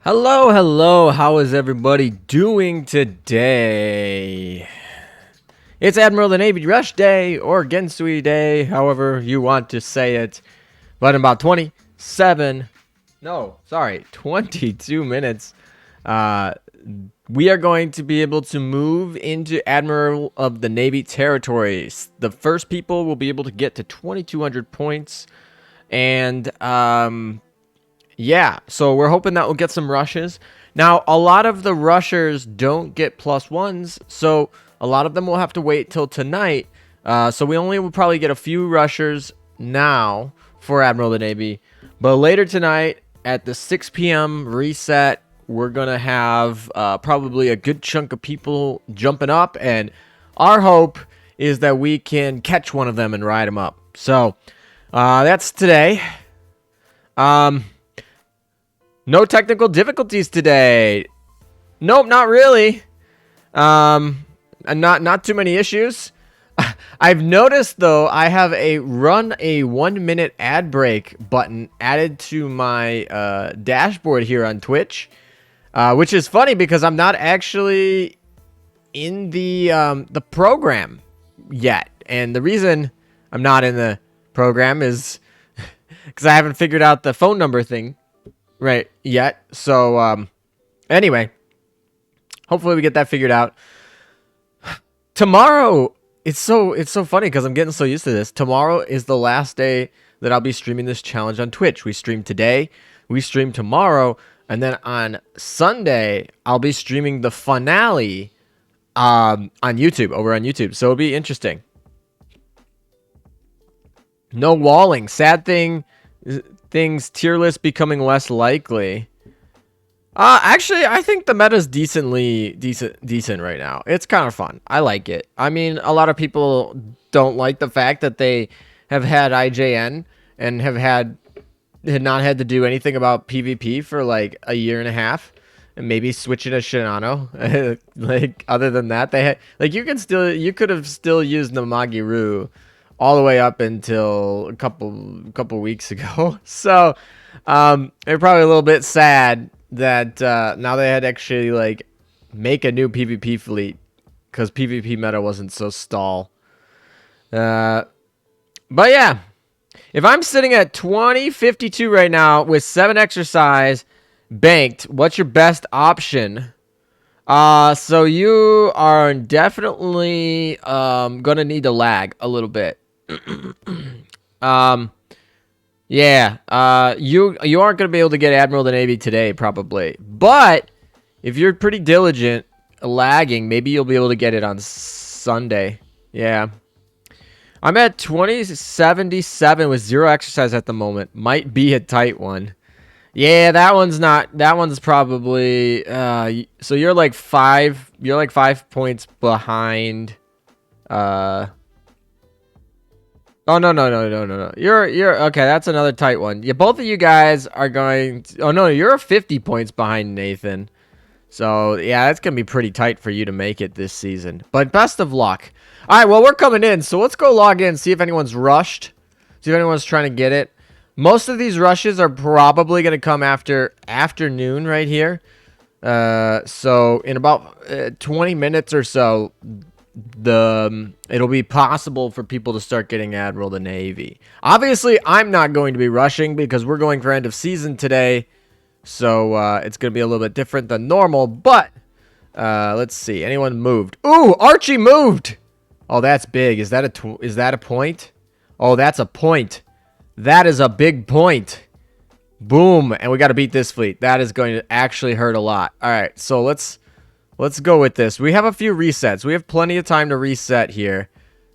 Hello, hello. How is everybody doing today? It's Admiral of the Navy Rush Day or Gensui Day, however you want to say it. But in about 22 minutes, we are going to be able to move into Admiral of the Navy territories. The first people will be able to get to 2,200 points, and yeah, so we're hoping that we'll get some rushes. Now, a lot of the rushers don't get +1s, so a lot of them will have to wait till tonight. So we only will probably get a few rushers now for Admiral of the Navy. But later tonight at the 6 p.m. reset, we're going to have probably a good chunk of people jumping up. And our hope is that we can catch one of them and ride them up. So that's today. No technical difficulties today. Nope, not really. Not too many issues. I've noticed though, I have a run a 1-minute ad break button added to my dashboard here on Twitch, which is funny because I'm not actually in the program yet, and the reason I'm not in the program is because I haven't figured out the phone number thing right yet. So anyway, hopefully we get that figured out tomorrow. It's so funny because I'm getting so used to this. Tomorrow is the last day that I'll be streaming this challenge on Twitch. We stream today, we stream tomorrow, and then on Sunday I'll be streaming the finale on YouTube, over on YouTube. So it'll be interesting. No walling. Sad thing. Things tier list becoming less likely. Actually, I think the meta's decent right now. It's kind of fun. I like it. I mean, a lot of people don't like the fact that they have had IJN and had not had to do anything about PvP for like a year and a half, and maybe switching to Shinano. Like other than that, they had like you could have still used Namagiru all the way up until a couple weeks ago. So they're probably a little bit sad that now they had to actually like make a new PvP fleet because PvP meta wasn't so stall. But yeah, if I'm sitting at 2052 right now with 7 exercise banked, what's your best option? So you are definitely gonna need to lag a little bit. Yeah, you aren't gonna be able to get Admiral of the Navy today probably, but if you're pretty diligent lagging, maybe you'll be able to get it on Sunday. Yeah, I'm at 2077 with 0 exercise at the moment. Might be a tight one. Yeah, that one's probably so you're like 5 points behind. Oh no. You're okay, that's another tight one. Yeah, both of you guys are going to, oh no, you're 50 points behind Nathan. So, yeah, that's going to be pretty tight for you to make it this season. But best of luck. All right, well, we're coming in. So, let's go log in, see if anyone's rushed. See if anyone's trying to get it. Most of these rushes are probably going to come after afternoon right here. So in about 20 minutes or so, it'll be possible for people to start getting Admiral of the Navy. Obviously, I'm not going to be rushing because we're going for end of season today. So it's going to be a little bit different than normal. But let's see. Anyone moved? Ooh, Archie moved. Oh, that's big. Is that a point? Oh, that's a point. That is a big point. Boom. And we got to beat this fleet. That is going to actually hurt a lot. All right. So let's go with this. We have a few resets. We have plenty of time to reset here.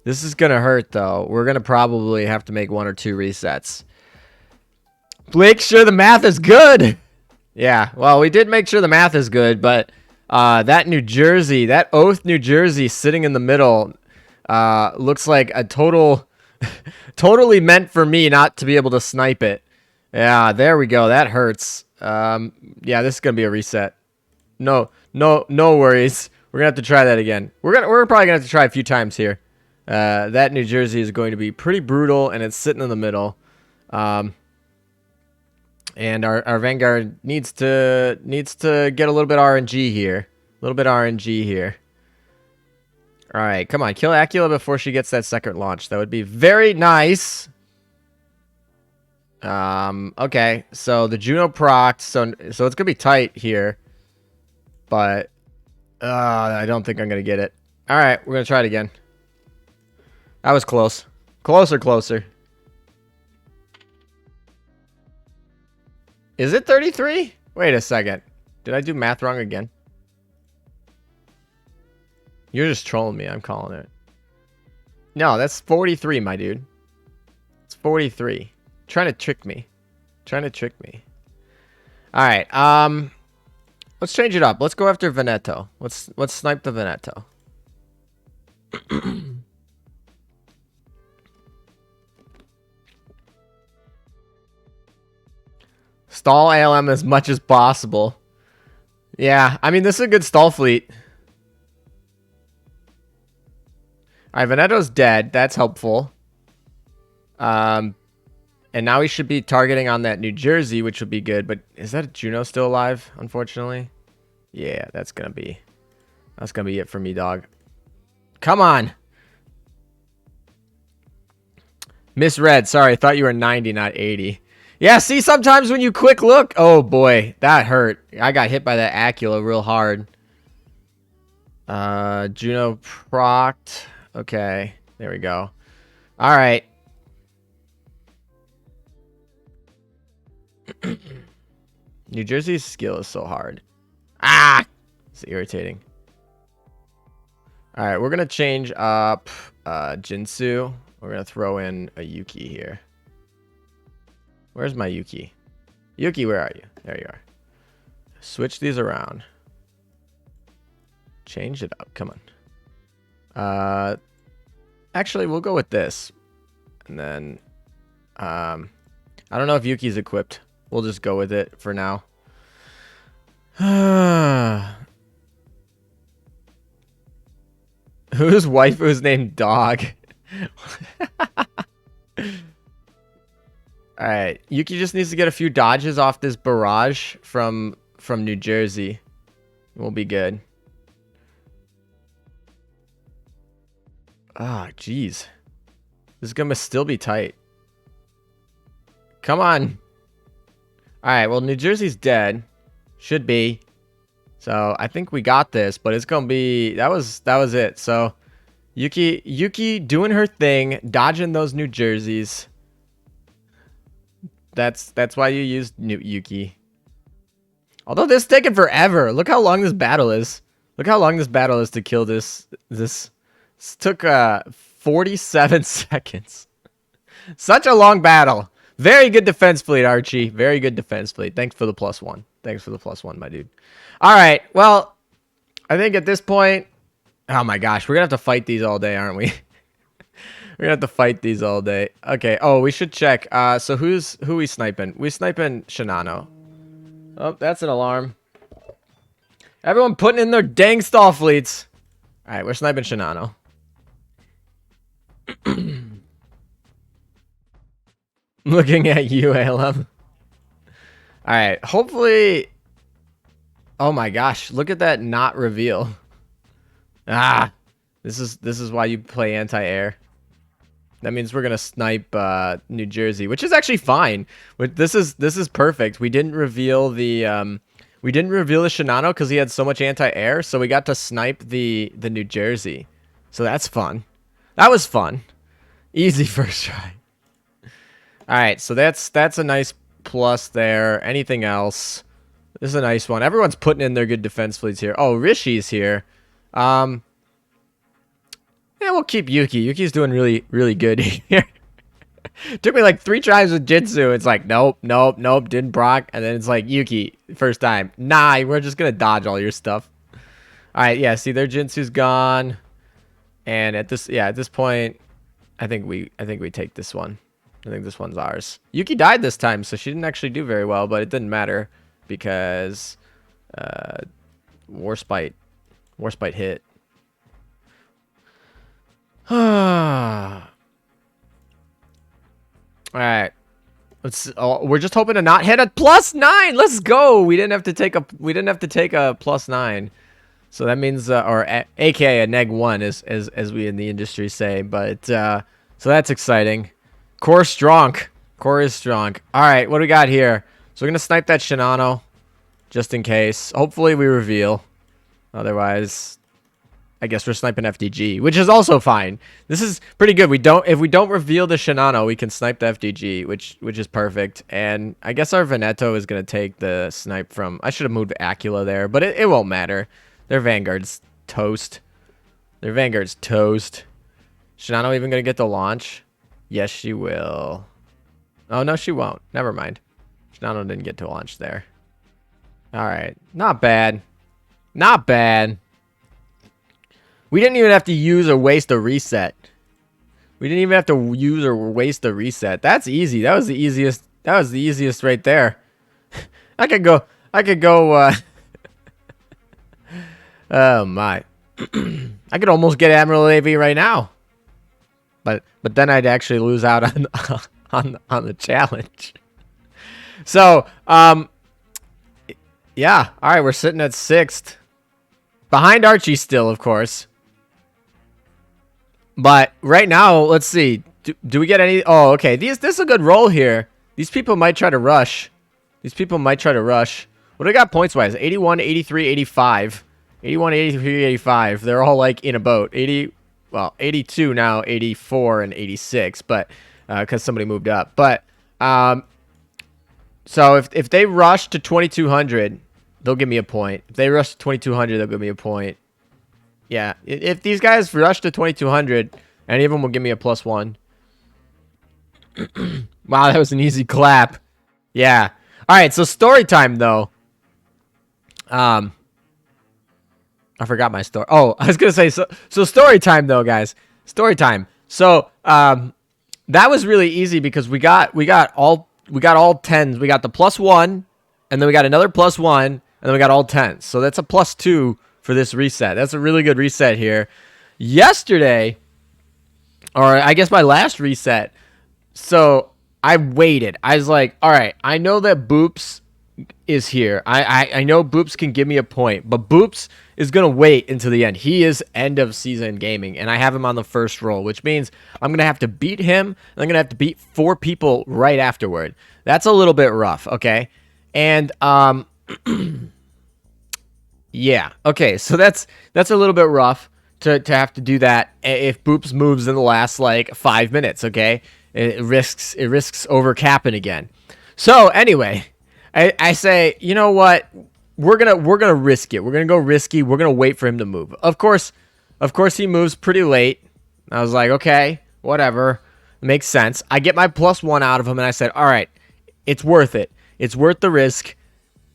This is going to hurt, though. We're going to probably have to make 1 or 2 resets. Make sure the math is good. Yeah. Well, we did make sure the math is good, but that New Jersey, that Oath New Jersey sitting in the middle looks like a totally meant for me not to be able to snipe it. Yeah, there we go. That hurts. Yeah, this is gonna be a reset. No worries. We're gonna have to try that again. We're probably gonna have to try a few times here. That New Jersey is going to be pretty brutal, and it's sitting in the middle. And our Vanguard needs to get a little bit RNG here. A little bit RNG here. All right, come on. Kill Acula before she gets that second launch. That would be very nice. Okay. So the Juno procced. So it's going to be tight here. But I don't think I'm going to get it. All right, we're going to try it again. That was close. Closer. Is it 33? Wait a second. Did I do math wrong again? You're just trolling me. I'm calling it. No, that's 43, my dude. It's 43. Trying to trick me. All right. Let's change it up. Let's go after Veneto. Let's snipe the Veneto. Stall ALM as much as possible. Yeah, I mean, this is a good stall fleet. All right, Veneto's dead. That's helpful. And now he should be targeting on that New Jersey, which would be good. But is that Juno still alive, unfortunately? Yeah, that's going to be it for me, dog. Come on. Misread. Sorry, I thought you were 90, not 80. Yeah, see, sometimes when you quick look... Oh, boy. That hurt. I got hit by that Acula real hard. Juno procced. Okay. There we go. All right. New Jersey's skill is so hard. Ah! It's irritating. All right, we're going to change up Jinsu. We're going to throw in a Yuki here. Where's my Yuki? Yuki, where are you? There you are. Switch these around. Change it up. Come on. Actually, we'll go with this. And then... I don't know if Yuki's equipped. We'll just go with it for now. Whose wife was named Dog? Alright. Yuki just needs to get a few dodges off this barrage from New Jersey. We'll be good. Ah, jeez. This is gonna still be tight. Come on. Alright, well, New Jersey's dead. Should be. So, I think we got this, but it's gonna be... That was it. So, Yuki doing her thing, dodging those New Jerseys. That's why you used Yuki. Although this is taking forever. Look how long this battle is. Look how long this battle is to kill this. This took 47 seconds. Such a long battle. Very good defense fleet, Archie. Very good defense fleet. Thanks for the +1. Thanks for the +1, my dude. All right. Well, I think at this point... Oh, my gosh. We're going to have to fight these all day, aren't we? We're going to have to fight these all day. Okay. Oh, we should check. So who we sniping? We sniping Shinano. Oh, that's an alarm. Everyone putting in their dang stall fleets. All right. We're sniping Shinano. Looking at you, ALM. All right. Hopefully... Oh my gosh. Look at that not reveal. Ah. This is why you play anti-air. That means we're going to snipe New Jersey, which is actually fine. This is perfect. We didn't reveal the Shinano cuz he had so much anti-air, so we got to snipe the New Jersey. So that's fun. That was fun. Easy first try. All right, so that's a nice plus there. Anything else? This is a nice one. Everyone's putting in their good defense fleets here. Oh, Rishi's here. Yeah, we'll keep Yuki. Yuki's doing really, really good here. Took me like 3 tries with Jitsu. It's like, nope, didn't proc. And then it's like, Yuki, first time. Nah, we're just going to dodge all your stuff. All right, yeah, see, their Jinsu's gone. And at this point, I think we take this one. I think this one's ours. Yuki died this time, so she didn't actually do very well, but it didn't matter because Warspite hit. All right. We're just hoping to not hit a +9. Let's go. We didn't have to take a +9. So that means aka a -1 as we in the industry say. But so that's exciting. Core strong. Core is strong. All right, what do we got here? So we're gonna snipe that Shinano just in case. Hopefully we reveal. Otherwise, I guess we're sniping FDG, which is also fine. This is pretty good. If we don't reveal the Shinano, we can snipe the FDG, which is perfect. And I guess our Veneto is gonna take the snipe from. I should have moved Acula there, but it won't matter. Their Vanguard's toast. Their Vanguard's toast. Shinano even gonna get the launch? Yes, she will. Oh no, she won't. Never mind. Shinano didn't get to launch there. All right, not bad. Not bad. We didn't even have to use or waste a reset. We didn't even have to use or waste a reset. That's easy. That was the easiest. That was the easiest right there. I could go. Oh my. I could almost get Admiral AV right now. But then I'd actually lose out on the challenge. So, yeah. All right, we're sitting at 6th. Behind Archie still, of course. But right now, let's see. Do we get any? Oh, okay. This is a good roll here. These people might try to rush. What do I got points-wise? 81, 83, 85. 81, 83, 85. They're all like in a boat. 82 now, 84 and 86. But because somebody moved up. But so if they rush to 2200, they'll give me a point. If they rush to 2200, they'll give me a point. Yeah, if these guys rush to 2200, any of them will give me a +1. Wow, that was an easy clap. Yeah. All right, so story time though. I forgot my story. Oh, I was gonna say so story time though, guys. Story time. So that was really easy because we got all 10s. We got the +1, and then we got another +1, and then we got all 10s. So that's a +2 for this reset. That's a really good reset here. Yesterday, or I guess my last reset, so I waited. I was like, all right, I know that Boops is here. I know Boops can give me a point, but Boops is going to wait until the end. He is end of season gaming, and I have him on the first roll, which means I'm going to have to beat him, and I'm going to have to beat 4 people right afterward. That's a little bit rough, okay? And, yeah, okay, so that's a little bit rough to have to do that if Boops moves in the last, like, 5 minutes, okay? It risks over capping again. So, anyway, I say, you know what? We're gonna risk it. We're gonna go risky. We're gonna wait for him to move. Of course, he moves pretty late. I was like, okay, whatever, makes sense. I get my +1 out of him, and I said, all right, it's worth it. It's worth the risk.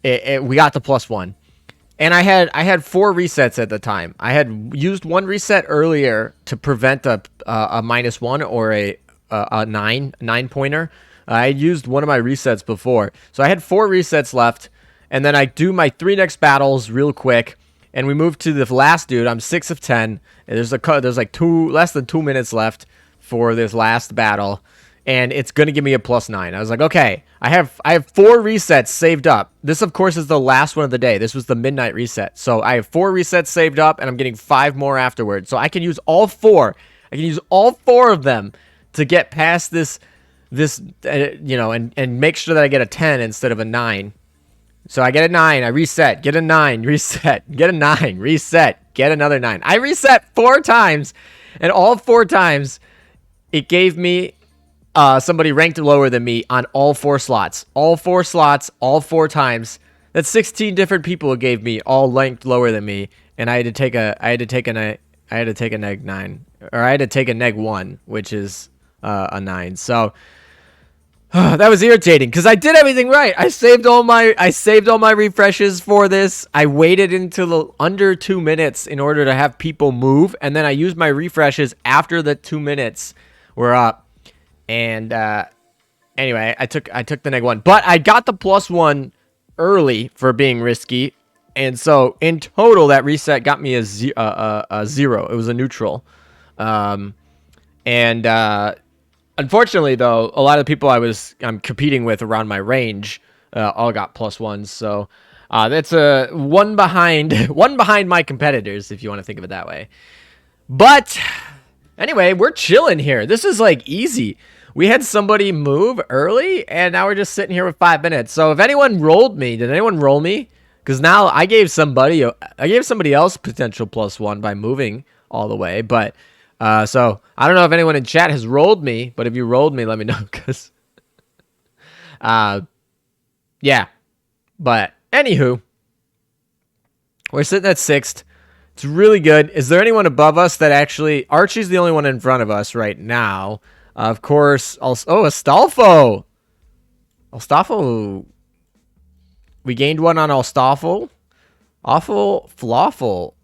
We got the +1, and I had 4 resets at the time. I had used 1 reset earlier to prevent a -1 or a 9 pointer. I had used one of my resets before, so I had 4 resets left. And then I do my 3 next battles real quick, and we move to the last dude. I'm 6 of 10. And there's like less than 2 minutes left for this last battle, and it's gonna give me a +9. I was like, okay, I have 4 resets saved up. This, of course, is the last one of the day. This was the midnight reset, so I have 4 resets saved up, and I'm getting 5 more afterwards. So I can use all 4. I can use all 4 of them to get past this, you know, and make sure that I get a 10 instead of a 9. So I get a 9, I reset, get a 9, reset, get a 9, reset, get another 9. I reset 4 times, and all 4 times, it gave me somebody ranked lower than me on all 4 slots. All 4 slots, all 4 times. That's 16 different people it gave me, all ranked lower than me, and I had to take a -9, or I had to take a -1, which is a 9. So that was irritating because I did everything right. I saved all my refreshes for this. I waited until under 2 minutes in order to have people move, and then I used my refreshes after the 2 minutes were up. And anyway, I took the -1, but I got the +1 early for being risky, and so in total that reset got me a 0. It was a neutral, and Unfortunately, though, a lot of the people I'm competing with around my range all got +1s. So that's a one behind one behind my competitors, if you want to think of it that way. But anyway, we're chilling here. This is like easy. We had somebody move early, and now we're just sitting here with 5 minutes. So if anyone rolled me, did anyone roll me? Because now I gave somebody else potential +1 by moving all the way. But so I don't know if anyone in chat has rolled me, but if you rolled me, let me know. Because yeah. But anywho, we're sitting at 6th. It's really good. Is there anyone above us that actually... Archie's the only one in front of us right now. Of course... Astolfo! Astolfo... We gained one on Astolfo. Awful Flawful.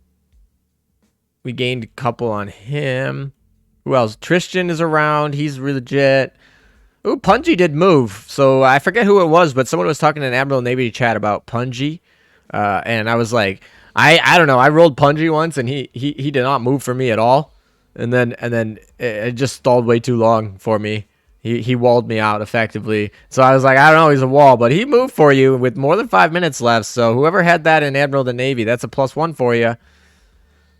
We gained a couple on him. Who else? Tristan is around. He's legit. Ooh, Punji did move. So I forget who it was, but someone was talking in Admiral Navy chat about Punji. And I was like... I don't know. I rolled Punji once, and he did not move for me at all, and then it just stalled way too long for me. He walled me out effectively. So I was like, I don't know, he's a wall, but he moved for you with more than 5 minutes left. So whoever had that in Admiral the Navy, that's a +1 for you.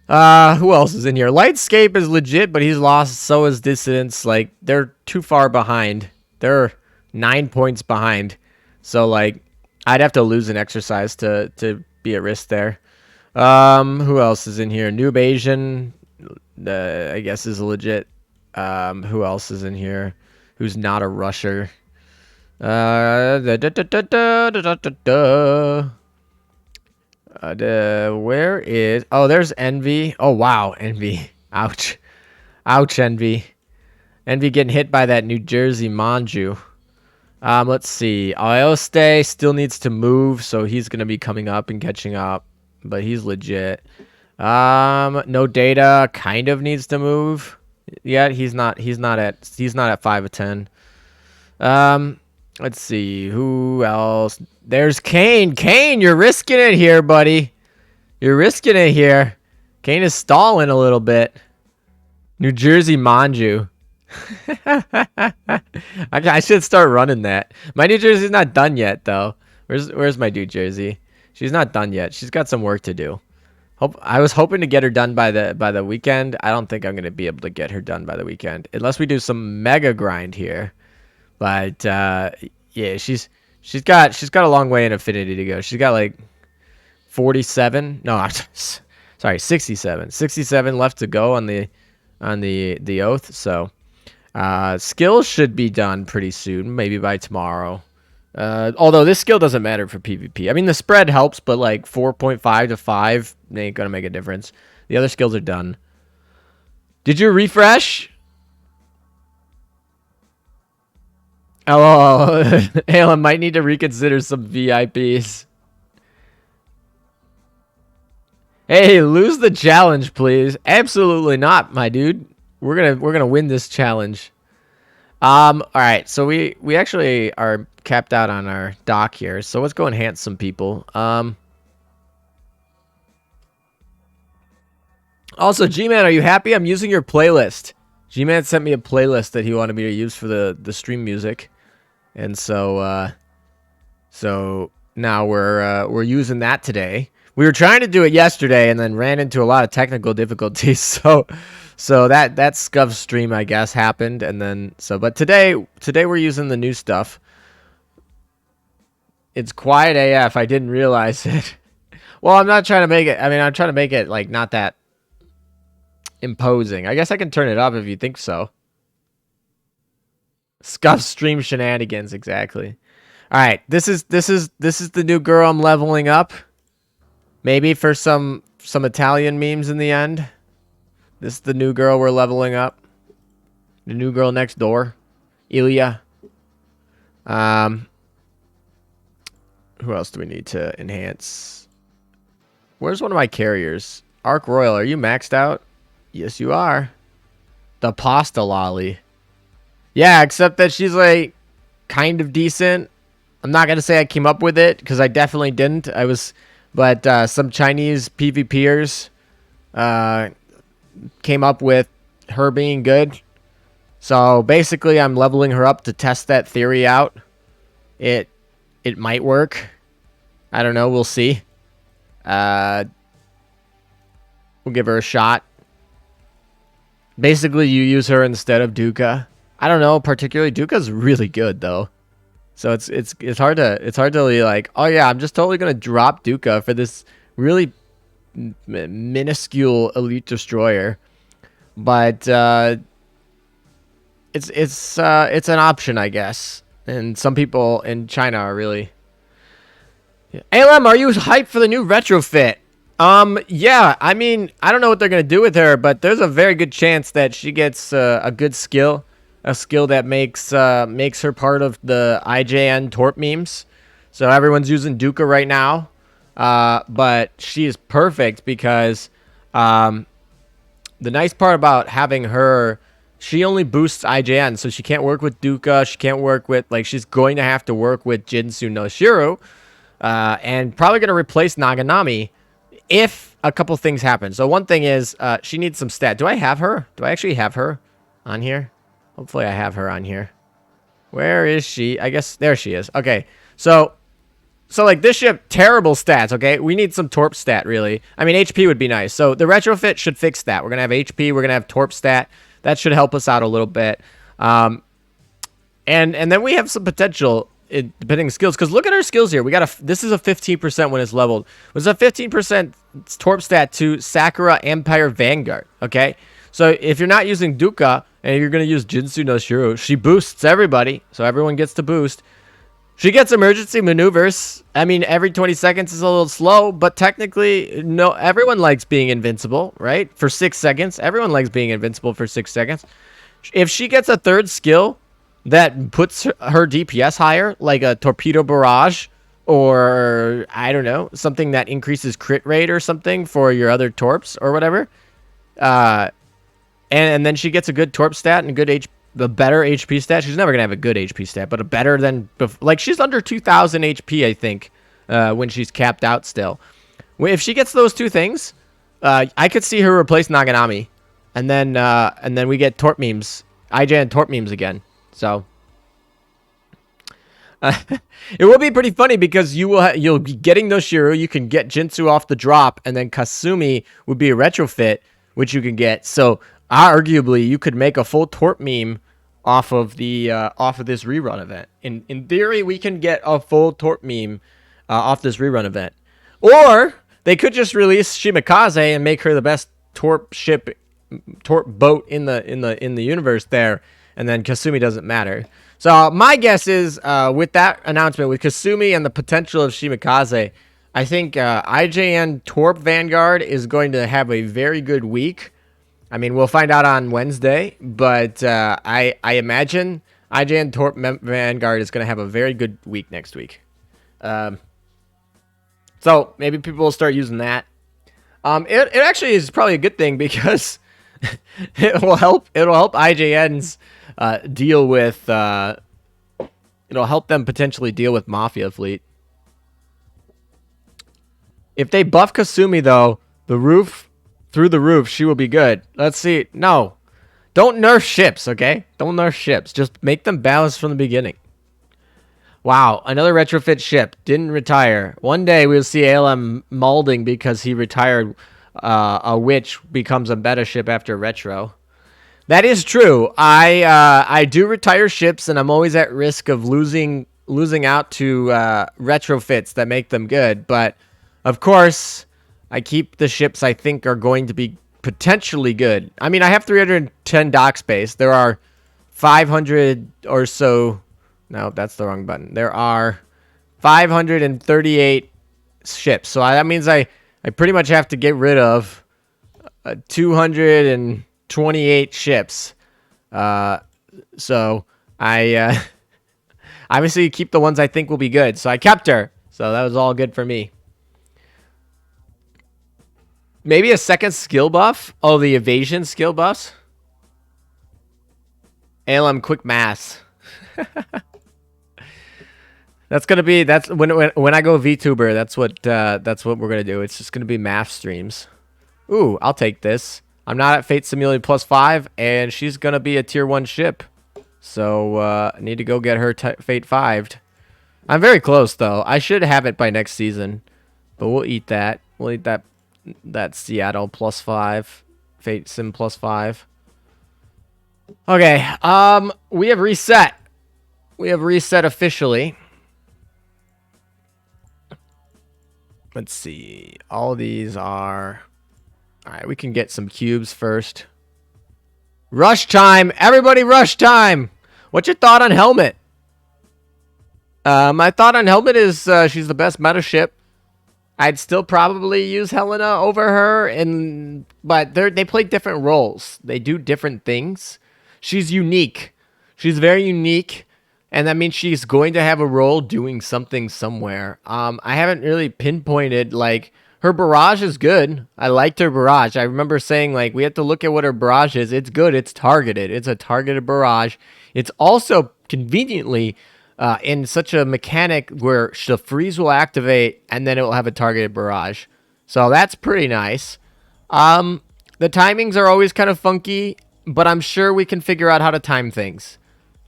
Who else is in here? Lightscape is legit, but he's lost. So is Dissidents. Like, they're too far behind. They're 9 points behind. So like, I'd have to lose an exercise to be at risk there. Who else is in here? Noob Asian, I guess is legit. Who else is in here? Who's not a rusher? Where is... Oh, there's Envy. Oh, wow, Envy. Ouch. Ouch, Envy. Envy getting hit by that New Jersey Manju. Let's see. Ioste still needs to move, so he's going to be coming up and catching up. But he's legit. No Data kind of needs to move. Yet he's not at 5 of 10. Let's see who else. There's Kane. Kane, you're risking it here, buddy. You're risking it here. Kane is stalling a little bit. New Jersey Manju. I should start running that. My New Jersey's not done yet, though. Where's my New Jersey? She's not done yet. She's got some work to do. I was hoping to get her done by the weekend. I don't think I'm gonna be able to get her done by the weekend unless we do some mega grind here. But yeah, she's got a long way in Affinity to go. She's got like 47. No, sorry, 67. 67 left to go on the oath. So skills should be done pretty soon, maybe by tomorrow. Although this skill doesn't matter for PvP. I mean, the spread helps, but like 4.5 to 5 ain't gonna make a difference. The other skills are done. Did you refresh? Oh, Alan might need to reconsider some VIPs. Hey, lose the challenge, please. Absolutely not, my dude. We're gonna win this challenge. All right, so we actually are capped out on our dock here, so let's go enhance some people. Also, G-Man, are you happy? I'm using your playlist. G-Man sent me a playlist that he wanted me to use for the stream music, and so now we're using that today. We were trying to do it yesterday and then ran into a lot of technical difficulties, so that scuff stream, I guess, happened, and then but today we're using the new stuff. It's quiet AF. I didn't realize it. Well, I'm not trying to make it. I mean, I'm trying to make it like not that imposing. I guess I can turn it up if you think so. Scuff stream shenanigans, exactly. All right, this is the new girl I'm leveling up. Maybe for some Italian memes in the end. This is the new girl we're leveling up. The new girl next door, Ilya. Who else do we need to enhance? Where's one of my carriers? Arc Royal, are you maxed out? Yes, you are. The pasta lolly. Yeah, except that she's like kind of decent. I'm not gonna say I came up with it because I definitely didn't. But some Chinese PvPers came up with her being good. So basically, I'm leveling her up to test that theory out. It might work. I don't know. We'll see. We'll give her a shot. Basically, you use her instead of Duca. I don't know. Particularly, Duca's really good though. So it's hard to be like, oh yeah, I'm just totally gonna drop Duca for this really minuscule elite destroyer. But it's an option, I guess. And some people in China are really. ALM, are you hyped for the new retrofit? Yeah. I mean, I don't know what they're gonna do with her, but there's a very good chance that she gets a good skill, a skill that makes her part of the IJN Torp memes. So everyone's using Duca right now, but she is perfect because the nice part about having her, she only boosts IJN, so she can't work with Duca. She can't work with, like, she's going to have to work with Jinsu no Shiru, and probably going to replace Naganami if a couple things happen. So one thing is she needs some stat. Do I have her? Do I actually have her on here? Hopefully I have her on here. Where is she? I guess there she is. Okay, so like this ship, terrible stats, okay? We need some Torp stat, really. I mean, HP would be nice. So the retrofit should fix that. We're going to have HP. We're going to have Torp stat. That should help us out a little bit. And then we have some potential depending on skills. Because look at our skills here. We got this is a 15% when it's leveled. It's a 15% Torp stat to Sakura Empire Vanguard, okay? So if you're not using Duca and you're going to use Jinsu no Shiru, she boosts everybody. So everyone gets to boost. She gets emergency maneuvers. I mean, every 20 seconds is a little slow, but technically, no, everyone likes being invincible, right? For 6 seconds. Everyone likes being invincible for 6 seconds. If she gets a third skill that puts her DPS higher, like a torpedo barrage, or I don't know, something that increases crit rate or something for your other torps or whatever, and then she gets a good torp stat and a good the better HP stat. She's never gonna have a good HP stat, but a better than like she's under 2,000 HP, I think, when she's capped out still. If she gets those two things, I could see her replace Naganami, and then we get Torp memes, IJN Torp memes again. So it will be pretty funny because you'll be getting those Shiru. You can get Jinsu off the drop, and then Kasumi would be a retrofit, which you can get. So arguably, you could make a full Torp meme off of this rerun event. In theory, we can get a full Torp meme off this rerun event, or they could just release Shimikaze and make her the best Torp boat in the universe there, and then Kasumi doesn't matter. So my guess is with that announcement, with Kasumi and the potential of Shimikaze, I think IJN Torp Vanguard is going to have a very good week. I mean, we'll find out on Wednesday, but I imagine IJN Torp Vanguard is going to have a very good week next week. So maybe people will start using that. It actually is probably a good thing because it'll help IJNs deal with it'll help them potentially deal with Mafia Fleet. If they buff Kasumi though, through the roof, she will be good. Let's see. No. Don't nerf ships, okay? Don't nerf ships. Just make them balanced from the beginning. Wow, another retrofit ship. Didn't retire. One day we'll see ALM molding because he retired a witch becomes a meta ship after retro. That is true. I do retire ships, and I'm always at risk of losing out to retrofits that make them good. But, of course, I keep the ships I think are going to be potentially good. I mean, I have 310 dock space. There are 500 or so. No, that's the wrong button. There are 538 ships. So that means I pretty much have to get rid of 228 ships. So I obviously keep the ones I think will be good. So I kept her. So that was all good for me. Maybe a second skill buff? Oh, the evasion skill buffs? ALM quick mass. That's when I go VTuber, that's what we're gonna do. It's just gonna be math streams. Ooh, I'll take this. I'm not at Fate Simulated +5, and she's going to be a tier 1 ship. So, I need to go get her Fate 5'd. I'm very close, though. I should have it by next season. But we'll eat that. We'll eat that Seattle +5. Fate Sim +5. Okay, we have reset. We have reset officially. Let's see. All these are... Alright, we can get some cubes first. Rush time! Everybody rush time! What's your thought on Helmet? My thought on Helmet is she's the best meta ship. I'd still probably use Helena over her, but they play different roles. They do different things. She's unique. She's very unique, and that means she's going to have a role doing something somewhere. I haven't really pinpointed, like, her barrage is good. I liked her barrage. I remember saying, like, we have to look at what her barrage is. It's good. It's targeted. It's a targeted barrage. It's also conveniently in such a mechanic where the freeze will activate and then it will have a targeted barrage. So that's pretty nice. The timings are always kind of funky, but I'm sure we can figure out how to time things.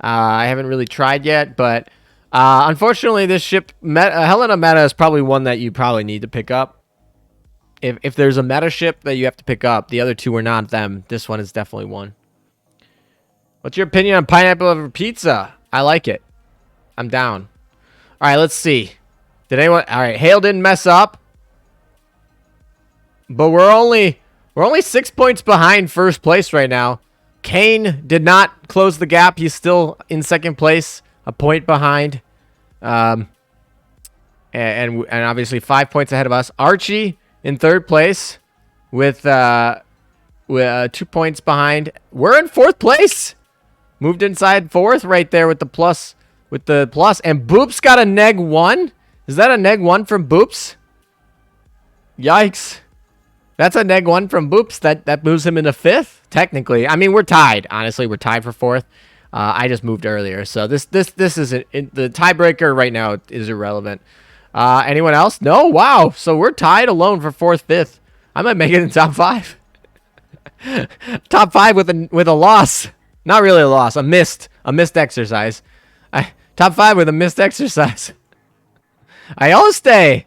I haven't really tried yet, but unfortunately this ship, Helena meta is probably one that you probably need to pick up. If there's a meta ship that you have to pick up, the other two are not them. This one is definitely one. What's your opinion on pineapple over pizza? I like it. I'm down. All right, let's see. Did anyone... All right, Hale didn't mess up. But we're only 6 points behind first place right now. Kane did not close the gap. He's still in second place, a point behind. And obviously 5 points ahead of us. Archie in third place with 2 points behind. We're in fourth place. Moved inside fourth right there with the plus. And Boops got a neg 1. Is that a neg 1 from Boops? Yikes. That's a neg 1 from Boops. That moves him into fifth, technically. I mean, we're tied. Honestly, we're tied for fourth. I just moved earlier. So this isn't... The tiebreaker right now is irrelevant. Anyone else? No? Wow. So we're tied alone for fourth, fifth. I might make it in top 5. Top 5 with a loss. Not really a loss. A missed exercise. Top 5 with a missed exercise. Ioliste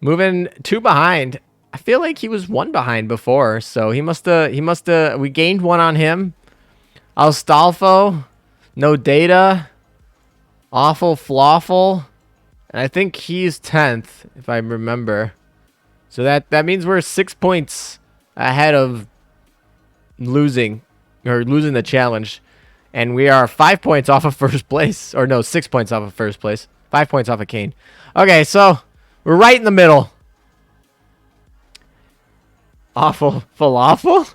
moving 2 behind. I feel like he was 1 behind before, so he must have. We gained 1 on him. Astolfo, no data. Awful Flawful, and I think he's 10th if I remember. So that means we're 6 points ahead of losing the challenge. And we are 5 points off of first place. Or no, 6 points off of first place. 5 points off of Kane. Okay, so we're right in the middle. Awful falafel.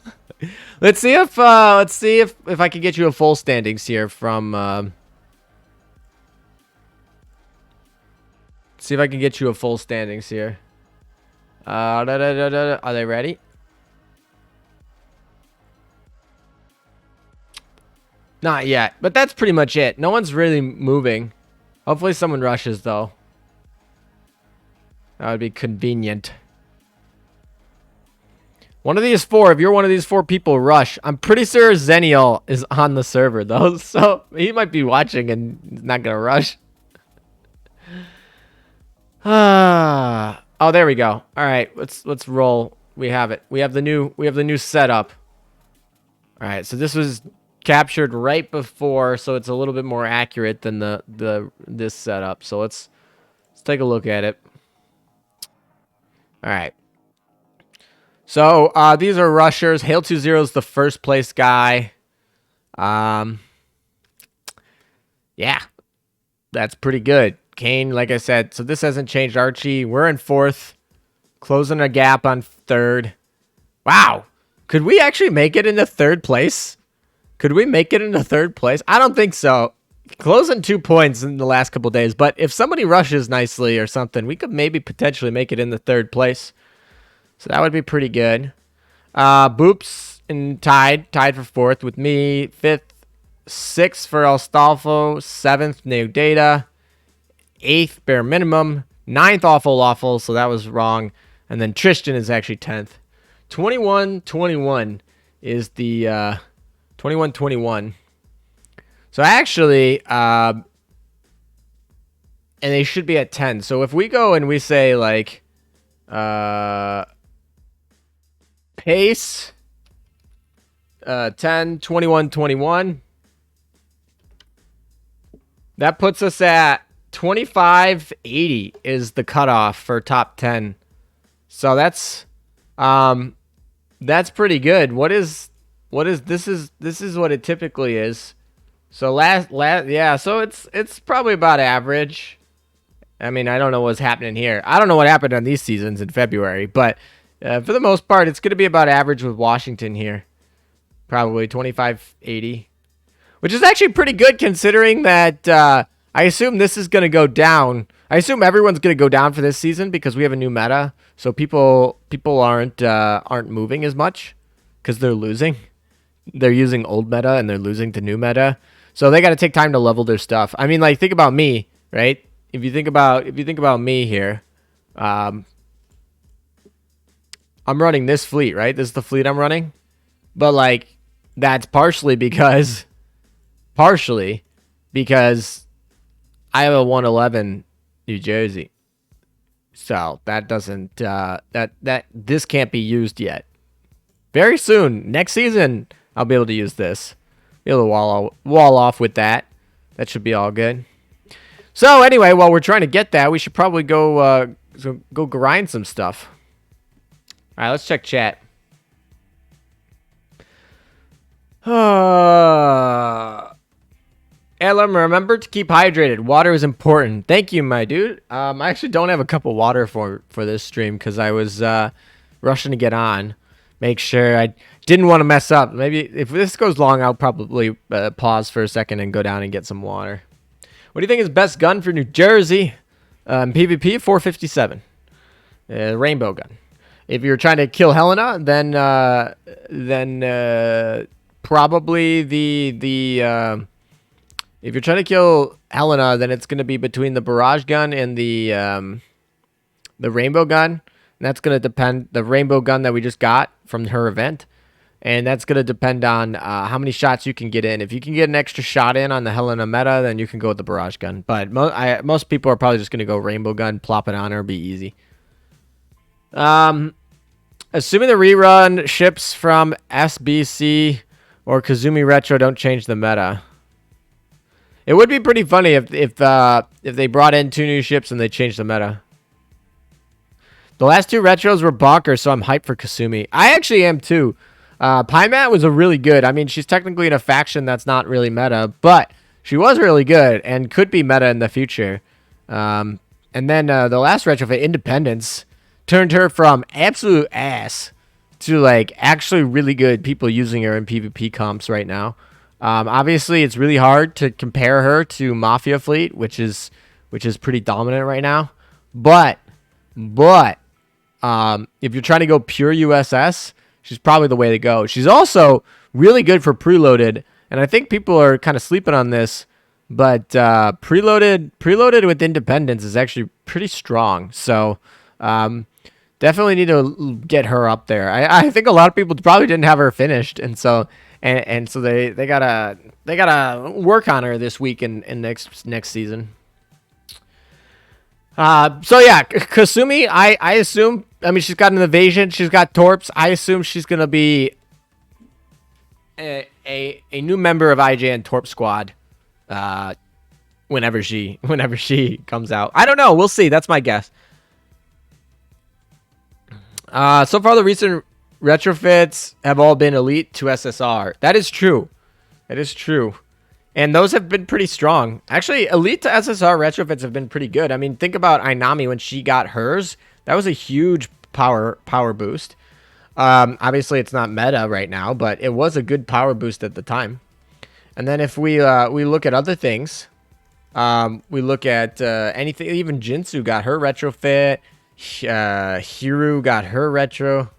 Let's see if I can get you a full standings here from see if I can get you a full standings here. Are they ready? Not yet, but that's pretty much it. No one's really moving. Hopefully someone rushes, though. That would be convenient. One of these 4, if you're one of these 4 people, rush. I'm pretty sure Zenial is on the server, though, so he might be watching and not going to rush. Oh, there we go. All right, let's roll. We have it. We have the new setup. All right, so this was captured right before, so it's a little bit more accurate than this setup. So let's take a look at it. All right. So these are rushers. Hale 20 is the first place guy. Yeah, that's pretty good. Kane, like I said, so this hasn't changed. Archie, we're in fourth, closing a gap on third. Wow, could we actually make it into third place? Could we make it into third place? I don't think so. Closing 2 points in the last couple days, but if somebody rushes nicely or something, we could maybe potentially make it in the third place. So that would be pretty good. Boops and tied for fourth with me. Fifth, 6th for Astolfo. 7th, no data. 8th, bare minimum. 9th, awful. So that was wrong. And then Tristan is actually 10th. 21-21 is the 2121. So actually, and they should be at 10. So if we go and we say like pace 10, 21, 21, that puts us at 2580 is the cutoff for top 10. So that's pretty good. What is this is what it typically is. So yeah, so it's probably about average. I mean, I don't know what's happening here. I don't know what happened on these seasons in February, but for the most part, it's going to be about average with Washington here. Probably 2580, which is actually pretty good considering that I assume this is going to go down. I assume everyone's going to go down for this season because we have a new meta. So people aren't moving as much because they're losing. They're using old meta and they're losing to new meta. So they got to take time to level their stuff. I mean, like, think about me, right? If you think about me here, I'm running this fleet, right? This is the fleet I'm running. But like, that's partially because I have a 111 New Jersey. So that doesn't this can't be used yet. Very soon, next season, I'll be able to use this. Be able to wall off with that. That should be all good. So anyway, while we're trying to get that, we should probably go grind some stuff. All right, let's check chat. Elam, remember to keep hydrated. Water is important. Thank you, my dude. I actually don't have a cup of water for this stream because I was rushing to get on. Make sure I didn't want to mess up. Maybe if this goes long, I'll probably pause for a second and go down and get some water. What do you think is best gun for New Jersey? PvP 457. Rainbow gun. If you're trying to kill Helena, then probably the if you're trying to kill Helena, then it's going to be between the barrage gun and the rainbow gun. And that's going to depend, the rainbow gun that we just got from her event. And that's going to depend on how many shots you can get in. If you can get an extra shot in on the Helena meta, then you can go with the barrage gun. But most people are probably just going to go rainbow gun, plop it on her, be easy. Assuming the rerun ships from SBC or Kazumi Retro don't change the meta. It would be pretty funny if they brought in 2 new ships and they changed the meta. The last 2 retros were bonkers, so I'm hyped for Kasumi. I actually am too. Pymat was a really good. I mean, she's technically in a faction that's not really meta, but she was really good and could be meta in the future. And then the last retrofit, Independence, turned her from absolute ass to like actually really good people using her in PvP comps right now. Obviously, it's really hard to compare her to Mafia Fleet, which is pretty dominant right now. But if you're trying to go pure USS, she's probably the way to go. She's also really good for preloaded, and I think people are kind of sleeping on this. But preloaded with Independence is actually pretty strong. So definitely need to get her up there. I think a lot of people probably didn't have her finished, and so. And so they gotta work on her this week and next season. So yeah, Kasumi, I assume. I mean, she's got an evasion. She's got torps. I assume she's gonna be a new member of IJN Torp Squad. Whenever she comes out, I don't know. We'll see. That's my guess. So far the recent retrofits have all been elite to SSR. That is true. That is true. And those have been pretty strong. Actually, elite to SSR retrofits have been pretty good. I mean, think about Ainami when she got hers. That was a huge power boost. Obviously, it's not meta right now, but it was a good power boost at the time. And then if we look at other things, we look at anything. Even Jinsu got her retrofit. Hiru got her retro.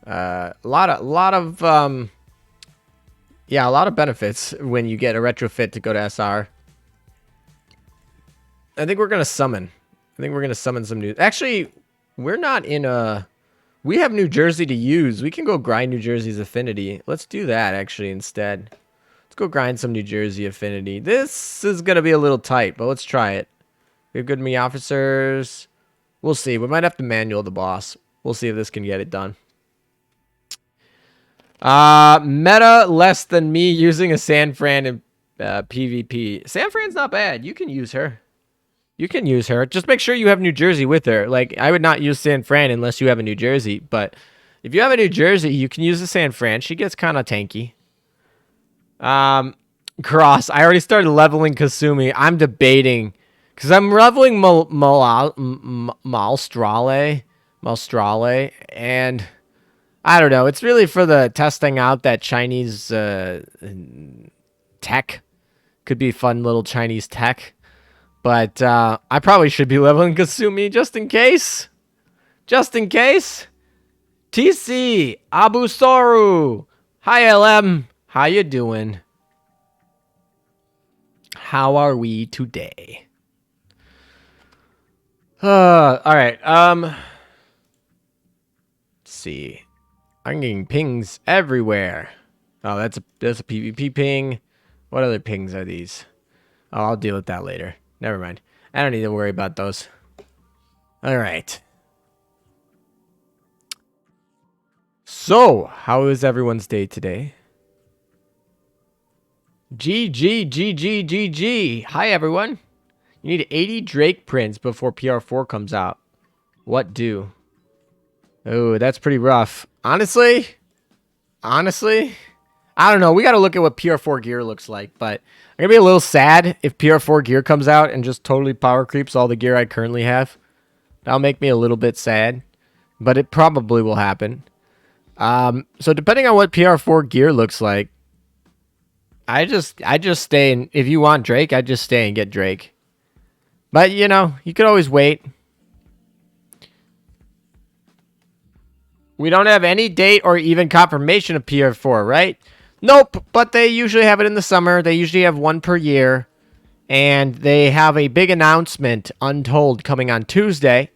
A lot of benefits when you get a retrofit to go to SR. I think we're gonna summon. some new. Actually, we're not in a We have New Jersey to use. We can go grind New Jersey's affinity. Let's do that, actually, instead. Let's go grind some New Jersey affinity. This is going to be a little tight, but let's try it. We have good me officers. We'll see. We might have to manual the boss. We'll see if this can get it done. Meta less than me using a San Fran in PvP. San Fran's not bad. You can use her. You can use her. Just make sure you have New Jersey with her. Like, I would not use San Fran unless you have a New Jersey. But if you have a New Jersey, you can use the San Fran. She gets kind of tanky. Cross. I already started leveling Kasumi. I'm debating. Because I'm leveling Malstrale. And I don't know. It's really for the testing out that Chinese tech. Could be fun little Chinese tech. But I probably should be leveling Kasumi just in case. Just in case. TC, Abusoru. Hi, LM. How you doing? How are we today? All right. Let's see. I'm getting pings everywhere. Oh, that's a PvP ping. What other pings are these? Oh, I'll deal with that later. Never mind. I don't need to worry about those. All right. So, how is everyone's day today? GG. Hi, everyone. You need 80 Drake prints before PR4 comes out. What do? Oh, that's pretty rough. Honestly, I don't know. We got to look at what PR4 gear looks like, but I'm going to be a little sad if PR4 gear comes out and just totally power creeps all the gear I currently have. That'll make me a little bit sad, but it probably will happen. So depending on what PR4 gear looks like, I just stay and if you want Drake, I just stay and get Drake. But you know, you could always wait. We don't have any date or even confirmation of PR4, right? Nope, but they usually have it in the summer. They usually have one per year. And they have a big announcement, Untold, coming on Tuesday.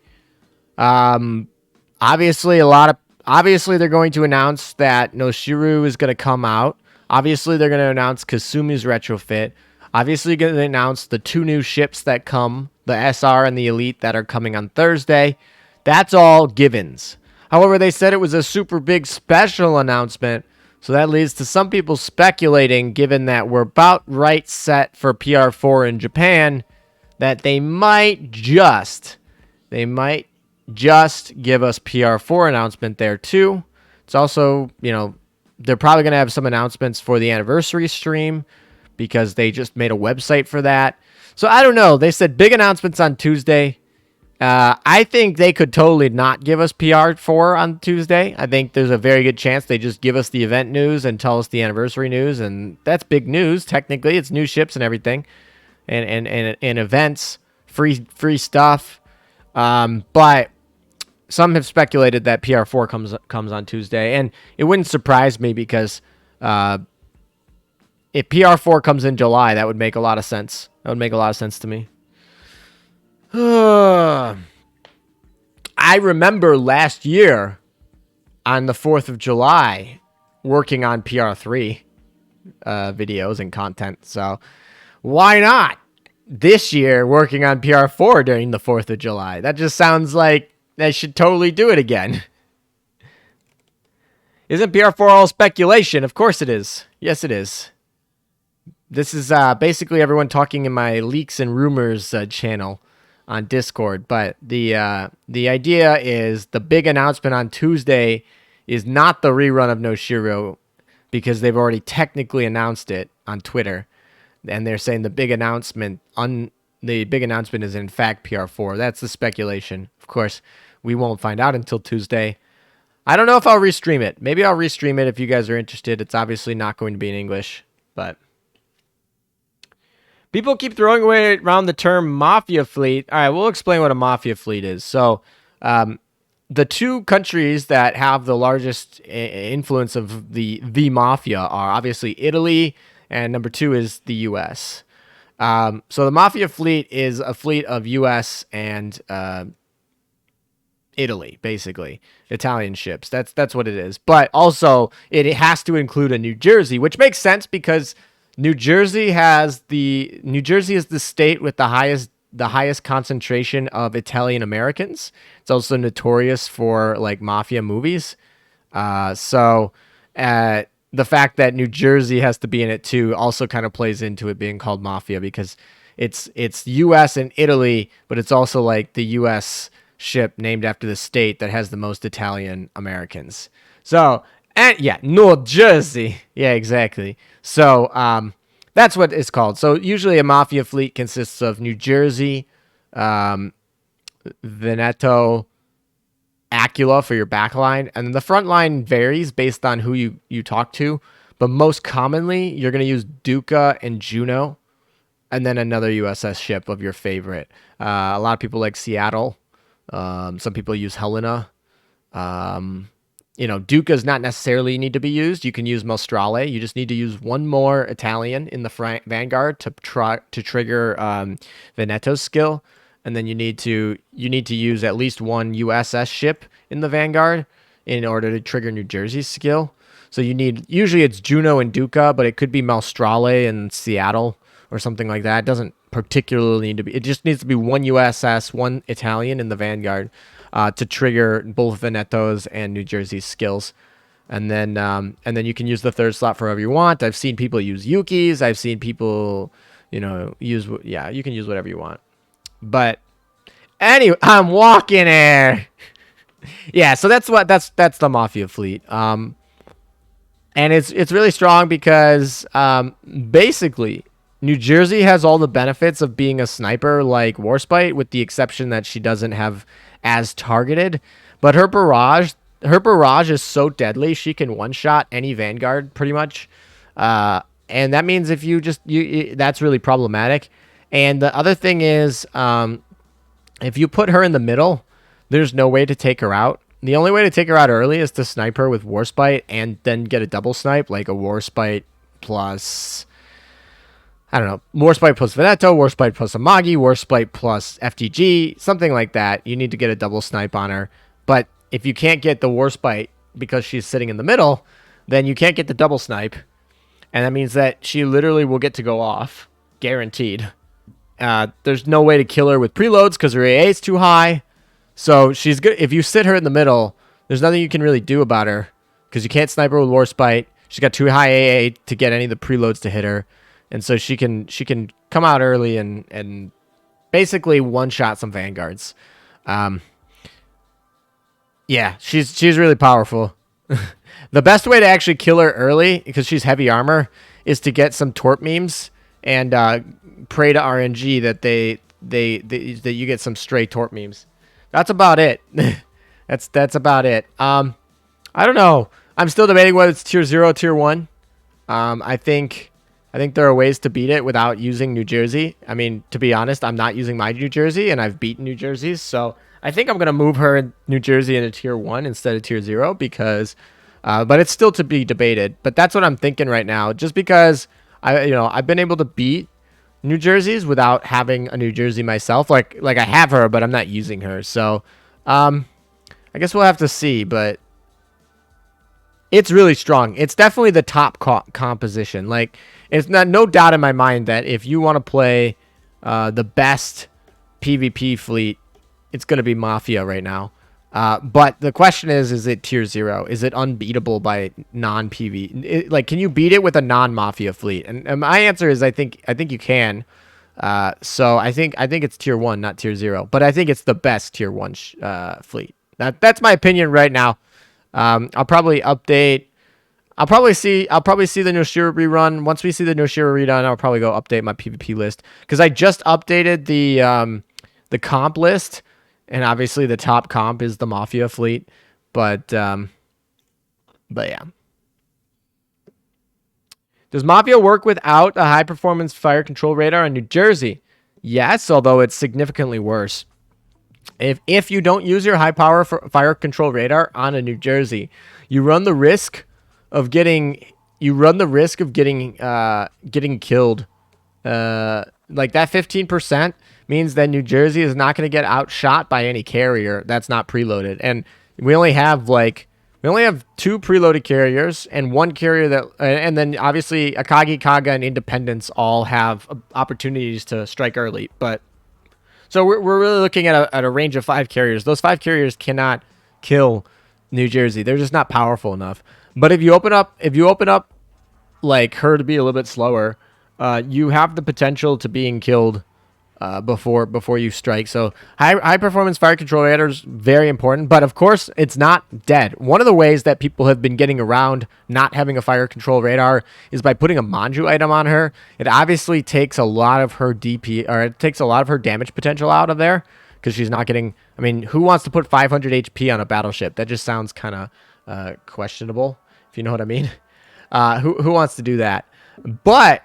Obviously they're going to announce that Noshiru is going to come out. Obviously they're going to announce Kasumi's retrofit. Obviously going to announce the 2 new ships that come, the SR and the Elite that are coming on Thursday. That's all givens. However, they said it was a super big special announcement, so that leads to some people speculating, given that we're about right set for PR4 in Japan, that they might just give us PR4 announcement there too. It's also, you know, they're probably going to have some announcements for the anniversary stream because they just made a website for that. So I don't know. They said big announcements on Tuesday. I think they could totally not give us PR4 on Tuesday. I think there's a very good chance they just give us the event news and tell us the anniversary news, and that's big news. Technically, it's new ships and everything, and events, free stuff. But some have speculated that PR4 comes on Tuesday, and it wouldn't surprise me because if PR4 comes in July, that would make a lot of sense. That would make a lot of sense to me. I remember last year on the 4th of July working on PR3 videos and content. So why not this year working on PR4 during the 4th of July? That just sounds like they should totally do it again. Isn't PR4 all speculation? Of course it is. Yes, it is. This is basically everyone talking in my leaks and rumors channel on Discord, but the idea is the big announcement on Tuesday is not the rerun of Noshiro because they've already technically announced it on Twitter, and they're saying the big announcement is in fact PR4. That's the speculation. Of course, we won't find out until Tuesday. I don't know if I'll restream it. Maybe I'll restream it if you guys are interested. It's obviously not going to be in English, but people keep throwing away around the term mafia fleet. All right, we'll explain what a mafia fleet is. So, the 2 countries that have the largest influence of the mafia are obviously Italy, and number 2 is the U.S. So the mafia fleet is a fleet of U.S. and Italy, basically. Italian ships. That's what it is. But also it has to include a New Jersey, which makes sense because New Jersey is the state with the highest concentration of Italian Americans. It's also notorious for like mafia movies. So the fact that New Jersey has to be in it too also kind of plays into it being called mafia because it's U.S. and Italy, but it's also like the U.S. ship named after the state that has the most Italian Americans. So, and yeah, New Jersey. Yeah, exactly. So, that's what it's called. So usually a mafia fleet consists of New Jersey, Veneto, Aquila for your back line, and the front line varies based on who you talk to. But most commonly, you're going to use Duca and Juno, and then another USS ship of your favorite. A lot of people like Seattle. Some people use Helena. Duca's not necessarily need to be used. You can use Mostrale. You just need to use one more Italian in the Vanguard to trigger Veneto's skill, and then you need to use at least one USS ship in the Vanguard in order to trigger New Jersey's skill. So usually it's Juno and Duca, but it could be Mostrale and Seattle or something like that. It doesn't particularly need to be. It just needs to be one USS, one Italian in the Vanguard to trigger both Veneto's and New Jersey's skills. And then you can use the third slot for whatever you want. I've seen people use Yuki's. I've seen people, you can use whatever you want. But anyway, I'm walking air. Yeah, so that's the Mafia fleet. And it's really strong because basically New Jersey has all the benefits of being a sniper like Warspite, with the exception that she doesn't have as targeted. But her barrage is so deadly, she can one-shot any Vanguard pretty much. And that means if that's really problematic. And the other thing is, if you put her in the middle, there's no way to take her out. The only way to take her out early is to snipe her with Warspite and then get a double snipe, like a Warspite plus, I don't know, Warspite plus Veneto, Warspite plus Amagi, Warspite plus FTG, something like that. You need to get a double snipe on her. But if you can't get the Warspite because she's sitting in the middle, then you can't get the double snipe. And that means that she literally will get to go off, guaranteed. There's no way to kill her with preloads because her AA is too high. So she's good. If you sit her in the middle, there's nothing you can really do about her because you can't snipe her with Warspite. She's got too high AA to get any of the preloads to hit her. And so she can come out early and basically one-shot some Vanguards. Yeah, she's really powerful. The best way to actually kill her early, because she's heavy armor, is to get some torp memes and pray to RNG that that you get some stray torp memes. That's about it. that's about it. I don't know. I'm still debating whether it's tier 0 or tier 1. I think there are ways to beat it without using New Jersey. I mean, to be honest, I'm not using my New Jersey, and I've beaten New Jersey's. So I think I'm going to move her in New Jersey into tier 1 instead of tier 0 because, but it's still to be debated. But that's what I'm thinking right now, just because I've been able to beat New Jersey's without having a New Jersey myself. Like I have her, but I'm not using her. So, I guess we'll have to see, but it's really strong. It's definitely the top composition. Like, it's no doubt in my mind that if you want to play the best PvP fleet, it's going to be Mafia right now. But the question is it tier 0? Is it unbeatable by non-PV? Like, can you beat it with a non-Mafia fleet? And my answer is I think you can. So I think it's tier 1, not tier 0. But I think it's the best tier 1 fleet. That's my opinion right now. I'll probably update. I'll probably see the Noshiro rerun. Once we see the Noshiro rerun, I'll probably go update my PvP list, because I just updated the comp list, and obviously the top comp is the Mafia fleet. But yeah. Does Mafia work without a high performance fire control radar on New Jersey? Yes, although it's significantly worse. If you don't use your high power fire control radar on a New Jersey, you run the risk of getting killed. Like that 15% means that New Jersey is not going to get outshot by any carrier that's not preloaded. And we only have two preloaded carriers and one carrier that, and then obviously Akagi, Kaga, and Independence all have opportunities to strike early. But so we're really looking at a range of 5 carriers. Those 5 carriers cannot kill New Jersey. They're just not powerful enough. But if you open up like her to be a little bit slower, you have the potential to being killed before you strike. So high performance fire control radar is very important, but of course it's not dead. One of the ways that people have been getting around not having a fire control radar is by putting a Manju item on her. It obviously takes a lot of her DP, or it takes a lot of her damage potential out of there, because she's not getting, I mean, who wants to put 500 HP on a battleship? That just sounds kind of questionable, if you know what I mean. Who wants to do that? But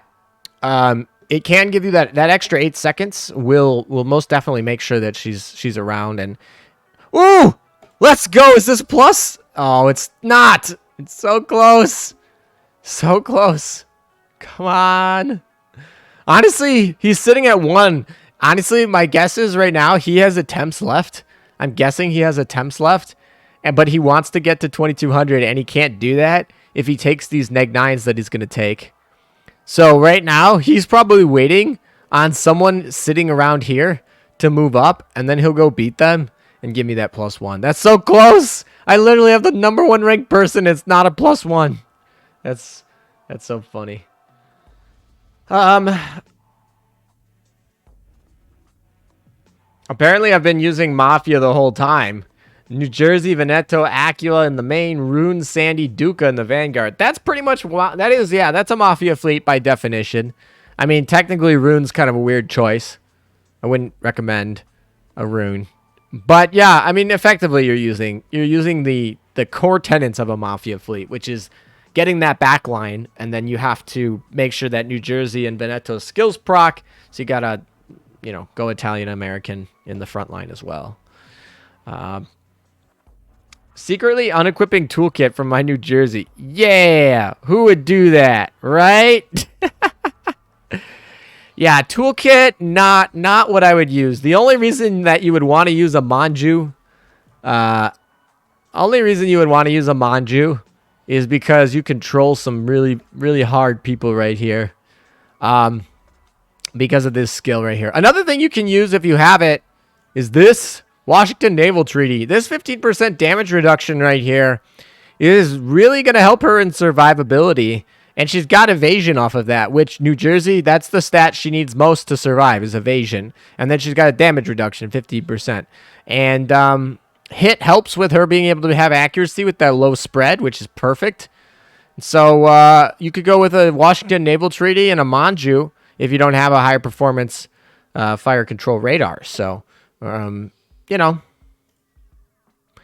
it can give you that extra 8 seconds. Will most definitely make sure that she's around. And ooh, let's go. Is this plus? Oh, it's not. It's so close. So close. Come on. Honestly, he's sitting at 1. Honestly, my guess is right now he has attempts left. I'm guessing he has attempts left, but he wants to get to 2200, and he can't do that if he takes these neg 9s that he's going to take. So right now, he's probably waiting on someone sitting around here to move up, and then he'll go beat them and give me that +1. That's so close. I literally have the #1 ranked person. It's not a +1. That's so funny. Apparently, I've been using Mafia the whole time. New Jersey, Veneto, Acula in the main, Rune, Sandy, Duca in the Vanguard. That's pretty much what that is. Yeah, that's a Mafia fleet by definition. I mean, technically, Rune's kind of a weird choice. I wouldn't recommend a Rune. But yeah, I mean, effectively, you're using the core tenets of a Mafia fleet, which is getting that back line, and then you have to make sure that New Jersey and Veneto's skills proc. So you gotta, go Italian-American in the front line as well. Secretly unequipping toolkit from my New Jersey. Yeah, who would do that, right? Yeah, toolkit, not what I would use. The only reason that you would want to use a Manju, is because you control some really, really hard people right here. Because of this skill right here. Another thing you can use if you have it is this Washington Naval Treaty. This 15% damage reduction right here is really going to help her in survivability. And she's got evasion off of that, which New Jersey, that's the stat she needs most to survive, is evasion. And then she's got a damage reduction, 50%. And hit helps with her being able to have accuracy with that low spread, which is perfect. So you could go with a Washington Naval Treaty and a Manju if you don't have a higher performance fire control radar. So,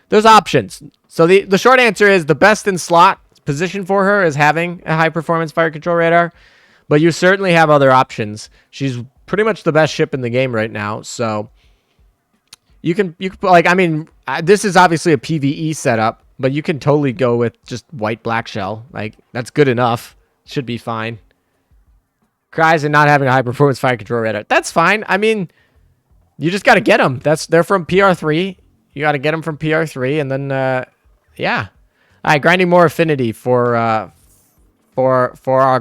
there's options. So the short answer is the best in slot position for her is having a high performance fire control radar, but you certainly have other options. She's pretty much the best ship in the game right now. So you can this is obviously a PvE setup, but you can totally go with just white black shell. Like, that's good enough. Should be fine. Cries and not having a high performance fire control radar. That's fine. I mean, you just got to get them. They're from PR3. You got to get them from PR3, and then yeah. All right, grinding more affinity for our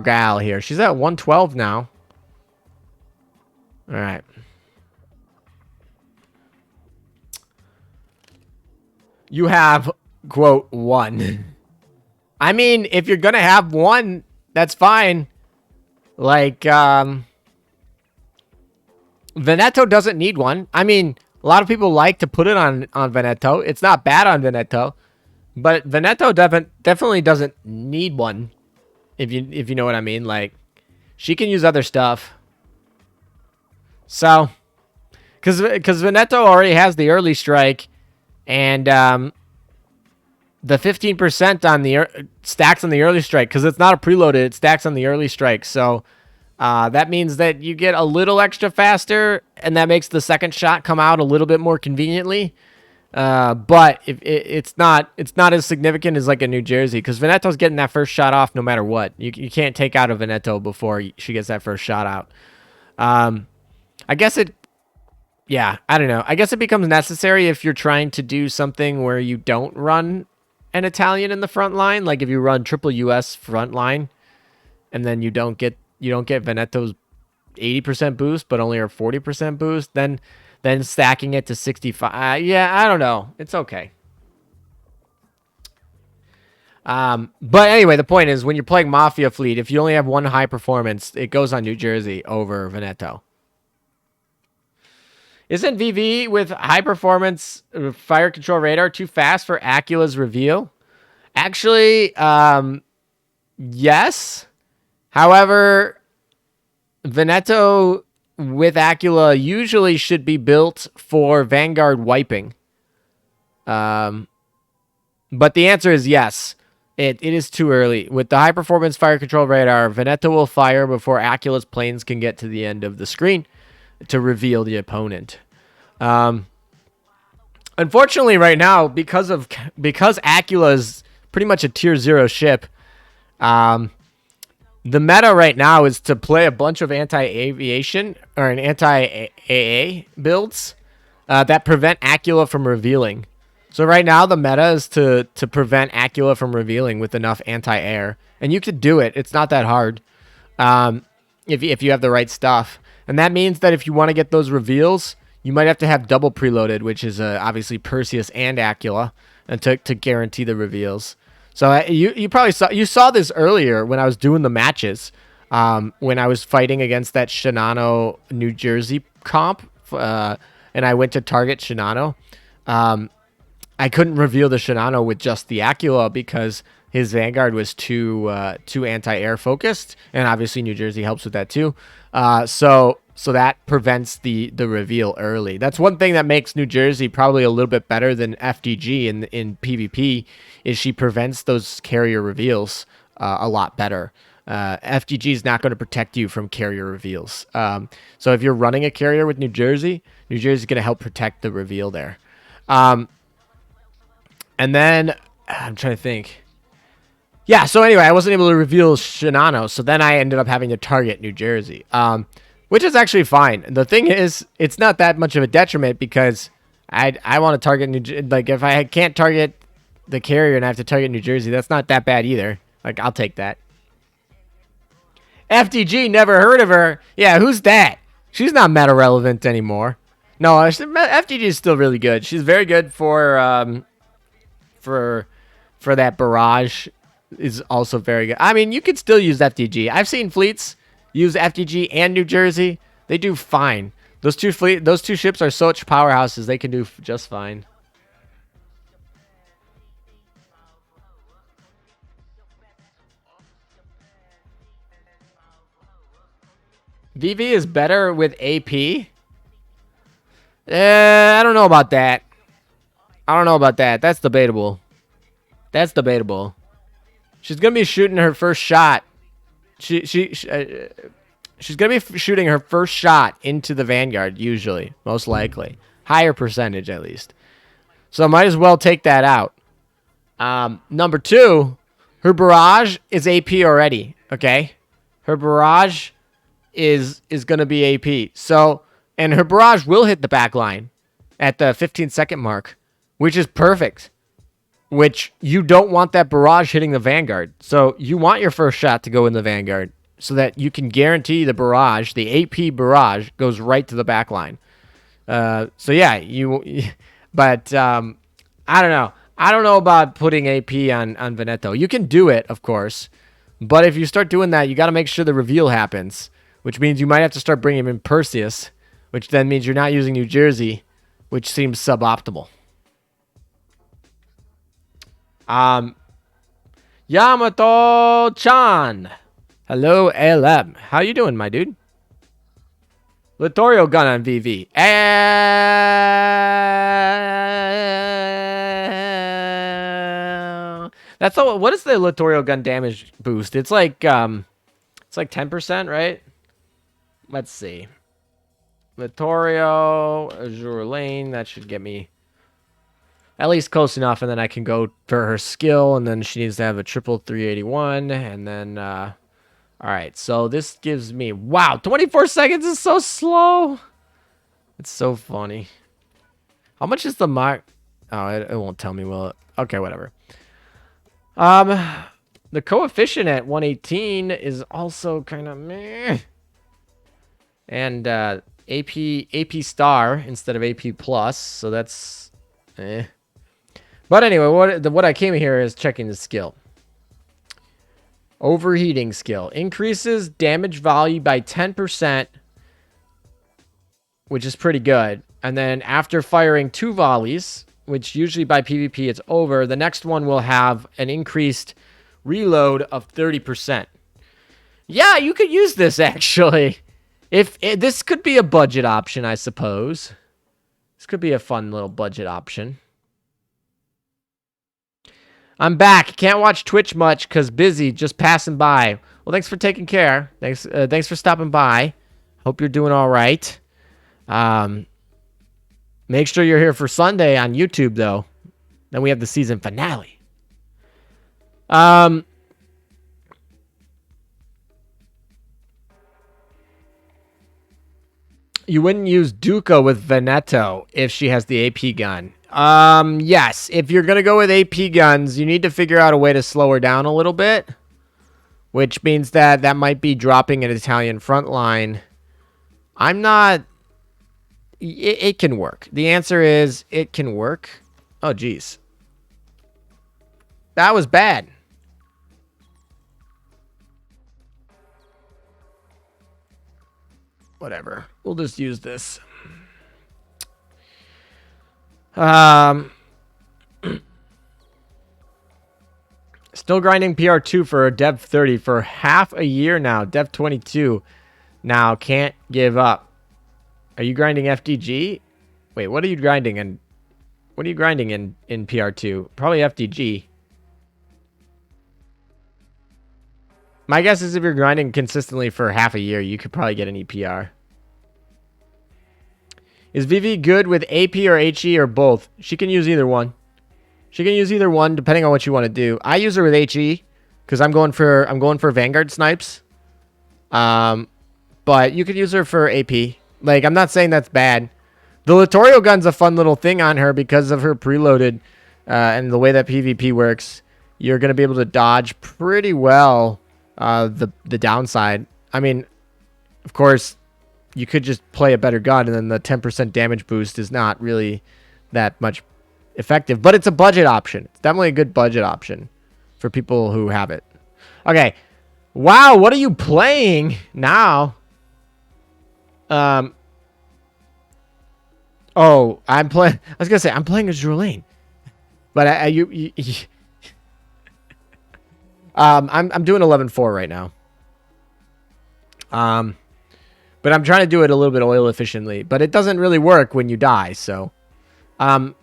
gal here. She's at 112 now. All right. You have quote 1. I mean, if you're gonna have 1, that's fine. Like, Veneto doesn't need 1. I mean, a lot of people like to put it on Veneto. It's not bad on Veneto, but Veneto definitely doesn't need 1. If you know what I mean. Like, she can use other stuff. So, because Veneto already has the early strike, and the 15% on the stacks on the early strike, because it's not a preloaded, it stacks on the early strike. So that means that you get a little extra faster, and that makes the second shot come out a little bit more conveniently. But if it's not as significant as like a New Jersey, because Veneto's getting that first shot off no matter what. You can't take out a Veneto before she gets that first shot out. I guess it Yeah, I don't know. I guess it becomes necessary if you're trying to do something where you don't run an Italian in the front line. Like if you run triple US front line, and then you don't get Veneto's 80% boost, but only a 40% boost. Then stacking it to 65. Yeah, I don't know. It's okay. But anyway, the point is when you're playing Mafia Fleet, if you only have one high performance, it goes on New Jersey over Veneto. Isn't VV with high performance fire control radar too fast for Acula's reveal? Actually, yes. However, Veneto with Acula usually should be built for Vanguard wiping. But the answer is yes. It is too early. With the high performance fire control radar, Veneto will fire before Acula's planes can get to the end of the screen to reveal the opponent. Unfortunately, right now, because Acula is pretty much a tier 0 ship, the meta right now is to play a bunch of anti-aviation or an anti-AA builds that prevent Acula from revealing. So right now the meta is to prevent Acula from revealing with enough anti-air, and you could do it. It's not that hard if you have the right stuff, and that means that if you want to get those reveals, you might have to have double preloaded, which is obviously Perseus and Acula, and to guarantee the reveals. So you probably saw this earlier when I was doing the matches, when I was fighting against that Shinano New Jersey comp, and I went to target Shinano. I couldn't reveal the Shinano with just the Acula because his Vanguard was too anti-air focused, and obviously New Jersey helps with that too. So that prevents the reveal early. That's one thing that makes New Jersey probably a little bit better than FDG in PvP, is she prevents those carrier reveals a lot better. FDG is not going to protect you from carrier reveals. So if you're running a carrier with New Jersey is going to help protect the reveal there. And then I'm trying to think. Yeah, so anyway, I wasn't able to reveal Shinano, so then I ended up having to target New Jersey, which is actually fine. The thing is, it's not that much of a detriment because I want to target New Jersey. Like, if I can't target the carrier and I have to target New Jersey, that's not that bad either. Like, I'll take that. FDG, never heard of her. Yeah, who's that? She's not meta relevant anymore. No, FDG is still really good. She's very good for that barrage. Is also very good. I mean, you could still use FDG. I've seen fleets use FDG and New Jersey. They do fine. Those two ships are such powerhouses. They can do just fine. VV is better with AP. I don't know about that. That's debatable. She's gonna be shooting her first shot. She's gonna be shooting her first shot into the Vanguard, usually, most likely, higher percentage at least. So might as well take that out. Number 2, her barrage is AP already. Okay, her barrage is gonna be AP. So, and her barrage will hit the back line at the 15-second mark, which is perfect. Which you don't want that barrage hitting the Vanguard. So you want your first shot to go in the Vanguard so that you can guarantee the barrage, the AP barrage, goes right to the back line. So yeah, but I don't know. I don't know about putting AP on Veneto. You can do it, of course. But if you start doing that, you got to make sure the reveal happens, which means you might have to start bringing in Perseus, which then means you're not using New Jersey, which seems suboptimal. Yamato-chan. Hello, LM. How you doing, my dude? Littorio gun on VV. That's all. What is the Littorio gun damage boost? It's like 10%, right? Let's see. Littorio, Azure Lane. That should get me at least close enough, and then I can go for her skill, and then she needs to have a triple 381, and then, all right, so this gives me, wow, 24 seconds is so slow. It's so funny. How much is the mark? Oh, it won't tell me, will it? Okay, whatever. The coefficient at 118 is also kind of meh. And AP star instead of AP plus, so that's eh. But anyway, what I came here is checking the skill. Overheating skill increases damage value by 10%, which is pretty good. And then after firing 2 volleys, which usually by PvP it's over, the next one will have an increased reload of 30%. Yeah, you could use this actually. If this could be a budget option, I suppose. This could be a fun little budget option. I'm back. Can't watch Twitch much because busy, just passing by. Well, thanks for taking care. Thanks for stopping by. Hope you're doing all right. Make sure you're here for Sunday on YouTube, though. Then we have the season finale. You wouldn't use Duca with Veneto if she has the AP gun. Yes. If you're going to go with AP guns, you need to figure out a way to slow her down a little bit. Which means that might be dropping an Italian front line. I'm not... It can work. The answer is it can work. Oh, geez. That was bad. Whatever. We'll just use this. Still grinding PR2 for Dev 30 for half a year now. Dev 22 now. Can't give up. Are you grinding FDG? Wait, what are you grinding in? What are you grinding in PR2? Probably FDG. My guess is if you're grinding consistently for half a year, you could probably get an EPR. Is Vivi good with AP or HE or both? She can use either one. She can use either one depending on what you want to do. I use her with HE because I'm going for Vanguard snipes. But you could use her for AP. Like, I'm not saying that's bad. The Littorio gun's a fun little thing on her because of her preloaded and the way that PvP works. You're going to be able to dodge pretty well the downside. I mean, of course, you could just play a better gun and then the 10% damage boost is not really that much effective. But it's a budget option. It's definitely a good budget option for people who have it. Okay. Wow, what are you playing now? Oh, I'm playing. I was gonna say I'm playing as Julene, but I'm doing 11-4 right now. But I'm trying to do it a little bit oil efficiently, but it doesn't really work when you die. So, I'm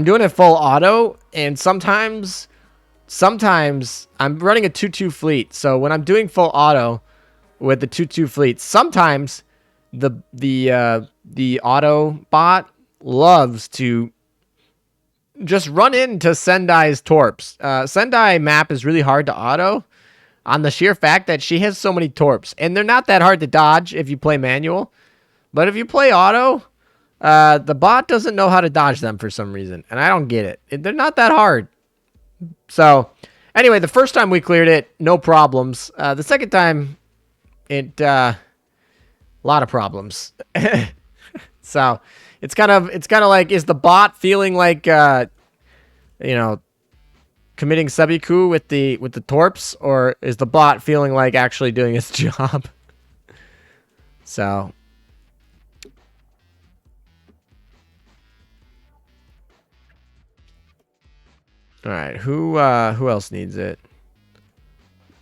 doing it full auto, and sometimes I'm running a 2-2 fleet. So when I'm doing full auto with the 2-2 fleet, sometimes the auto bot loves to just run into Sendai's torps. Sendai map is really hard to auto on the sheer fact that she has so many torps, and they're not that hard to dodge if you play manual. But if you play auto, the bot doesn't know how to dodge them for some reason, and I don't get it. They're not that hard. So anyway, the first time we cleared it, no problems. The second time, it a lot of problems. So it's kind of like, is the bot feeling like committing seppuku with the torps, or is the bot feeling like actually doing its job? So all right, who else needs it?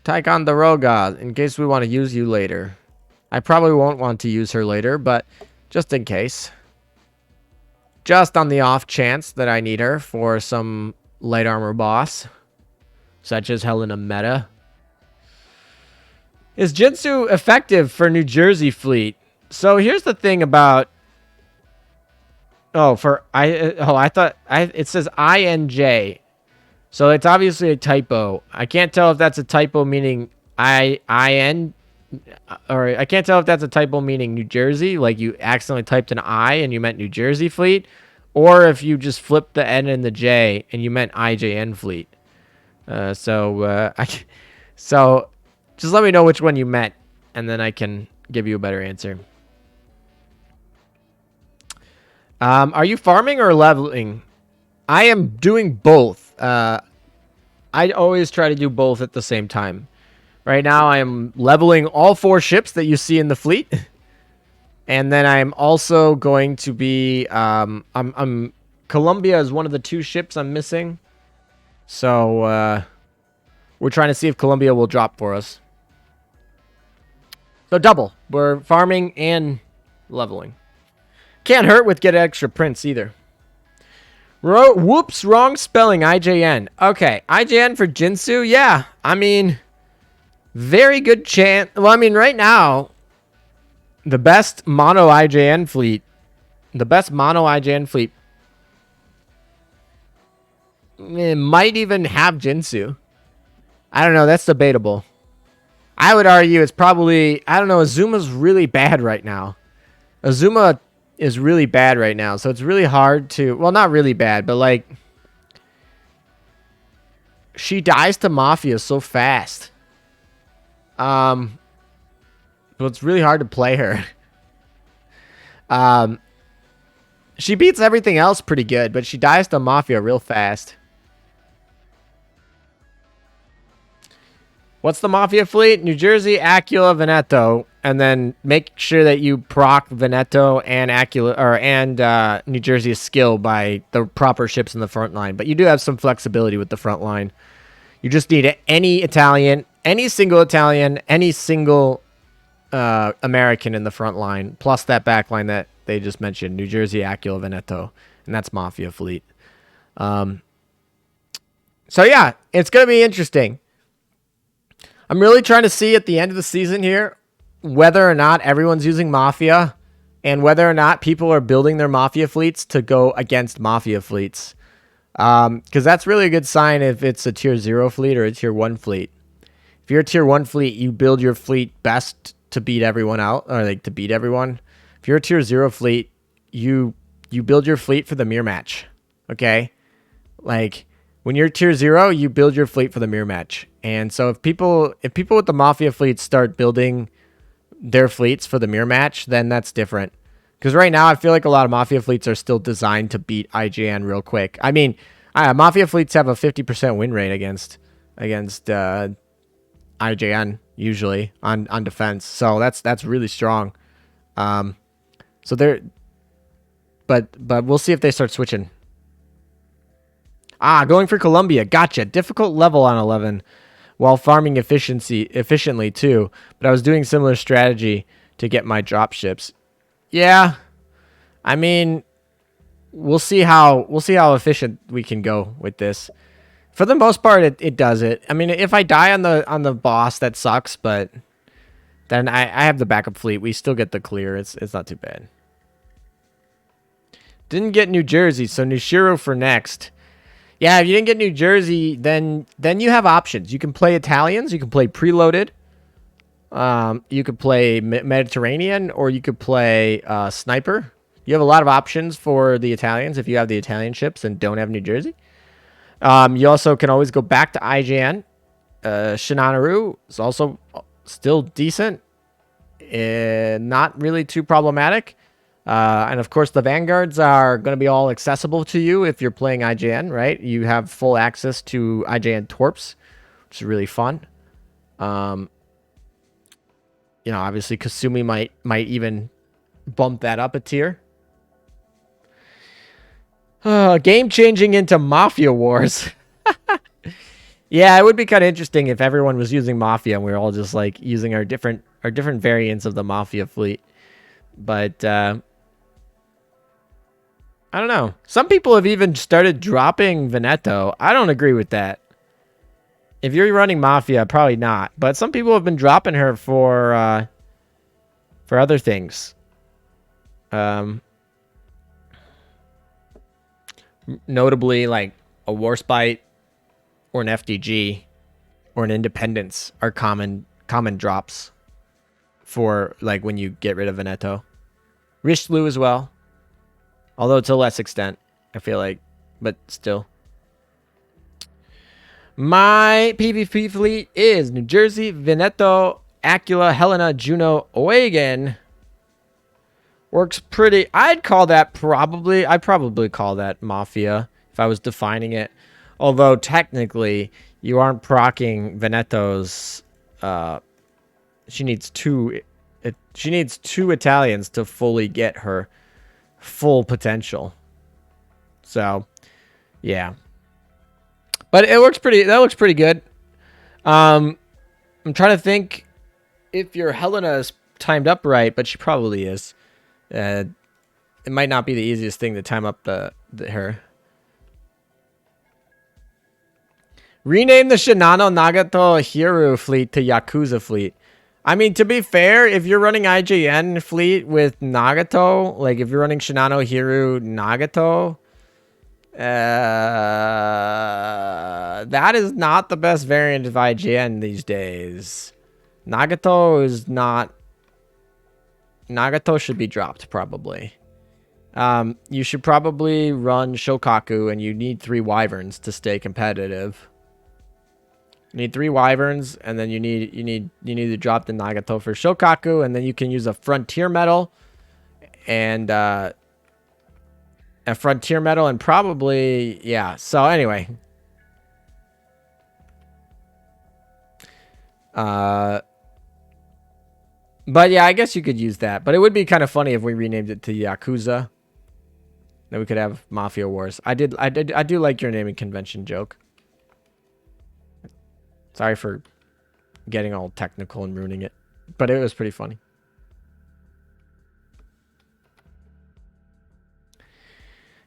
Ticonderoga, in case we want to use you later. I probably won't want to use her later, but just in case. Just on the off chance that I need her for some light armor boss, such as Helena Meta. Is Jinsu effective for New Jersey fleet? So here's the thing about... it says INJ. So it's obviously a typo. I can't tell if that's a typo meaning INJ or I can't tell if that's a typo meaning New Jersey, like you accidentally typed an I and you meant New Jersey fleet, or if you just flipped the N and the J and you meant IJN fleet. So just let me know which one you meant, and then I can give you a better answer. Are you farming or leveling? I am doing both. I always try to do both at the same time. Right now, I am leveling all 4 ships that you see in the fleet. And then I'm also going to be, I'm Columbia is one of the 2 ships I'm missing. So, we're trying to see if Columbia will drop for us. So double. We're farming and leveling. Can't hurt with get extra prints either. Whoops, wrong spelling, IJN. Okay, IJN for Jinsu? Yeah, I mean, very good chance. Well, I mean, right now, the best mono IJN fleet, it might even have Jinsu. I don't know, that's debatable. I would argue it's probably, I don't know, Azuma's really bad right now. Azuma is really bad right now, so it's really hard to, well, not really bad, but like, she dies to Mafia so fast. So it's really hard to play her. She beats everything else pretty good, but she dies to Mafia real fast. What's the Mafia fleet? New Jersey, Acula, Veneto, and then make sure that you proc Veneto and Acula and New Jersey's skill by the proper ships in the front line. But you do have some flexibility with the front line. You just need any Italian, any single American in the front line, plus that back line that they just mentioned, New Jersey, Acula, Veneto, and that's Mafia fleet. So yeah, it's gonna be interesting. I'm really trying to see at the end of the season here whether or not everyone's using Mafia and whether or not people are building their Mafia fleets to go against Mafia fleets. Because that's really a good sign if it's a tier 0 fleet or a tier 1 fleet. If you're a tier 1 fleet, you build your fleet best to beat everyone out, or like to beat everyone. If you're a tier 0 fleet, you build your fleet for the mirror match. Okay? Like, when you're tier 0, you build your fleet for the mirror match. And so if people with the Mafia fleets start building their fleets for the mirror match, then that's different. Because right now, I feel like a lot of Mafia fleets are still designed to beat IJN real quick. I mean, Mafia fleets have a 50% win rate against IJN usually on defense. So that's really strong. So they're, but we'll see if they start switching. Going for Columbia. Gotcha. Difficult level on 11 while farming efficiently too. But I was doing similar strategy to get my drop ships. Yeah. I mean, we'll see how efficient we can go with this. For the most part, it does it. I mean, if I die on the boss, that sucks, but then I have the backup fleet. We still get the clear. It's not too bad. Didn't get New Jersey, so Nishiro for next. Yeah, if you didn't get New Jersey, then you have options. You can play Italians, you can play preloaded, you could play Mediterranean, or you could play Sniper. You have a lot of options for the Italians if you have the Italian ships and don't have New Jersey. You also can always go back to IJN. Shinanaru is also still decent. Not really too problematic. And of course, the Vanguards are going to be all accessible to you if you're playing IJN, right? You have full access to IJN Torps, which is really fun. You know, obviously Kasumi might even bump that up a tier. Game changing into Mafia Wars. Yeah, it would be kind of interesting if everyone was using Mafia and we were all just like using our different variants of the Mafia fleet. But I don't know. Some people have even started dropping Veneto. I don't agree with that. If you're running Mafia, probably not. But some people have been dropping her for other things. Notably, like a Warspite or an FDG or an Independence are common drops. for like when you get rid of Veneto. Richelieu as well. Although to a less extent, I feel like, but still. My PvP fleet is New Jersey, Veneto, Acula, Helena, Juno, Eugen. Works pretty. I'd probably call that Mafia if I was defining it. Although technically you aren't proccing Veneto's. She needs two Italians to fully get her full potential. So, yeah. But it looks pretty. That looks pretty good. I'm trying to think if your Helena is timed up right, but she probably is. It might not be the easiest thing to time up her. Rename the Shinano Nagato Hiru fleet to Yakuza fleet. I mean, to be fair, if you're running IJN fleet with Nagato, like if you're running Shinano Hiru Nagato, that is not the best variant of IGN these days. Nagato is not. Nagato should be dropped, probably. You should probably run Shokaku, and you need 3 Wyverns to stay competitive. You need 3 Wyverns, and then you need to drop the Nagato for Shokaku, and then you can use a Frontier Medal, and probably, yeah. So anyway, but yeah, I guess you could use that. But it would be kind of funny if we renamed it to Yakuza. Then we could have Mafia Wars. I do like your naming convention joke. Sorry for getting all technical and ruining it, but it was pretty funny.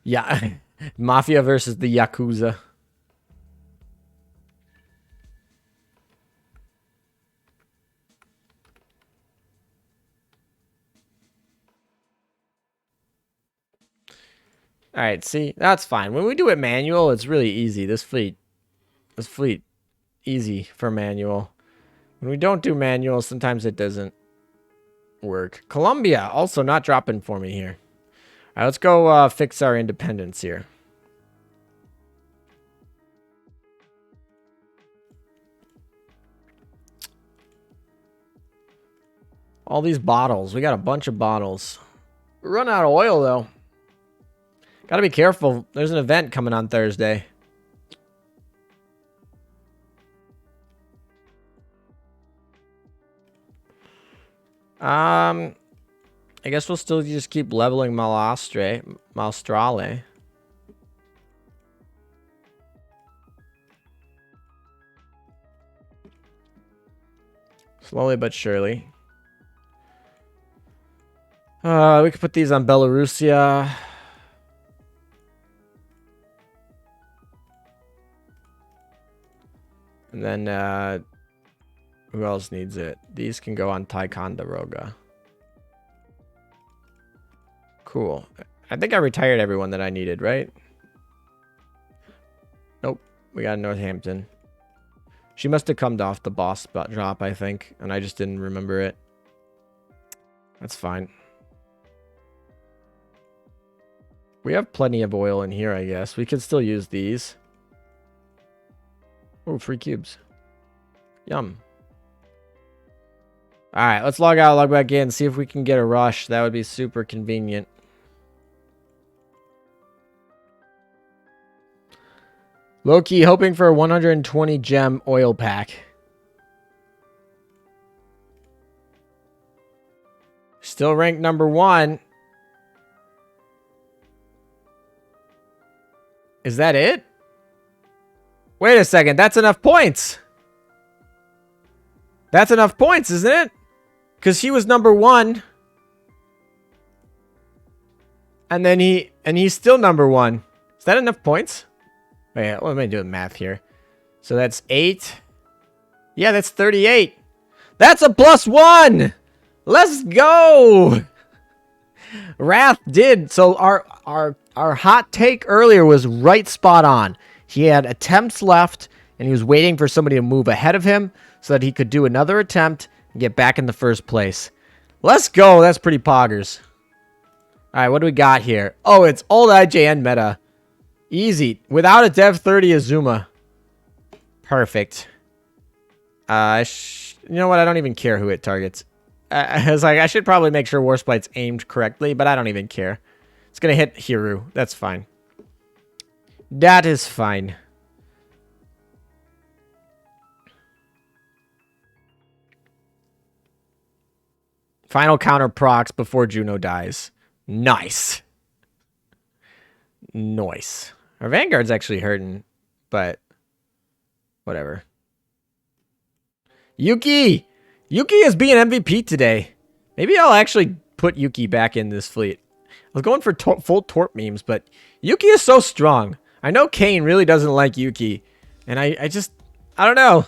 Yeah, Mafia versus the Yakuza. All right, see, that's fine. When we do it manual, it's really easy. This fleet, easy for manual. When we don't do manual, sometimes it doesn't work. Colombia also not dropping for me here. All right, let's go fix our independence here. All these bottles. We got a bunch of bottles. We run out of oil, though. Gotta be careful. There's an event coming on Thursday. I guess we'll still just keep leveling Malstrale. Slowly but surely. We could put these on Belarusia. And then, who else needs it? These can go on Ticonderoga. Cool. I think I retired everyone that I needed, right? Nope. We got Northampton. She must have come off the boss drop, I think. And I just didn't remember it. That's fine. We have plenty of oil in here, I guess. We could still use these. Oh, free cubes. Yum. Alright, let's log out, log back in, see if we can get a rush. That would be super convenient. Low-key hoping for a 120 gem oil pack. Still ranked number 1. Is that it? Wait a second, that's enough points. That's enough points, isn't it? Because he was number 1. And then he's still number 1. Is that enough points? Wait, what am I doing math here? So that's 8. Yeah, that's 38. That's a +1. Let's go. Wrath did. So our hot take earlier was right spot on. He had attempts left, and he was waiting for somebody to move ahead of him so that he could do another attempt Get back in the first place. Let's go. That's pretty poggers. All right, what do we got here? Oh, it's old IJN meta. Easy. Without a Dev 30 Azuma. Perfect. You know what? I don't even care who it targets. I was like, I should probably make sure Warsplight's aimed correctly, but I don't even care. It's going to hit Hiru. That's fine. That is fine. Final counter procs before Juno dies. Nice. Nice. Our Vanguard's actually hurting, but whatever. Yuki! Yuki is being MVP today. Maybe I'll actually put Yuki back in this fleet. I was going for full Torp memes, but Yuki is so strong. I know Kane really doesn't like Yuki, and I don't know.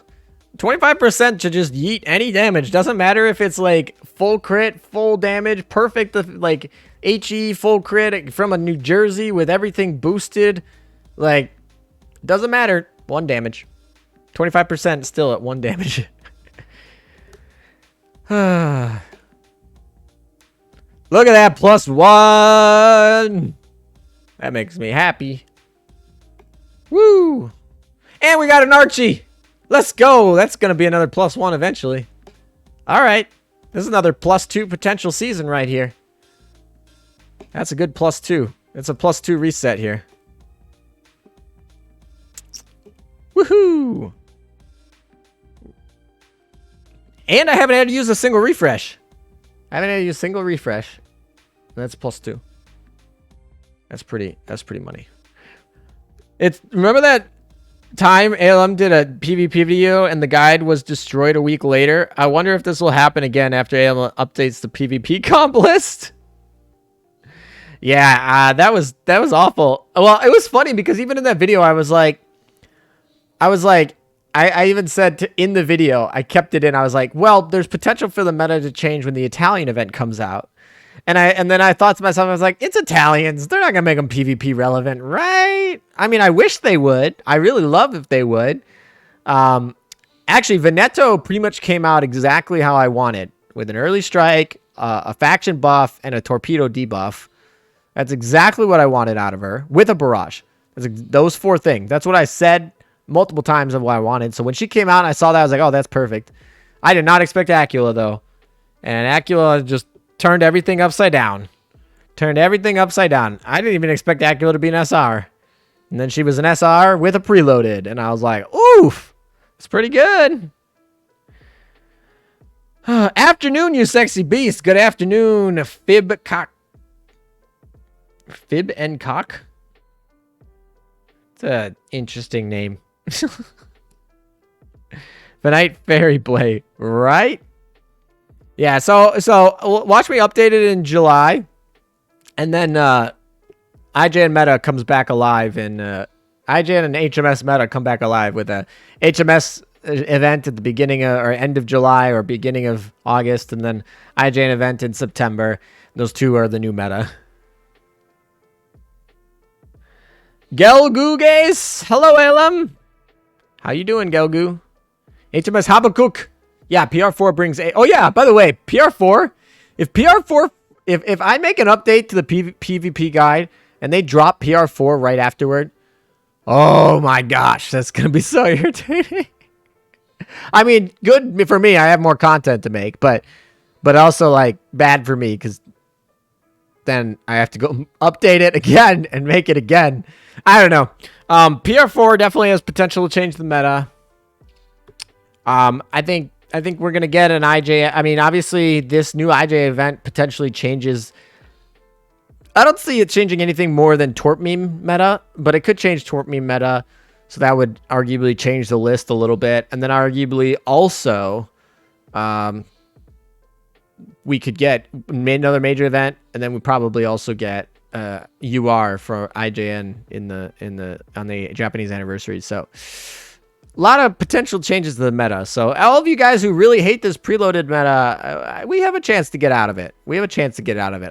25% to just yeet any damage. Doesn't matter if it's like full crit, full damage, perfect, like HE full crit from a New Jersey with everything boosted. Like, doesn't matter. 1 damage. 25% still at 1 damage. Look at that +1. That makes me happy. Woo! And we got an Archie. Let's go. That's going to be another +1 eventually. All right. This is another +2 potential season right here. That's a good +2. It's a +2 reset here. Woohoo! And I haven't had to use a single refresh. I haven't had to use a single refresh. That's +2. That's pretty money. Remember that time ALM did a PvP video and the guide was destroyed a week later? I wonder if this will happen again after ALM updates the PvP comp list. Yeah, that was awful. Well, it was funny because even in that video, I even said in the video, I kept it in. I was like, well, there's potential for the meta to change when the Italian event comes out. And then I thought to myself, I was like, it's Italians. They're not going to make them PvP relevant, right? I mean, I wish they would. I really love if they would. Actually, Veneto pretty much came out exactly how I wanted, with an early strike, a faction buff, and a torpedo debuff. That's exactly what I wanted out of her, with a barrage. Those 4 things. That's what I said multiple times of what I wanted. So when she came out and I saw that, I was like, oh, that's perfect. I did not expect Acula, though. And Acula just turned everything upside down. I didn't even expect Acula to be an SR. And then she was an SR with a preloaded. And I was like, oof, it's pretty good. Afternoon, you sexy beast. Good afternoon, Fib and Cock. It's an interesting name. The Night Fairy play, right? Yeah, so watch me update it in July. And then IJN meta comes back alive, and IJN and HMS meta come back alive with a HMS event at the beginning or end of July or beginning of August, and then IJN event in September. Those 2 are the new meta. Gelguges, hello Elam. How you doing, Gelgu? HMS Habakkuk. Yeah, PR4 brings a. Oh yeah, by the way, PR4. If I make an update to the PvP guide and they drop PR4 right afterward, oh my gosh, that's gonna be so irritating. I mean, good for me. I have more content to make, but also like bad for me because then I have to go update it again and make it again. I don't know. PR4 definitely has potential to change the meta. I think we're going to get an IJ. I mean, obviously this new IJ event potentially changes. I don't see it changing anything more than Torp meme meta, but it could change Torp meme meta. So that would arguably change the list a little bit. And then arguably also, we could get another major event, and then we probably also get UR for IJN on the Japanese anniversary. So a lot of potential changes to the meta. So all of you guys who really hate this preloaded meta, we have a chance to get out of it.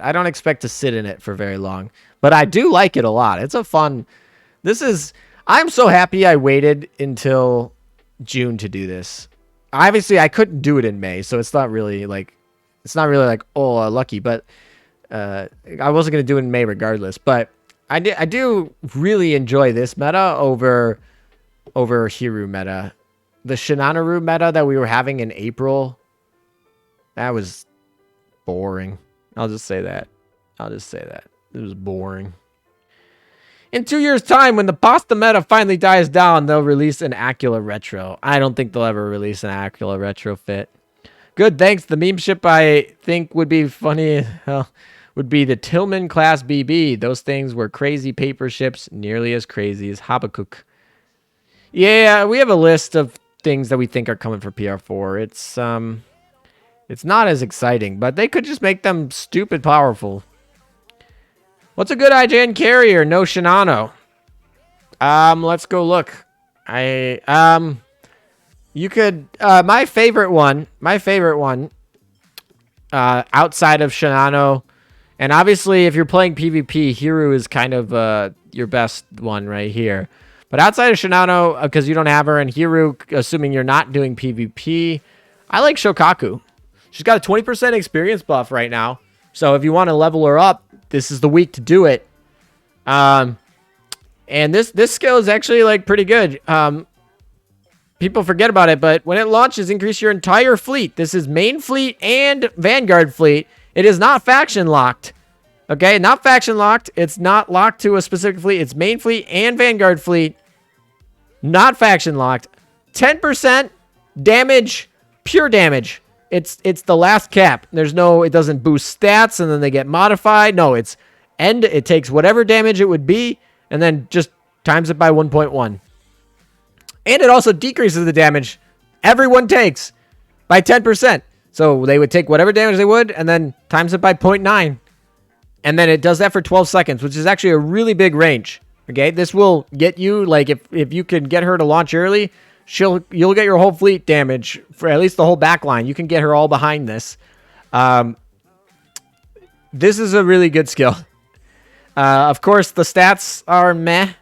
I don't expect to sit in it for very long, but I do like it a lot. It's a fun. I'm so happy I waited until June to do this. obviously I couldn't do it in May, so it's not really like oh lucky, but I wasn't gonna do it in May regardless. But I do really enjoy this meta over Hiru meta. The Shinanaru meta that we were having in April, that was boring. I'll just say that. It was boring. In 2 years' time, when the pasta meta finally dies down, they'll release an Acula Retro. I don't think they'll ever release an Acula Retrofit. Good, thanks. The meme ship I think would be funny would be the Tillman Class BB. Those things were crazy paper ships, nearly as crazy as Habakkuk. Yeah, we have a list of things that we think are coming for PR4. It's not as exciting, but they could just make them stupid powerful. What's a good IJN carrier? No Shinano. Let's go look. You could, my favorite one, outside of Shinano, and obviously if you're playing PvP, Hiru is kind of, your best one right here. But outside of Shinano, because you don't have her, and Hiru, assuming you're not doing PvP, I like Shokaku. She's got a 20% experience buff right now. So if you want to level her up, this is the week to do it. And this skill is actually like pretty good. People forget about it, but when it launches, increase your entire fleet. This is main fleet and Vanguard fleet. It is not faction locked. Okay, not faction locked. It's not locked to a specific fleet. It's main fleet and Vanguard fleet. Not faction locked. 10% damage, pure damage. It's the last cap. There's no, it doesn't boost stats and then they get modified. No, it takes whatever damage it would be and then just times it by 1.1. And it also decreases the damage everyone takes by 10%. So they would take whatever damage they would and then times it by 0.9. And then it does that for 12 seconds, which is actually a really big range. Okay, this will get you, like, if you can get her to launch early, you'll get your whole fleet damage for at least the whole back line. You can get her all behind this. This is a really good skill. Of course, the stats are meh.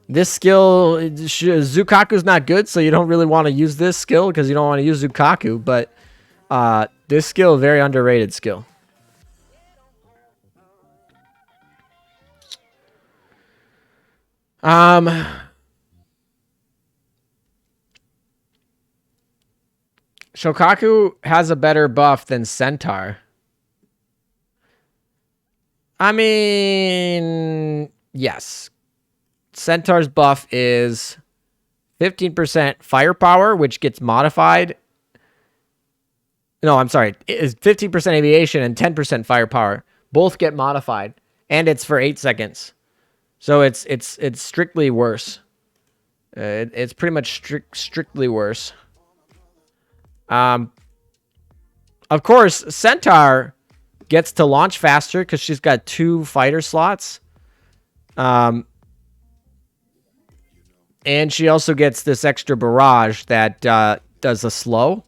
This skill, Zukaku's not good, so you don't really want to use this skill because you don't want to use Zukaku. But this skill, very underrated skill. Shokaku has a better buff than Centaur. I mean, yes. Centaur's buff is 15% firepower, which gets modified. No, I'm sorry. It is 15% aviation and 10% firepower. Both get modified, and it's for 8 seconds. So it's strictly worse. It's pretty much strictly worse. Of course, Centaur gets to launch faster because she's got 2 fighter slots. And she also gets this extra barrage that does a slow.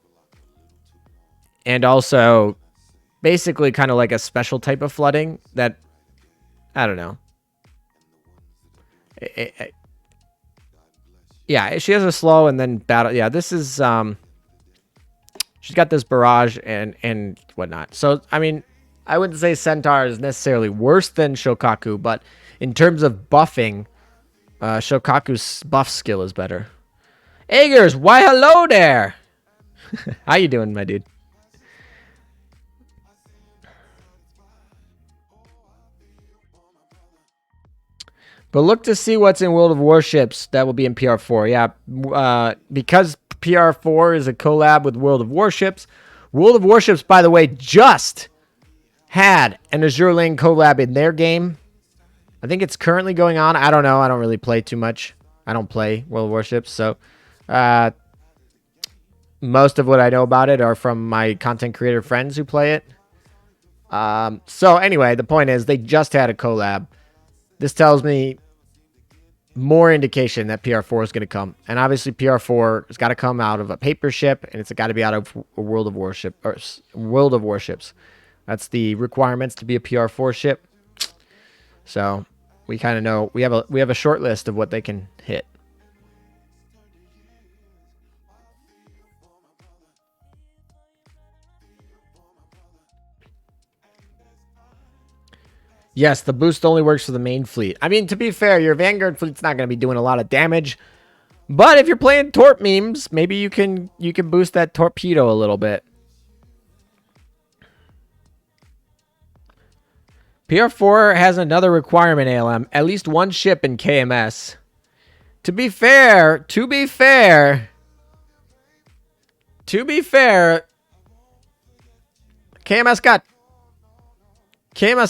And also, basically kind of like a special type of flooding that, I don't know. Yeah, she has a slow and then battle. Yeah, this is... she's got this barrage and whatnot. So, I mean, I wouldn't say Centaur is necessarily worse than Shokaku, but in terms of buffing, Shokaku's buff skill is better. Eggers, why hello there? How you doing, my dude? But look to see what's in World of Warships that will be in PR4. Yeah, because PR4 is a collab with World of Warships. World of Warships, by the way, just had an Azure Lane collab in their game. I think it's currently going on. I don't know. I don't really play too much. I don't play World of Warships, so most of what I know about it are from my content creator friends who play it. So anyway, the point is they just had a collab. This tells me more indication that PR4 is going to come. And obviously PR4 has got to come out of a paper ship, and it's got to be out of a World of Warships. That's the requirements to be a PR4 ship. So we kind of know we have a short list of what they can hit. Yes, the boost only works for the main fleet. I mean, to be fair, your Vanguard fleet's not going to be doing a lot of damage. But if you're playing torp memes, maybe you can boost that torpedo a little bit. PR4 has another requirement, ALM. At least one ship in KMS. To be fair, KMS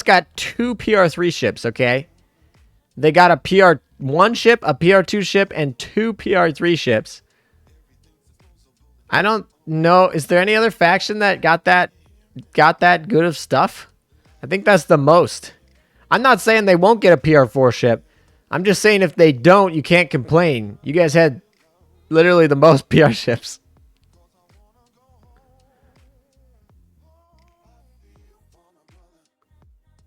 got 2 PR3 ships, okay? They got a PR1 ship, a PR2 ship, and 2 PR3 ships. I don't know. Is there any other faction that got that good of stuff? I think that's the most. I'm not saying they won't get a PR4 ship. I'm just saying if they don't, you can't complain. You guys had literally the most PR ships.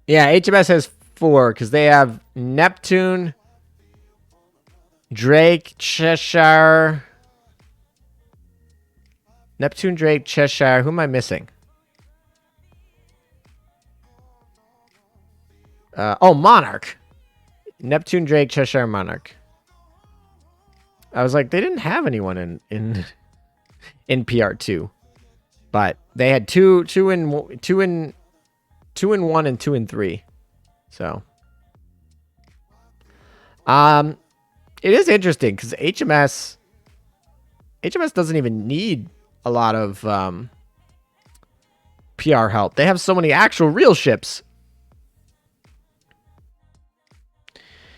Yeah, HMS has 4 because they have Neptune, Drake, Cheshire. Neptune, Drake, Cheshire. Who am I missing? Oh, Monarch. Neptune, Drake, Cheshire, Monarch. I was like, they didn't have anyone in PR2, but they had two in 1 and 2 in 3. So, it is interesting because HMS doesn't even need a lot of PR help. They have so many actual real ships.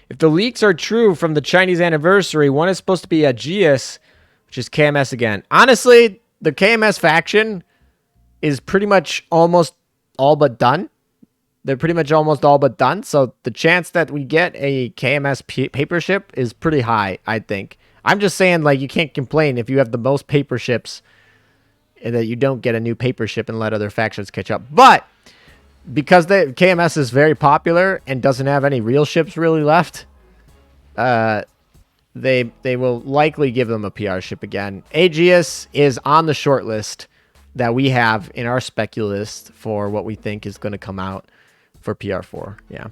If the leaks are true from the Chinese anniversary, one is supposed to be a Aegeus, which is KMS again. Honestly, the KMS faction is pretty much almost all but done. They're pretty much almost all but done. So the chance that we get a KMS paper ship is pretty high, I think. I'm just saying, like, you can't complain if you have the most paper ships and that you don't get a new paper ship and let other factions catch up. But because the KMS is very popular and doesn't have any real ships really left, they will likely give them a PR ship again. Aegeus is on the short list that we have in our specu list for what we think is going to come out for PR4. Yeah.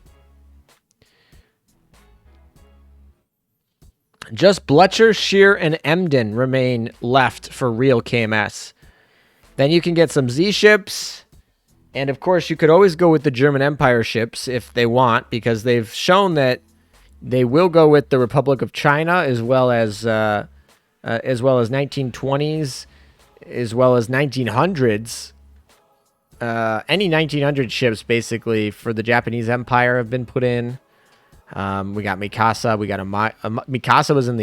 Just Bletcher, Shear, and Emden remain left for real KMS. Then you can get some Z ships. And of course, you could always go with the German Empire ships if they want, because they've shown that they will go with the Republic of China as well as 1920s, as well as 1900s. Any 1900 ships basically for the Japanese Empire have been put in. We got Mikasa. We got Mikasa was in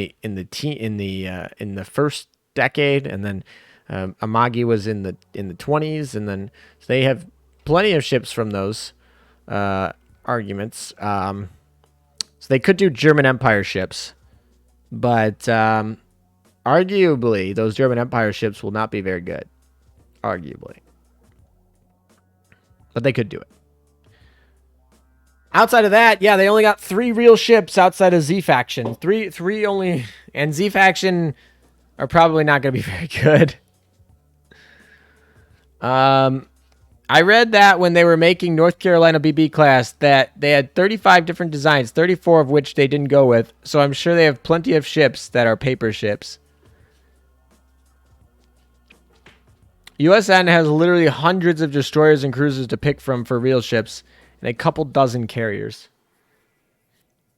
the first decade, and then Amagi was in the 20s, and then so they have plenty of ships from those arguments. So they could do German Empire ships, but arguably those German Empire ships will not be very good. Arguably, but they could do it. Outside of that, yeah, they only got 3 real ships outside of Z Faction. Three only, and Z Faction are probably not going to be very good. I read that when they were making North Carolina BB class that they had 35 different designs, 34 of which they didn't go with. So I'm sure they have plenty of ships that are paper ships. USN has literally hundreds of destroyers and cruisers to pick from for real ships, and a couple dozen carriers.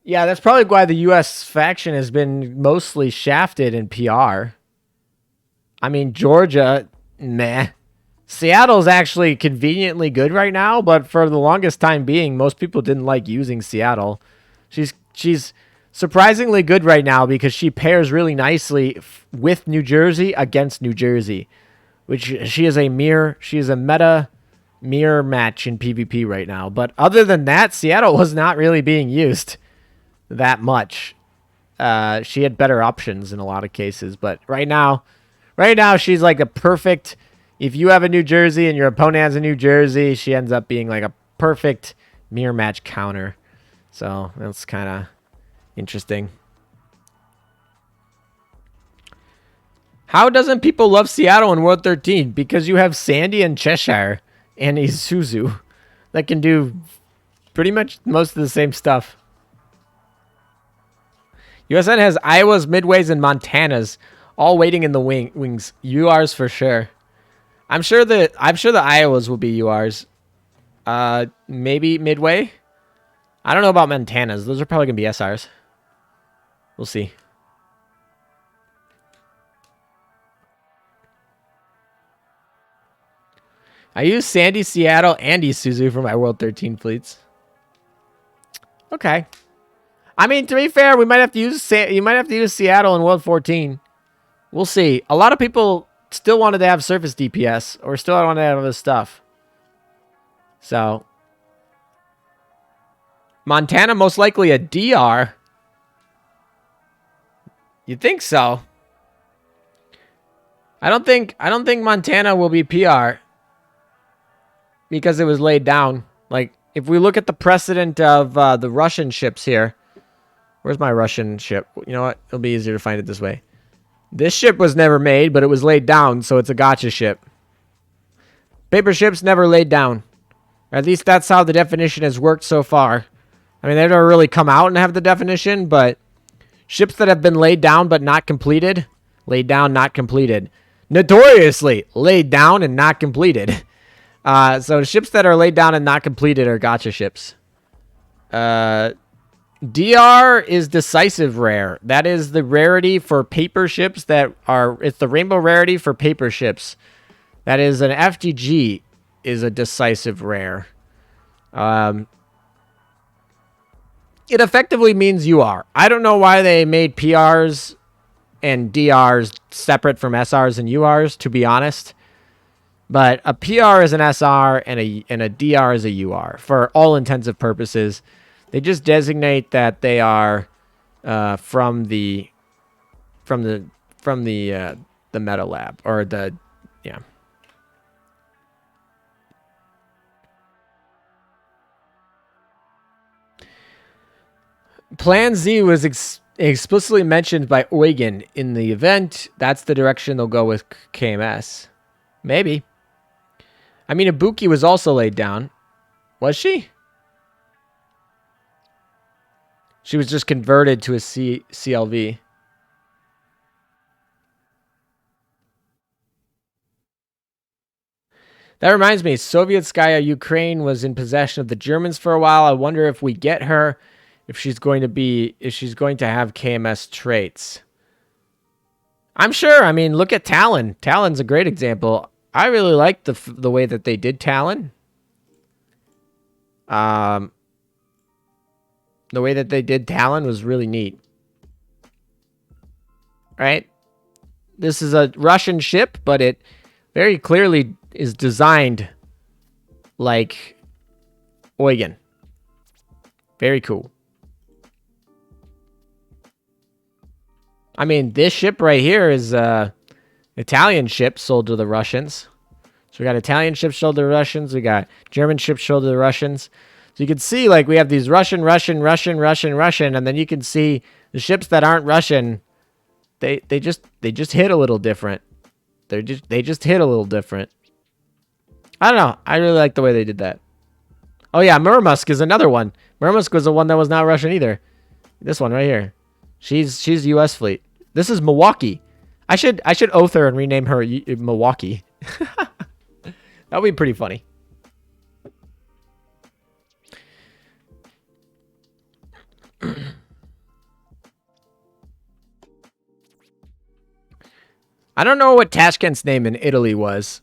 Yeah, that's probably why the US faction has been mostly shafted in PR. I mean, Georgia, meh. Seattle's actually conveniently good right now, but for the longest time being, most people didn't like using Seattle. She's surprisingly good right now because she pairs really nicely with New Jersey against New Jersey, which she is a meta mirror match in PvP right now. But other than that, Seattle was not really being used that much. She had better options in a lot of cases, but right now she's like a perfect. If you have a New Jersey and your opponent has a New Jersey, she ends up being like a perfect mirror match counter. So that's kind of interesting. How doesn't people love Seattle in World 13? Because you have Sandy and Cheshire and Isuzu that can do pretty much most of the same stuff. USN has Iowas, Midways, and Montanas, all waiting in the wings. URs for sure. I'm sure the Iowas will be URs. Maybe Midway. I don't know about Montanas. Those are probably gonna be SRs. We'll see. I use Sandy, Seattle, and Isuzu for my World 13 fleets. Okay. I mean, to be fair, we might have to use you might have to use Seattle in World 14. We'll see. A lot of people still wanted to have surface DPS, or still want to have other stuff. So, Montana most likely a DR. You'd think so. I don't think Montana will be PR because it was laid down. Like, if we look at the precedent of the Russian ships here. Where's my Russian ship? You know what? It'll be easier to find it this way. This ship was never made, but it was laid down, so it's a gotcha ship. Paper ships never laid down. Or at least that's how the definition has worked so far. I mean, they've never really come out and have the definition, but ships that have been laid down but not completed. Laid down, not completed. Notoriously laid down and not completed. So ships that are laid down and not completed are gotcha ships. DR is decisive rare. That is the rarity for paper ships that are... It's the rainbow rarity for paper ships. That is an FGG is a decisive rare. It effectively means you are. I don't know why they made PRs and DRs separate from SRs and URs, to be honest. But a PR is an SR and a DR is a UR for all intensive purposes. They just designate that they are from the meta lab or the yeah. Plan Z was explicitly mentioned by Eugen in the event. That's the direction they'll go with KMS. Maybe. I mean, Ibuki was also laid down. Was she? She was just converted to a CLV. That reminds me, Sovietskaya Ukraine was in possession of the Germans for a while. I wonder if we get her, if she's going to have KMS traits. I'm sure. I mean, look at Talon. Talon's a great example. I really liked the way that they did Talon. The way that they did Talon was really neat. Right? This is a Russian ship, but it very clearly is designed like Eugen. Very cool. I mean, this ship right here is Italian ship sold to the Russians. So we got Italian ships sold to the Russians. We got German ships sold to the Russians. So you can see, like, we have these Russian, and then you can see the ships that aren't Russian. They just hit a little different. They just hit a little different. I don't know. I really like the way they did that. Oh yeah, Murmansk is another one. Murmansk was the one that was not Russian either. This one right here. She's U.S. fleet. This is Milwaukee. I should oath her and rename her Milwaukee. That would be pretty funny. I don't know what Tashkent's name in Italy was,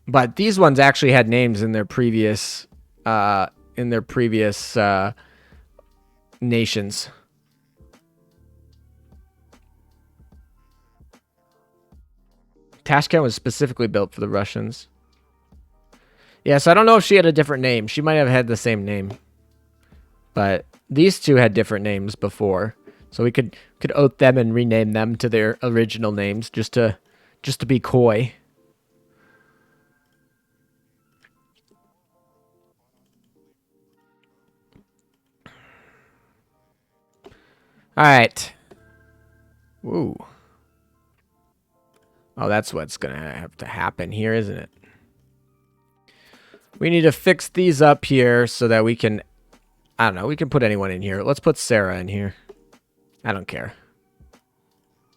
but these ones actually had names in their previous nations. Tashkent was specifically built for the Russians. Yeah, so I don't know if she had a different name. She might have had the same name. But these two had different names before. So we could oath them and rename them to their original names just to be coy. All right. Woo. Oh, that's what's going to have to happen here, isn't it? We need to fix these up here so that we can, I don't know, we can put anyone in here. Let's put Sarah in here. I don't care.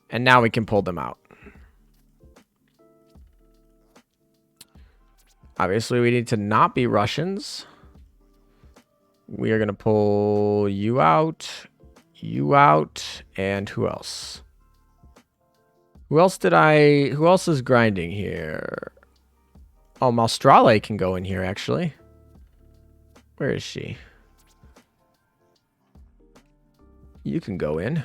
And now we can pull them out. Obviously, we need to not be Russians. We are going to pull you out, and who else? Who else is grinding here? Oh, Malstrale can go in here, actually. Where is she? You can go in.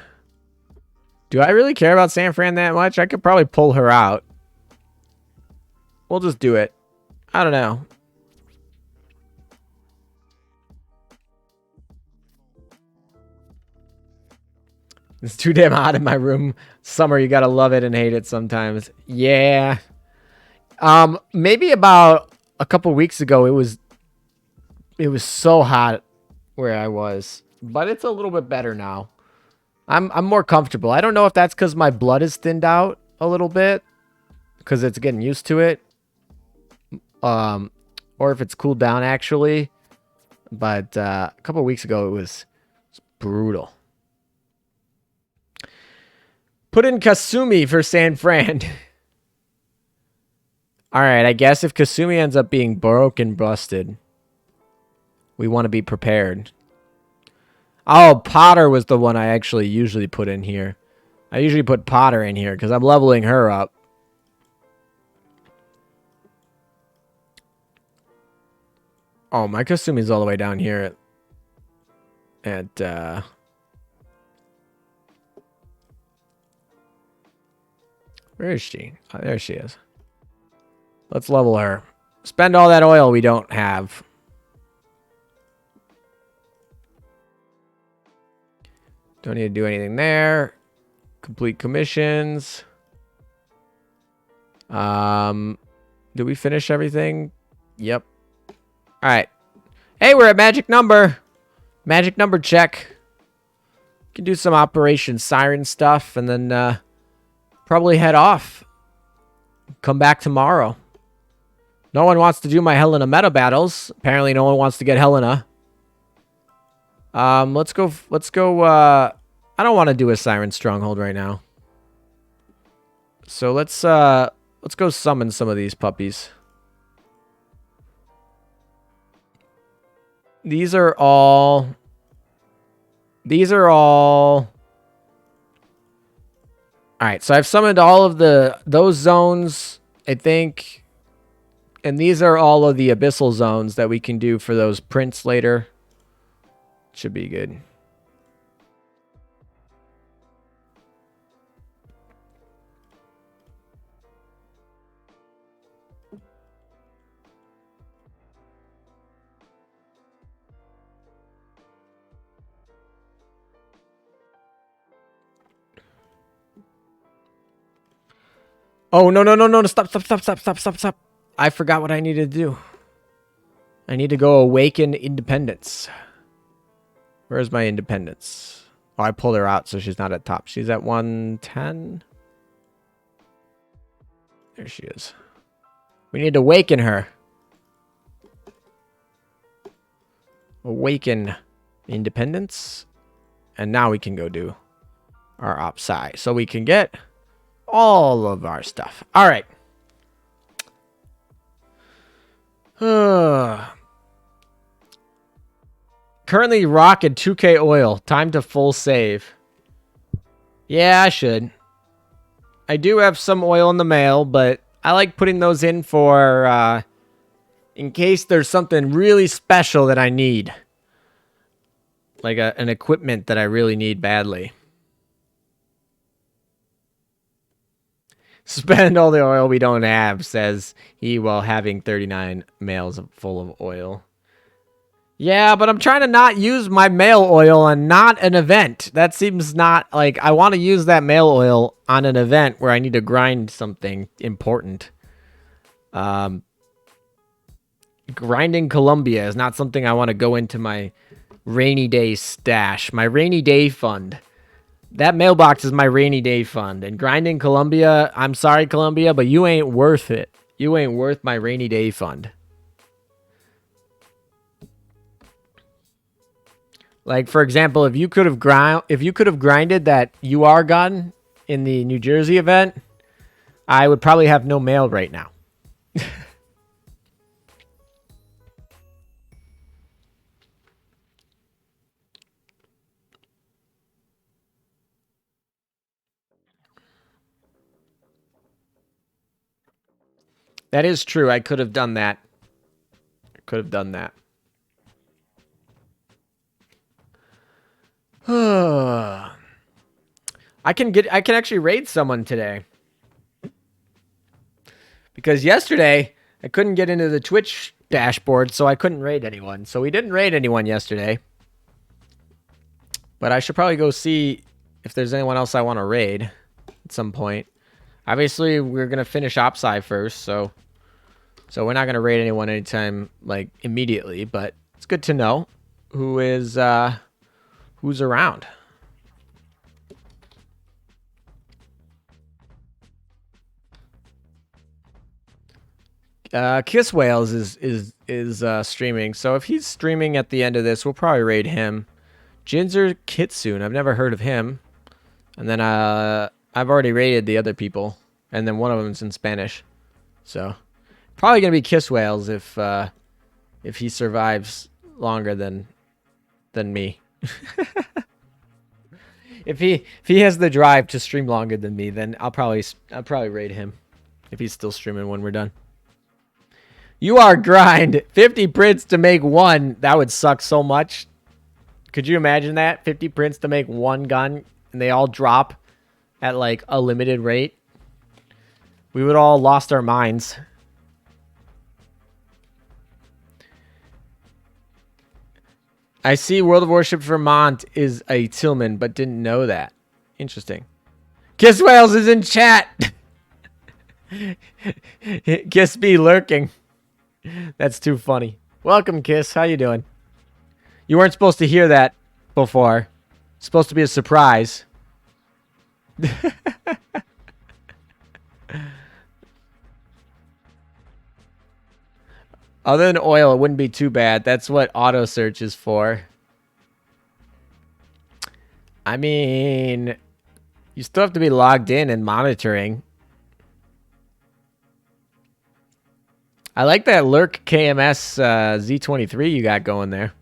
Do I really care about San Fran that much? I could probably pull her out. We'll just do it. I don't know. It's too damn hot in my room. Summer, you gotta love it and hate it sometimes. Yeah. Maybe about a couple weeks ago, it was so hot where I was, but it's a little bit better now. I'm more comfortable. I don't know if that's because my blood is thinned out a little bit, because it's getting used to it, or if it's cooled down actually. But a couple weeks ago, it was brutal. Put in Kasumi for San Fran. All right, I guess if Kasumi ends up being broke and busted, we want to be prepared. Oh, Potter was the one I actually usually put in here. I usually put Potter in here because I'm leveling her up. Oh, my Kasumi's all the way down here at where is she? Oh, there she is. Let's level her. Spend all that oil we don't have. Don't need to do anything there. Complete commissions. Did we finish everything? Yep. All right. Hey, we're at magic number. Magic number check. Can do some Operation Siren stuff and then probably head off. Come back tomorrow. No one wants to do my Helena meta battles. Apparently no one wants to get Helena. Let's go. I don't want to do a Siren Stronghold right now. So let's go summon some of these puppies. These are all all right, so I've summoned all of those zones, I think. And these are all of the abyssal zones that we can do for those prints later. Should be good. Oh, no. Stop. I forgot what I needed to do. I need to go awaken independence. Where's my independence? Oh, I pulled her out, so she's not at top. She's at 110. There she is. We need to awaken her. Awaken independence. And now we can go do our Opsai. So we can get all of our stuff. All right. Currently rocking 2K oil. Time to full save. Yeah, I should. I do have some oil in the mail, but I like putting those in for in case there's something really special that I need. Like an equipment that I really need badly. Spend all the oil we don't have, says he while having 39 mails full of oil. Yeah, but I'm trying to not use my mail oil on not an event. That seems not like I want to use that mail oil on an event where I need to grind something important. Grinding Columbia is not something I want to go into my rainy day stash, my rainy day fund. That mailbox is my rainy day fund. And grinding Columbia, I'm sorry, Columbia, but you ain't worth it. You ain't worth my rainy day fund. Like, for example, if you could have grinded that UR gun in the New Jersey event, I would probably have no mail right now. That is true. I could have done that. I could have done that. I can actually raid someone today. Because yesterday I couldn't get into the Twitch dashboard, so I couldn't raid anyone. So we didn't raid anyone yesterday. But I should probably go see if there's anyone else I want to raid at some point. Obviously, we're going to finish Opsci first, so we're not going to raid anyone anytime, like, immediately. But it's good to know who is, who's around. Kiss Whales is streaming, so if he's streaming at the end of this, we'll probably raid him. Jinzer Kitsune, I've never heard of him. And then I've already raided the other people, and then one of them's in Spanish. So probably gonna be Kiss Whales if he survives longer than me. If he has the drive to stream longer than me, then I'll probably raid him if he's still streaming when we're done. You are grind 50 prints to make one. That would suck so much. Could you imagine that? 50 prints to make one gun and they all drop at like a limited rate. We would all lost our minds. I see World of Warships Vermont is a Tillman, but didn't know that. Interesting. Kiss Whales is in chat. Kiss be lurking. That's too funny. Welcome, Kiss. How you doing? You weren't supposed to hear that before. It's supposed to be a surprise. Other than oil, it wouldn't be too bad. That's what auto search is for. I mean, you still have to be logged in and monitoring. I like that Lurk KMS Z23 you got going there.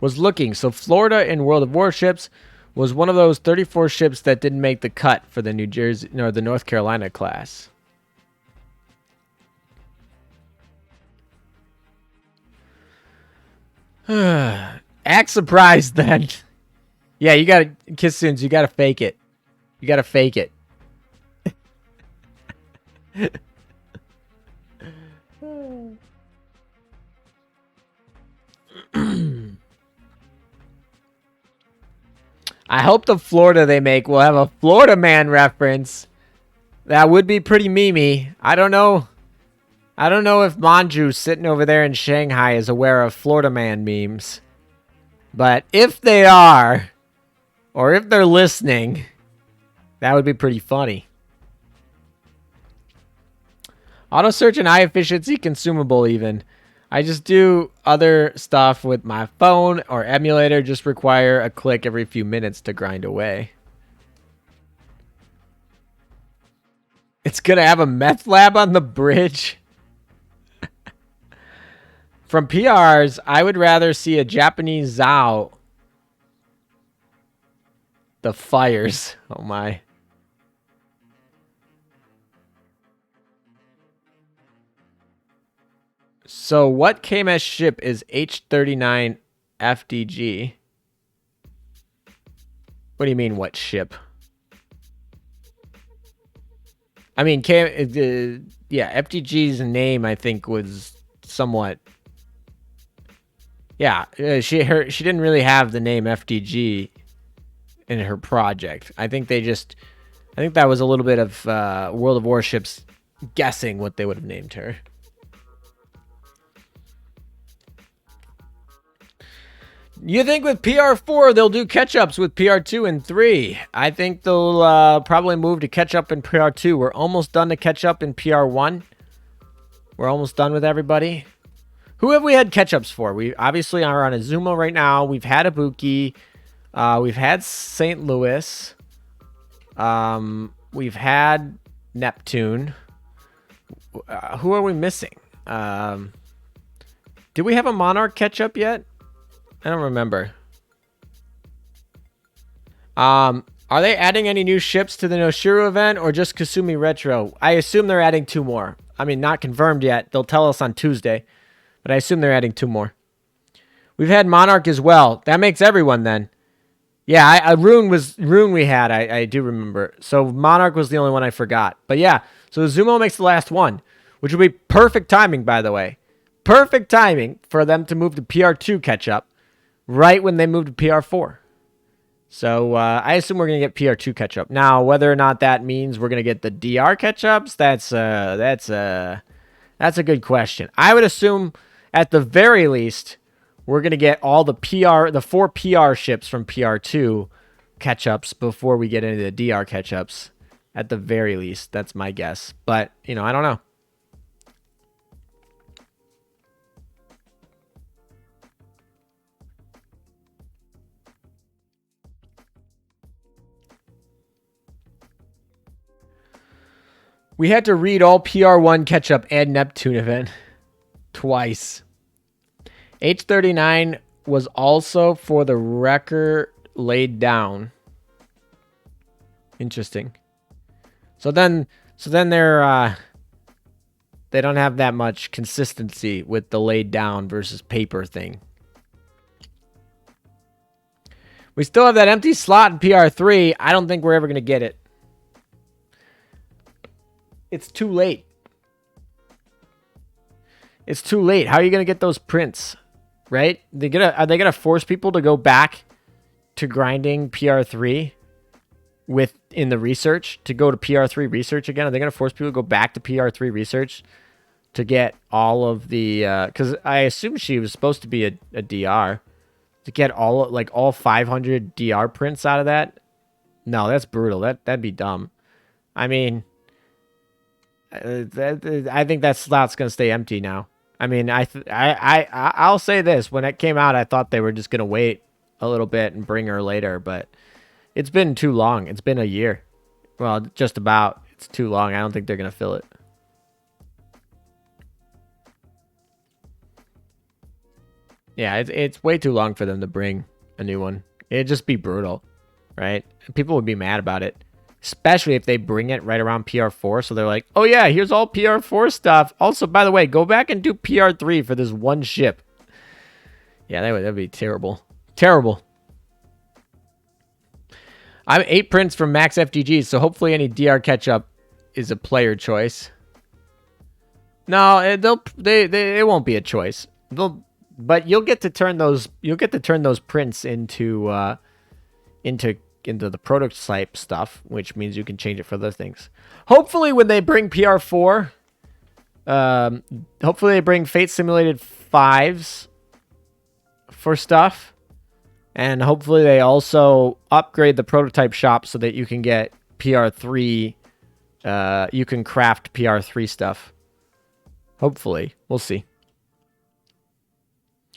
Was looking. So Florida in World of Warships was one of those 34 ships that didn't make the cut for the New Jersey or the North Carolina class. Act surprised then. Yeah, you gotta kiss soon. You gotta fake it. You gotta fake it. I hope the Florida they make will have a Florida Man reference. That would be pretty memey. I don't know if Manju sitting over there in Shanghai is aware of Florida Man memes. But if they are, or if they're listening, that would be pretty funny. Auto search and high efficiency consumable even. I just do other stuff with my phone or emulator. Just require a click every few minutes to grind away. It's gonna have a meth lab on the bridge. From PRs, I would rather see a Japanese Zao. The fires. Oh my. So what KMS ship is H39 FDG? What do you mean, what ship? I mean, yeah, FDG's name, I think, was somewhat... Yeah, she didn't really have the name FDG in her project. I think that was a little bit of World of Warships guessing what they would have named her. You think with PR4 they'll do catch-ups with PR2 and 3? I think they'll probably move to catch-up in PR2. We're almost done to catch-up in PR1. We're almost done with everybody. Who have we had catch-ups for? We obviously are on Azuma right now. We've had Ibuki. We've had St. Louis. We've had Neptune. Who are we missing? Did we have a Monarch catch-up yet? I don't remember. Are they adding any new ships to the Noshiro event or just Kasumi Retro? I assume they're adding 2 more. I mean, not confirmed yet. They'll tell us on Tuesday. But I assume they're adding 2 more. We've had Monarch as well. That makes everyone then. Yeah, Rune we had. I do remember. So Monarch was the only one I forgot. But yeah, so Zumo makes the last one, which will be perfect timing, by the way. Perfect timing for them to move to PR2 catch up right when they move to PR4. So I assume we're going to get PR2 catch up. Now, whether or not that means we're going to get the DR catch ups, that's a good question. I would assume at the very least we're going to get all the 4 PR ships from PR2 catch-ups before we get into the DR catch-ups. At the very least, that's my guess. But, I don't know. We had to read all PR1 catch-up and Neptune event twice. H39 was also for the record laid down. Interesting. So then they're they don't have that much consistency with the laid down versus paper thing. We still have that empty slot in PR3. I don't think we're ever going to get it. It's too late. It's too late. How are you going to get those prints? Right? Are they gonna force people to go back to grinding PR3 in the research to go to PR3 research again? Are they gonna force people to go back to PR3 research to get all of the? Because I assume she was supposed to be a DR to get all 500 DR prints out of that. No, that's brutal. That'd be dumb. I mean, I think that slot's gonna stay empty now. I mean, I'll say this. When it came out, I thought they were just going to wait a little bit and bring her later, but it's been too long. It's been a year. Well, just about. It's too long. I don't think they're going to fill it. Yeah, it's way too long for them to bring a new one. It'd just be brutal, right? People would be mad about it. Especially if they bring it right around PR4. So they're like, oh yeah, here's all PR4 stuff. Also, by the way, go back and do PR3 for this one ship. Yeah, that'd be terrible. Terrible. I'm 8 prints from Max FGGs, so hopefully any DR catch-up is a player choice. No, it won't be a choice. But you'll get to turn those prints into the prototype stuff, which means you can change it for other things. Hopefully when they bring PR4, hopefully they bring Fate Simulated 5s for stuff. And hopefully they also upgrade the prototype shop so that you can get PR3, you can craft PR3 stuff. Hopefully. We'll see.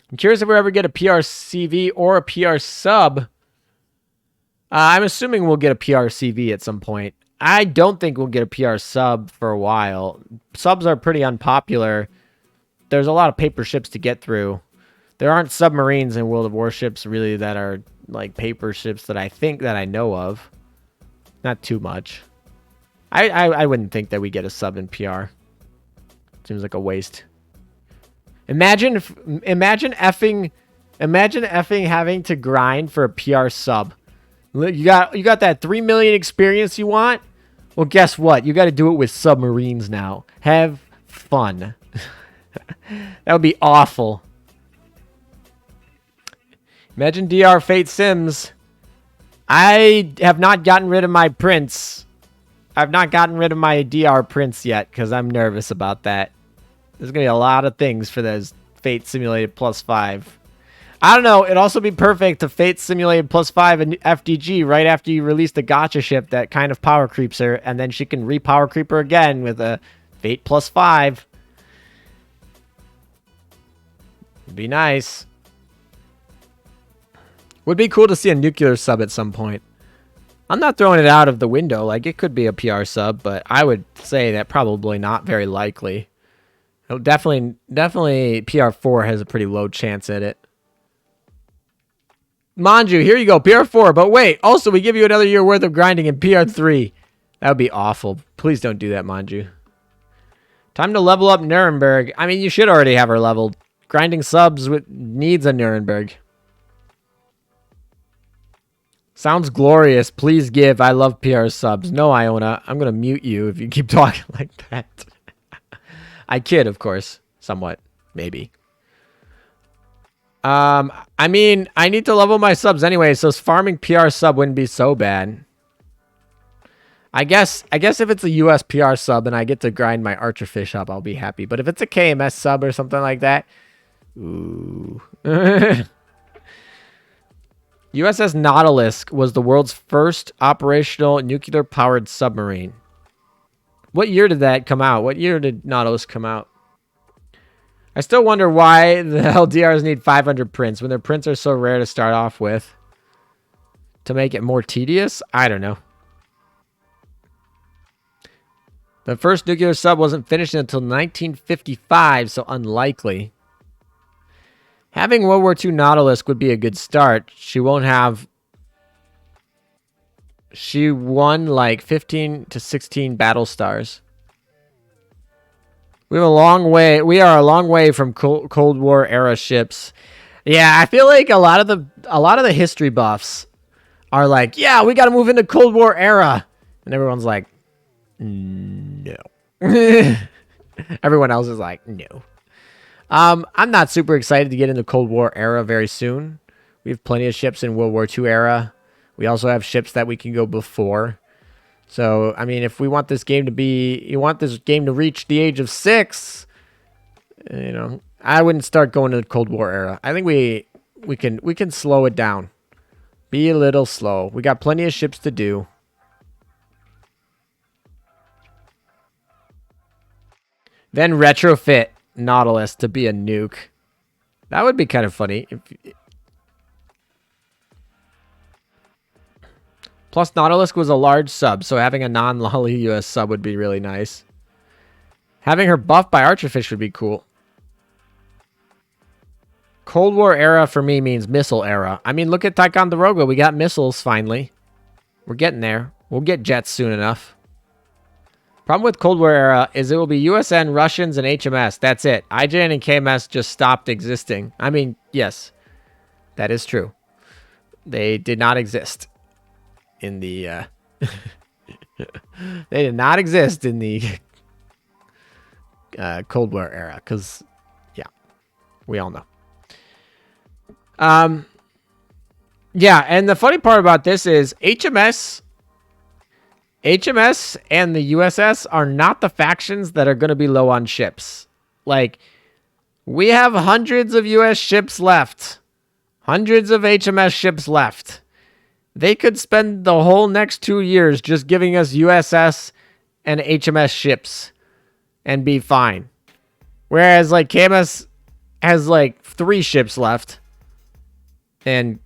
I'm curious if we ever get a PR CV or a PR sub. I'm assuming we'll get a PR CV at some point. I don't think we'll get a PR sub for a while. Subs are pretty unpopular. There's a lot of paper ships to get through. There aren't submarines in World of Warships really that are like paper ships that I know of. Not too much. I wouldn't think that we get a sub in PR. Seems like a waste. Imagine effing having to grind for a PR sub. You got that 3 million experience you want? Well, guess what? You got to do it with submarines now. Have fun. That would be awful. Imagine DR Fate Sims. I have not gotten rid of my prints. I've not gotten rid of my DR prints yet because I'm nervous about that. There's going to be a lot of things for those Fate Simulated +5. I don't know. It'd also be perfect to Fate Simulated +5 and FDG right after you release the gacha ship that kind of power creeps her, and then she can repower creep her again with a Fate +5. Would be nice. Would be cool to see a nuclear sub at some point. I'm not throwing it out of the window. Like, it could be a PR sub, but I would say that probably not very likely. Definitely PR4 has a pretty low chance at it. Manju, here you go, PR4. But wait, also we give you another year worth of grinding in PR3. That would be awful. Please don't do that, Manju. Time to level up Nuremberg. I mean, you should already have her leveled. Grinding subs needs a Nuremberg. Sounds glorious. Please give. I love PR subs. No, Iona. I'm going to mute you if you keep talking like that. I kid, of course. Somewhat. Maybe. I mean, I need to level my subs anyway, so farming PR sub wouldn't be so bad. I guess if it's a US PR sub and I get to grind my Archerfish up, I'll be happy. But if it's a KMS sub or something like that, ooh. USS Nautilus was the world's first operational nuclear-powered submarine. What year did that come out? What year did Nautilus come out? I still wonder why the LDRs need 500 prints when their prints are so rare to start off with. To make it more tedious? I don't know. The first nuclear sub wasn't finished until 1955, so unlikely. Having World War II Nautilus would be a good start. She won't have... She won like 15 to 16 battle stars. We have a long way. We are a long way from Cold War era ships. Yeah, I feel like a lot of the history buffs are like, yeah, we got to move into Cold War era, and everyone's like, no. Everyone else is like, no. I'm not super excited to get into Cold War era very soon. We have plenty of ships in World War II era. We also have ships that we can go before. So, I mean, if we want this game to be... You want this game to reach the age of 6... You know, I wouldn't start going to the Cold War era. I think we can slow it down. Be a little slow. We got plenty of ships to do. Then retrofit Nautilus to be a nuke. That would be kind of funny. Plus, Nautilus was a large sub, so having a non-lolly US sub would be really nice. Having her buffed by Archerfish would be cool. Cold War era for me means missile era. I mean, look at Ticonderoga. We got missiles finally. We're getting there. We'll get jets soon enough. Problem with Cold War era is it will be USN, Russians, and HMS. That's it. IJN and KMS just stopped existing. I mean, yes, that is true. They did not exist in the... they did not exist in the Cold War era because, yeah, we all know. Yeah, and the funny part about this is HMS and the USS are not the factions that are going to be low on ships. Like, we have hundreds of US ships left. Hundreds of HMS ships left. They could spend the whole next 2 years just giving us USS and HMS ships and be fine. Whereas, like, KMS has, like, 3 ships left. And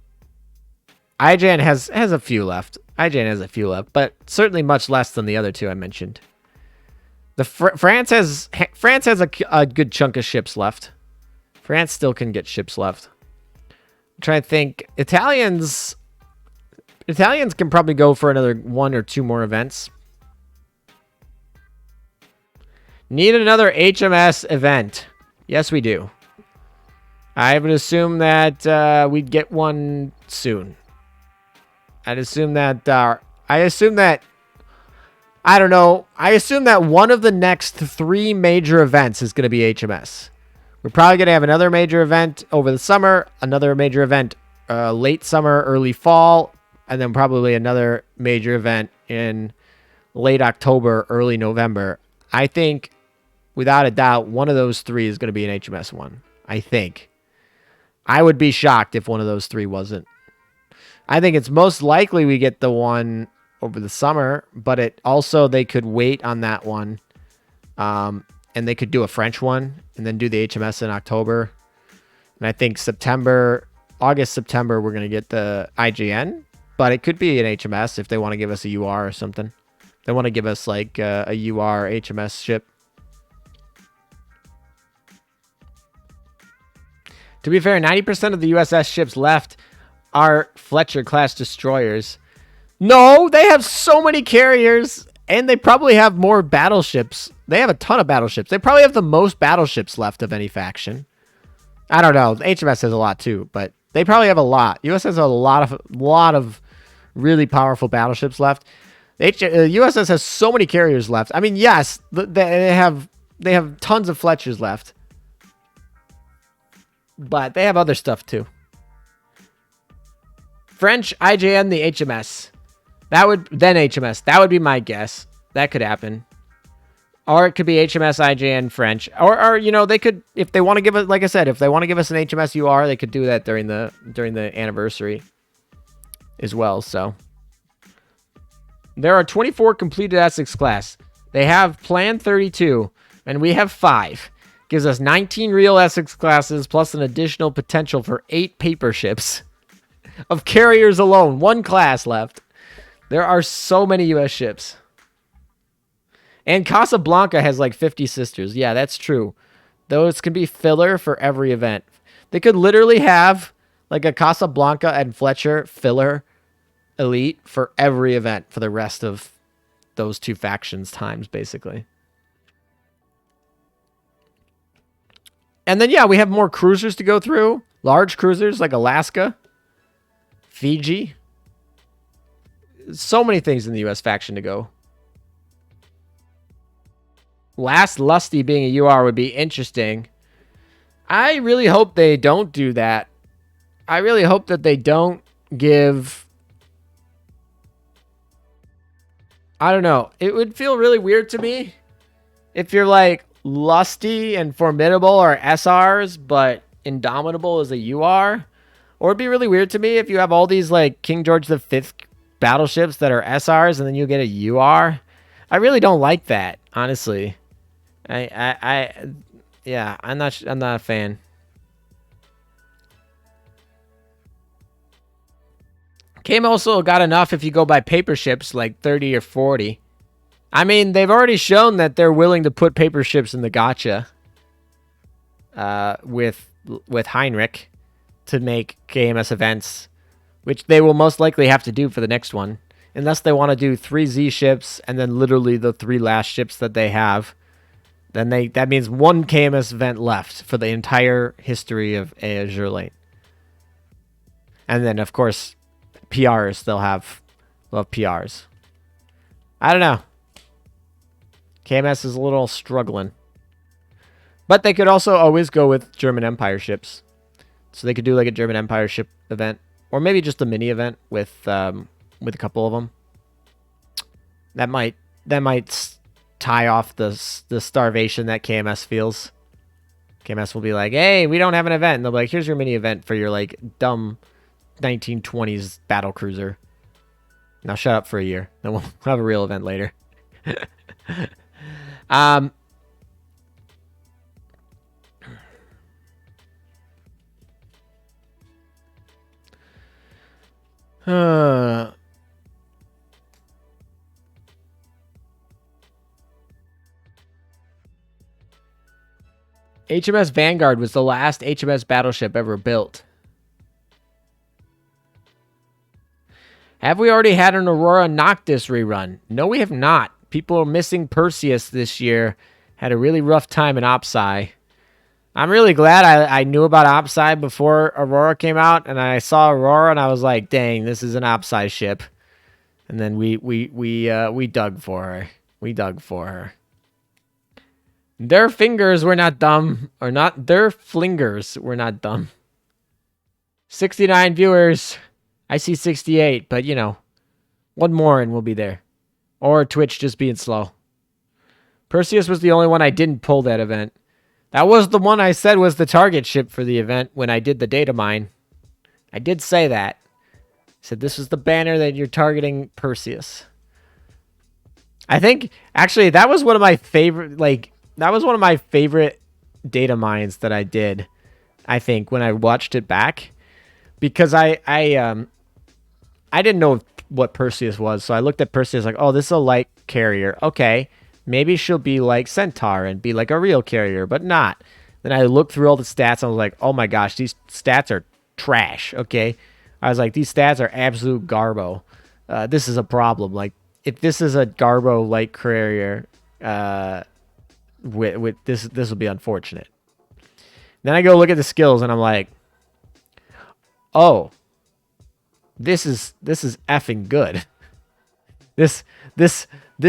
IJN has a few left. IJN has a few left, but certainly much less than the other two I mentioned. The France has a good chunk of ships left. France still can get ships left. I'm trying to think. Italians can probably go for another 1 or 2 more events. Need another HMS event. Yes, we do. I would assume that we'd get one soon. I assume that one of the next 3 major events is going to be HMS. We're probably going to have another major event over the summer, another major event late summer, early fall, and then probably another major event in late October, early November. I think, without a doubt, one of those 3 is going to be an HMS one. I think. I would be shocked if one of those 3 wasn't. I think it's most likely we get the one over the summer, but it also, they could wait on that one. And they could do a French one and then do the HMS in October. And I think August, September, we're going to get the IGN. But it could be an HMS if they want to give us a UR or something. They want to give us like a UR HMS ship. To be fair, 90% of the USS ships left are Fletcher-class destroyers. No, they have so many carriers, and they probably have more battleships. They have a ton of battleships. They probably have the most battleships left of any faction. I don't know. HMS has a lot too, but they probably have a lot. US has a lot of really powerful battleships left. USS has so many carriers left. I mean, yes, they have tons of Fletchers left. But they have other stuff too. French IJN the HMS. HMS. That would be my guess. That could happen. Or it could be HMS IJN French. Or you know, they could, if they want to give us, like I said, if they want to give us an HMS UR, they could do that during the anniversary as well. So there are 24 completed Essex class. They have Plan 32, and we have 5. Gives us 19 real Essex classes plus an additional potential for 8 paper ships of carriers alone. 1 class left. There are so many US ships. And Casablanca has like 50 sisters. Yeah, that's true. Those can be filler for every event. They could literally have like a Casablanca and Fletcher filler elite for every event for the rest of those 2 factions times, basically. And then, yeah, we have more cruisers to go through. Large cruisers like Alaska, Fiji. So many things in the U.S. faction to go. Last Lusty being a UR would be interesting. I really hope they don't do that. I really hope that they don't give... I don't know. It would feel really weird to me if you're like Lusty and Formidable are SRs, but Indomitable is a UR. Or it'd be really weird to me if you have all these like King George V battleships that are SRs and then you get a UR. I really don't like that, honestly. Yeah, I'm not a fan. Game also got enough if you go by paper ships, like 30 or 40. I mean, they've already shown that they're willing to put paper ships in the gacha with Heinrich to make KMS events, which they will most likely have to do for the next one, unless they want to do 3 Z ships and then literally the 3 last ships that they have. Then that means 1 KMS event left for the entire history of Azure Lane. And then, of course, PRs, they'll have PRs. I don't know. KMS is a little struggling. But they could also always go with German Empire ships. So they could do like a German Empire ship event. Or maybe just a mini event with a couple of them. That might tie off the starvation that KMS feels. KMS will be like, hey, we don't have an event. And they'll be like, here's your mini event for your like dumb 1920s battle cruiser. Now shut up for a year. Then we'll have a real event later. HMS Vanguard was the last HMS battleship ever built. Have we already had an Aurora Noctis rerun? No, we have not. People are missing Perseus this year. Had a really rough time in OpSci. I'm really glad I knew about OpSci before Aurora came out, and I saw Aurora, and I was like, dang, this is an OpSci ship. And then we dug for her. We dug for her. Their fingers were not dumb, or not their flingers were not dumb. 69 viewers. I see 68, but you know, one more and we'll be there. Or Twitch just being slow. Perseus was the only one I didn't pull that event. That was the one I said was the target ship for the event when I did the data mine. I did say that. I said this was the banner that you're targeting Perseus. I think, actually, that was one of my favorite, that was one of my favorite data mines that I did. I think, when I watched it back, because I didn't know what Perseus was, so I looked at Perseus like, oh, this is a light carrier. Okay, maybe she'll be like Centaur and be like a real carrier, but not. Then I looked through all the stats and I was like, oh my gosh, these stats are trash. Okay, I was like, these stats are absolute garbo. This is a problem. Like, if this is a garbo light carrier, with this will be unfortunate. Then I go look at the skills and I'm like, oh, this is effing good. This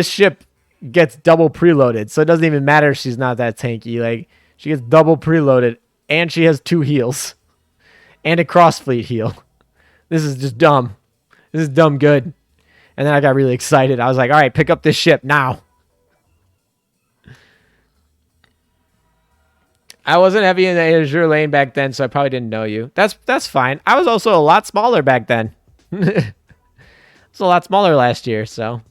ship gets double preloaded, so it doesn't even matter if she's not that tanky. Like, she gets double preloaded and she has 2 heals and a cross fleet heal. This is just dumb. This is dumb good. And then I got really excited. I was like, all right, pick up this ship now. I wasn't heavy in the Azure lane back then, so I probably didn't know you. That's fine. I was also a lot smaller back then. I was a lot smaller last year, so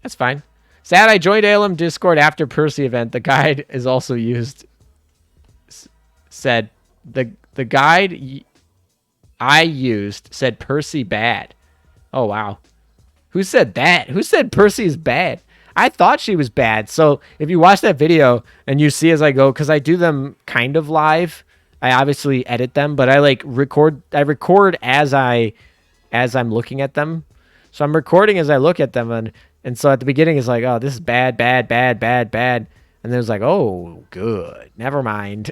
that's fine. Sad I joined ALM Discord after Percy event. The guide is also used. Said the guide I used said Percy bad. Oh, wow. Who said that? Who said Percy is bad? I thought she was bad. So if you watch that video and you see as I go, because I do them kind of live, I obviously edit them, but I like record. I record as I'm looking at them. So I'm recording as I look at them, and so at the beginning it's like, oh, this is bad, bad, bad, bad, bad, and then it's like, oh, good, never mind.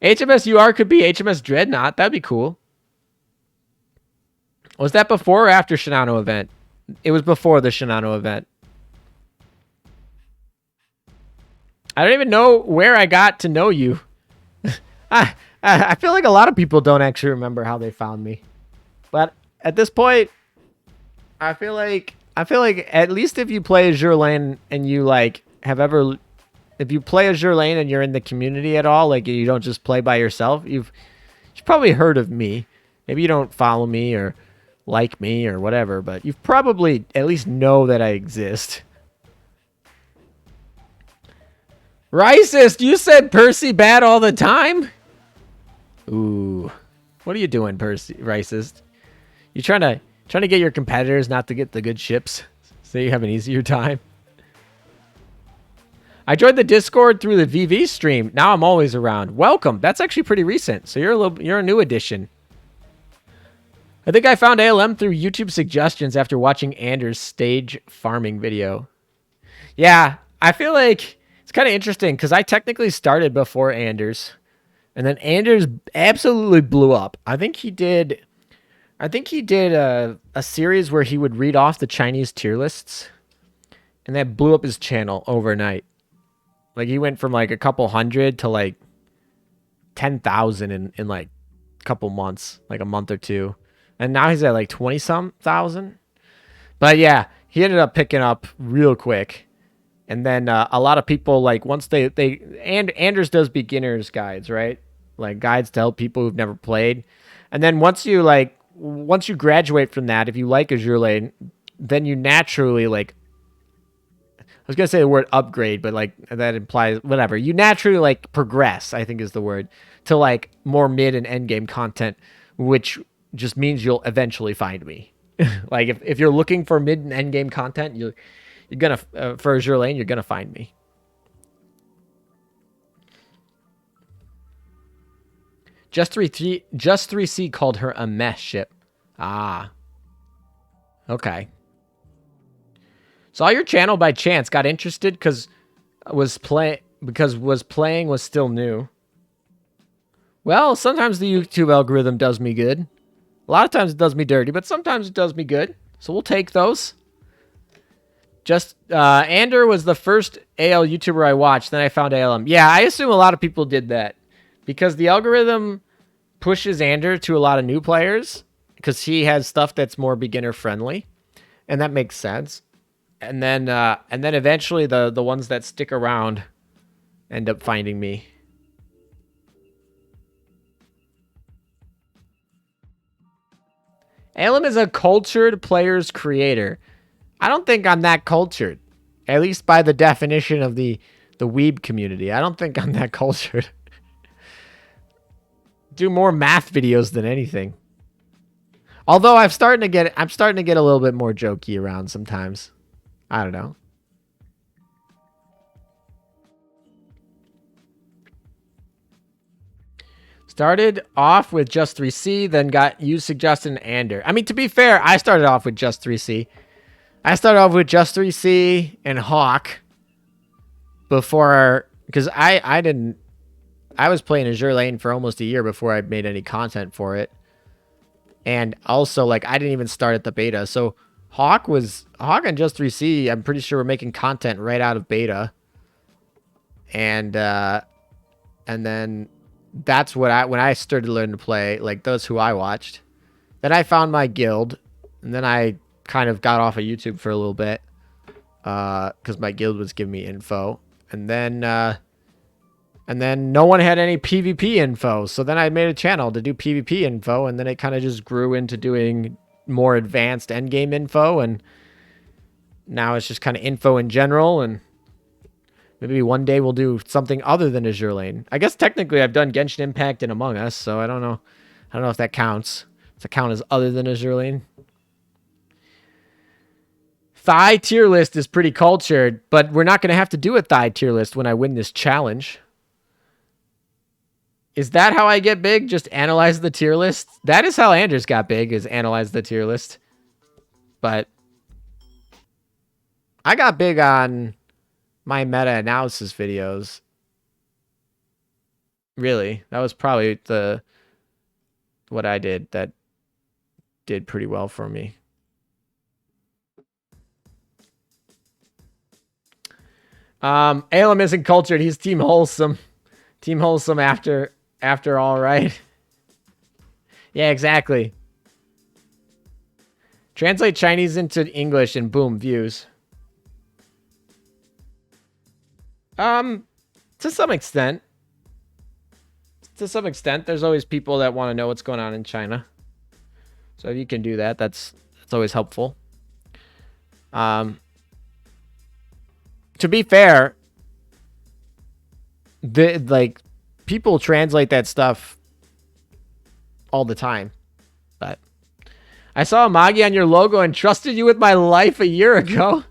HMS UR could be HMS Dreadnought. That'd be cool. Was that before or after Shinano event? It was before the Shinano event. I don't even know where I got to know you. I feel like a lot of people don't actually remember how they found me. But at this point, I feel like at least if you play Azure Lane and you like if you play Azure Lane and you're in the community at all, like you don't just play by yourself, you've probably heard of me. Maybe you don't follow me or like me or whatever, but you've probably at least know that I exist. Racist, you said Percy bad all the time? Ooh. What are you doing, Percy? Racist. You trying to get your competitors not to get the good ships so you have an easier time? I joined the Discord through the VV stream. Now I'm always around. Welcome. That's actually pretty recent. So you're a new addition. I think I found ALM through YouTube suggestions after watching Anders' stage farming video. Yeah, I feel like it's kind of interesting because I technically started before Anders. And then Anders absolutely blew up. I think he did a series where he would read off the Chinese tier lists. And that blew up his channel overnight. Like, he went from like a couple hundred to like 10,000 in like a couple months, like a month or two. And now he's at like 20-some thousand. But yeah, he ended up picking up real quick. And then a lot of people, like, once and Anders does beginner's guides, right? Like guides to help people who've never played. And then once you graduate from that, if you like Azure Lane, then you naturally like, I was going to say the word upgrade, but like that implies whatever. You naturally like progress, I think is the word, to like more mid and end game content, which just means you'll eventually find me. Like if you're looking for mid and end game content, you're going to, for Azure Lane, you're going to find me. Just 3C called her a mess ship. Ah. Okay. Saw your channel by chance, got interested because was playing was still new. Well, sometimes the YouTube algorithm does me good. A lot of times it does me dirty, but sometimes it does me good. So we'll take those. Just Ander was the first AL YouTuber I watched, then I found ALM. Yeah, I assume a lot of people did that because the algorithm pushes Ander to a lot of new players because he has stuff that's more beginner friendly, and that makes sense. And then eventually the ones that stick around end up finding me. ALM is a cultured player's creator. I don't think I'm that cultured, at least by the definition of the weeb community. I don't think I'm that cultured. Do more math videos than anything. Although I'm starting to get a little bit more jokey around sometimes. I don't know. Started off with just 3C, then got you suggested Ander. I mean, to be fair, I started off with just 3C. I started off with just 3C and Hawk before, because I was playing Azure Lane for almost a year before I made any content for it. And also, like, I didn't even start at the beta. So Hawk and just 3C, I'm pretty sure we're making content right out of beta. And then that's what when I started learning to play, like, those who I watched. Then I found my guild, and then I kind of got off of YouTube for a little bit because my guild was giving me info, and then no one had any PvP info, so then I made a channel to do PvP info, and then it kind of just grew into doing more advanced endgame info, and now it's just kind of info in general, and maybe one day we'll do something other than Azure Lane. I guess technically I've done Genshin Impact and Among Us, so I don't know. I don't know if that counts. Does that count as other than Azure Lane? Thigh tier list is pretty cultured, but we're not going to have to do a thigh tier list when I win this challenge. Is that how I get big? Just analyze the tier list? That is how Anders got big, is analyze the tier list. But I got big on my meta-analysis videos. Really, that was probably what I did that did pretty well for me. Alem isn't cultured. He's Team Wholesome. Team Wholesome after all, right? Yeah, exactly. Translate Chinese into English and boom, views. To some extent. To some extent, there's always people that want to know what's going on in China. So if you can do that, that's always helpful. To be fair, people translate that stuff all the time. But I saw Amagi on your logo and trusted you with my life a year ago.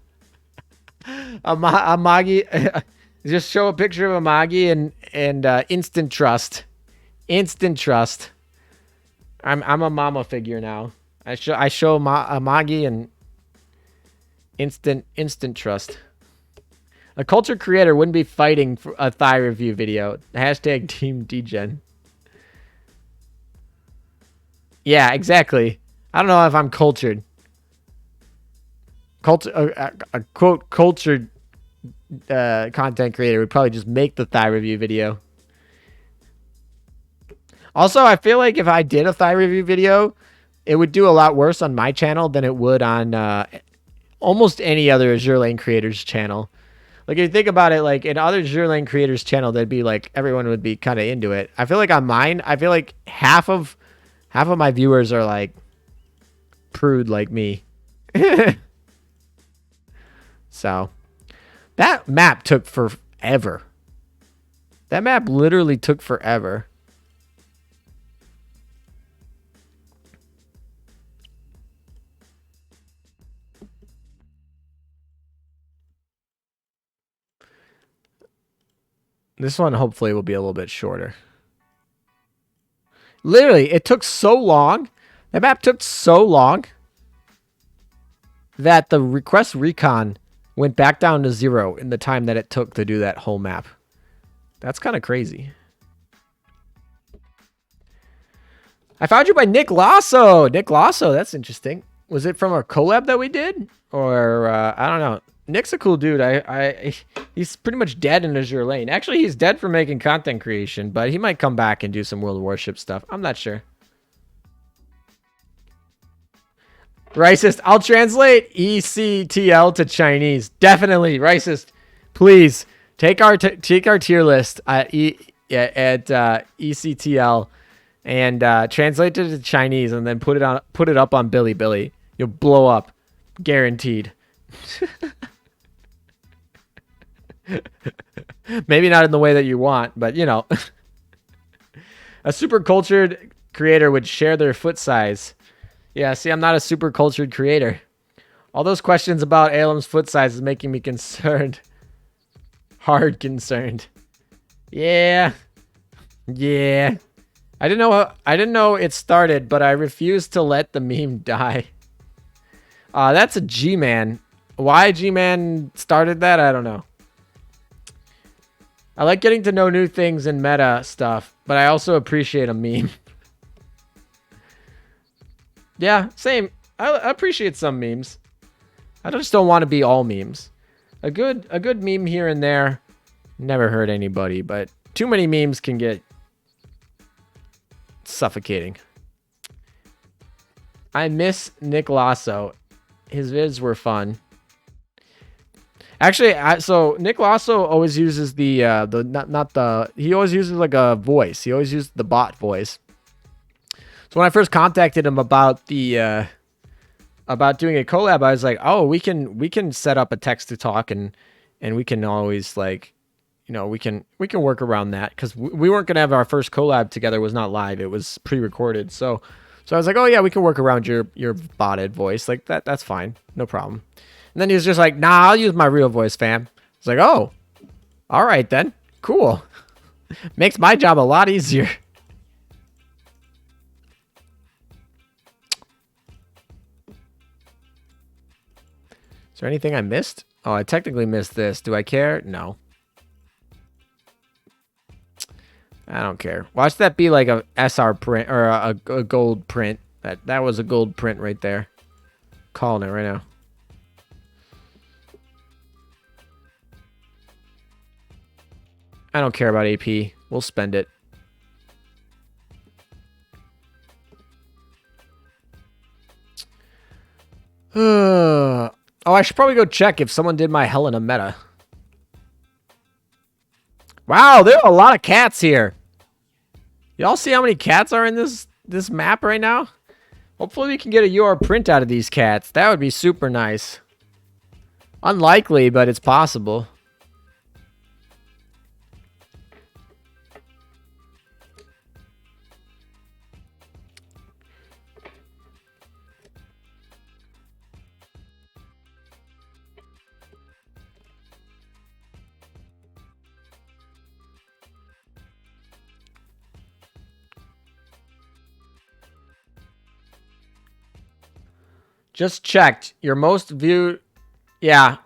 Amagi, just show a picture of Amagi and instant trust. Instant trust. I'm a mama figure now. I show Amagi and instant trust. A culture creator wouldn't be fighting for a thigh review video. Hashtag Team Degen. Yeah, exactly. I don't know if I'm cultured. A quote cultured content creator would probably just make the thigh review video. Also, I feel like if I did a thigh review video, it would do a lot worse on my channel than it would on almost any other Azure Lane creator's channel. Like, if you think about it, like, in other Azure Lane creators' channel, they'd be like, everyone would be kind of into it. I feel like on mine, I feel like half of my viewers are like prude like me. So that map took forever. That map literally took forever. This one hopefully will be a little bit shorter. Literally, it took so long. That map took so long that the request recon went back down to 0 in the time that it took to do that whole map. That's kind of crazy. I found you by Nick Lasso. Nick Lasso, that's interesting. Was it from a collab that we did? Or, I don't know. Nick's a cool dude. He's pretty much dead in Azure Lane. Actually, he's dead for making content creation, but he might come back and do some World of Warship stuff. I'm not sure. Racist. I'll translate ECTL to Chinese. Definitely. Racist. Please take our tier list at ECTL and translate it to Chinese and then put it up on Bilibili. You'll blow up. Guaranteed. Maybe not in the way that you want, but you know. A super cultured creator would share their foot size. Yeah, see, I'm not a super cultured creator. All those questions about Alem's foot size is making me concerned. Hard concerned. Yeah. Yeah. I didn't know it started, but I refuse to let the meme die. That's a G-Man. Why G-Man started that, I don't know. I like getting to know new things and meta stuff, but I also appreciate a meme. Yeah, same. I appreciate some memes. I just don't want to be all memes. A good meme here and there never hurt anybody, but too many memes can get suffocating. I miss Nick Lasso. His vids were fun. Actually, so Nick Lasso always uses he always uses like a voice. He always uses the bot voice. So when I first contacted him about the about doing a collab, I was like, oh, we can set up a text to talk and we can always like, you know, we can work around that because we weren't gonna have our first collab together. It was not live. It was pre-recorded. So I was like, oh yeah, we can work around your botted voice like that. That's fine, no problem. And then he was just like, nah, I'll use my real voice, fam. It's like, oh, all right then, cool. Makes my job a lot easier. Is there anything I missed? Oh, I technically missed this. Do I care? No. I don't care. Watch that be like a SR print or a gold print. That was a gold print right there. Calling it right now. I don't care about AP. We'll spend it. Oh, I should probably go check if someone did my Helena meta. Wow, there are a lot of cats here. Y'all see how many cats are in this map right now? Hopefully we can get a UR print out of these cats. That would be super nice. Unlikely, but it's possible. Just checked. Your most viewed... Yeah.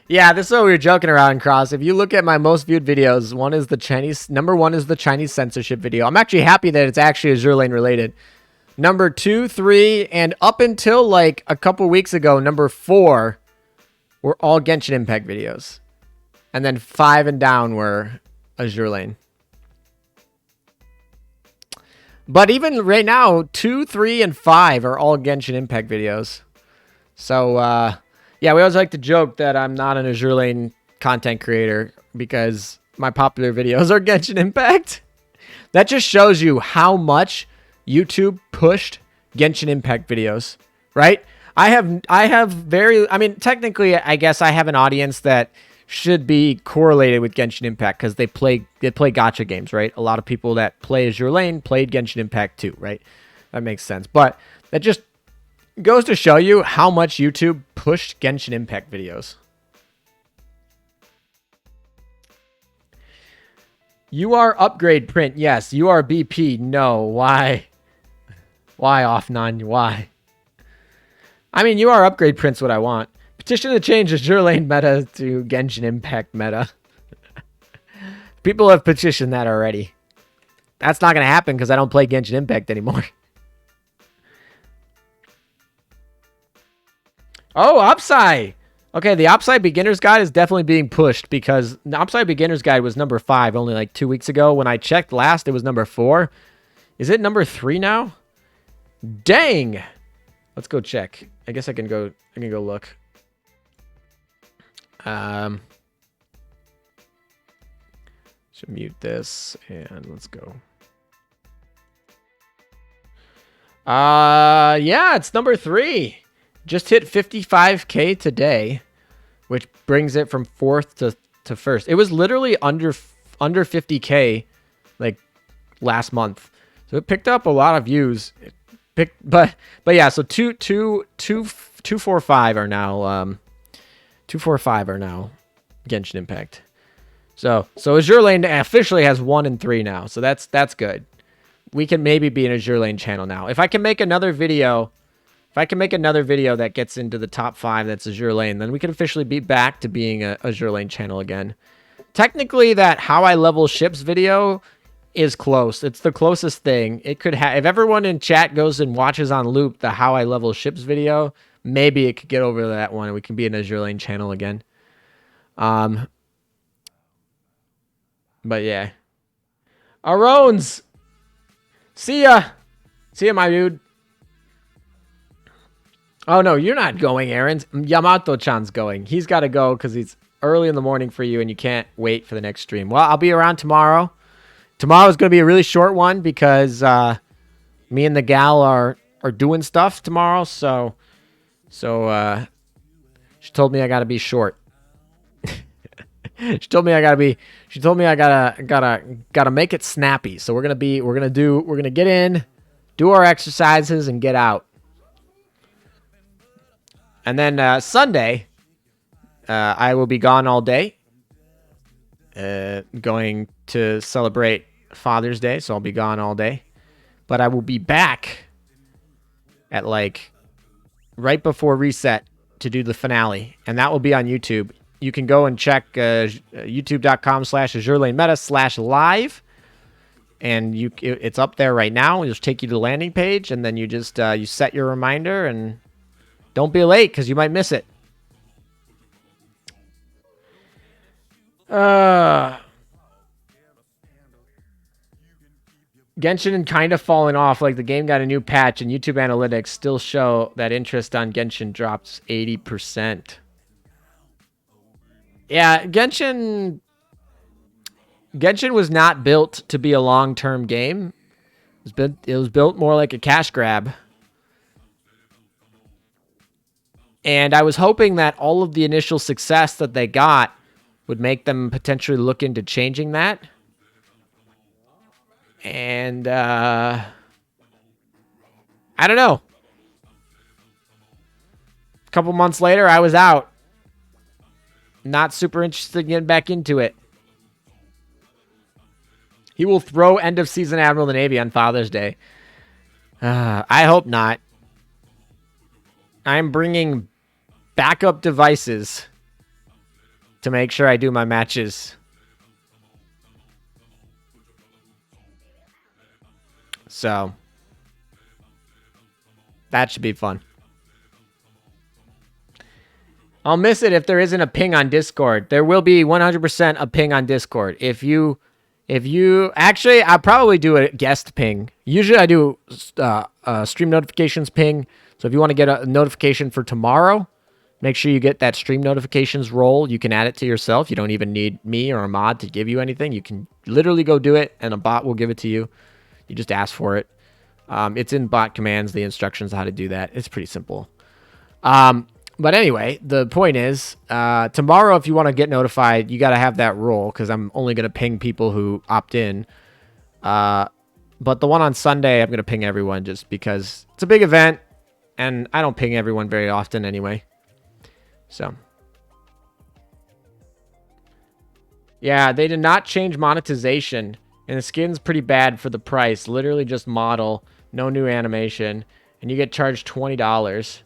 Yeah, this is what we were joking around, Cross. If you look at my most viewed videos, number one is the Chinese censorship video. I'm actually happy that it's actually Azure Lane related. Number 2, 3, and up until like a couple weeks ago, number 4 were all Genshin Impact videos. And then 5 and down were Azure Lane. But even right now, 2, 3, and 5 are all Genshin Impact videos. So, yeah, we always like to joke that I'm not an Azure Lane content creator because my popular videos are Genshin Impact. That just shows you how much YouTube pushed Genshin Impact videos, right? I mean, technically, I guess I have an audience that should be correlated with Genshin Impact because they play gacha games, right? A lot of people that play Azure Lane played Genshin Impact too, right? That makes sense. But that just goes to show you how much YouTube pushed Genshin Impact videos. UR upgrade print, yes. UR BP, no. Why? Why AotN? Why? I mean, UR upgrade print's what I want. Petition to change Azure Lane meta to Genshin Impact meta. People have petitioned that already. That's not going to happen because I don't play Genshin Impact anymore. Oh, Upside! Okay, the Upside Beginner's Guide is definitely being pushed because the Upside Beginner's Guide was number 5 only like 2 weeks ago. When I checked last, it was number 4. Is it number 3 now? Dang! Let's go check. I guess I can go look. Should mute this and let's go. Yeah, it's number 3. Just hit 55K today, which brings it from 4th to 1st. It was literally under 50K like last month. So it picked up a lot of views. But yeah, so 245 are now 245 are now Genshin Impact. So Azure Lane officially has 1 and 3 now. So that's good. We can maybe be an Azure Lane channel now. If I can make another video that gets into the top 5 that's Azure Lane, then we can officially be back to being a Azure Lane channel again. Technically, that how I level ships video is close. It's the closest thing. It could have, if everyone in chat goes and watches on loop the how I level ships video, maybe it could get over that one and we can be an Azure Lane channel again. But yeah. Arones! See ya! See ya, my dude. Oh, no, you're not going, Aaron. Yamato-chan's going. He's got to go because it's early in the morning for you and you can't wait for the next stream. Well, I'll be around tomorrow. Tomorrow's going to be a really short one because me and the gal are doing stuff tomorrow. So she told me I got to be short. She told me I gotta make it snappy. So we're gonna get in, do our exercises, and get out. And then Sunday, I will be gone all day. Going to celebrate Father's Day, so I'll be gone all day. But I will be back at like right before reset to do the finale, and that will be on YouTube. You can go and check youtube.com/AzureLaneMeta/live. And it's up there right now. It'll just take you to the landing page, and then you just you set your reminder, and don't be late because you might miss it. Genshin kind of falling off. Like the game got a new patch, and YouTube analytics still show that interest on Genshin drops 80%. Yeah, Genshin was not built to be a long-term game. It was built more like a cash grab. And I was hoping that all of the initial success that they got would make them potentially look into changing that. And I don't know. A couple months later, I was out. Not super interested in getting back into it. He will throw End of Season Admiral of the Navy on Father's Day. I hope not. I'm bringing backup devices to make sure I do my matches. So, that should be fun. I'll miss it if there isn't a ping on Discord. There will be 100% a ping on Discord. If you actually, I'll probably do a guest ping. Usually I do stream notifications ping. So if you want to get a notification for tomorrow, make sure you get that stream notifications role. You can add it to yourself. You don't even need me or a mod to give you anything. You can literally go do it, and a bot will give it to you. You just ask for it. It's in bot commands, the instructions on how to do that. It's pretty simple. But anyway, the point is, tomorrow, if you want to get notified, you got to have that role, because I'm only going to ping people who opt in. But the one on Sunday, I'm going to ping everyone just because it's a big event, and I don't ping everyone very often anyway. So, yeah, they did not change monetization, and the skin's pretty bad for the price. Literally just model, no new animation, and you get charged $20.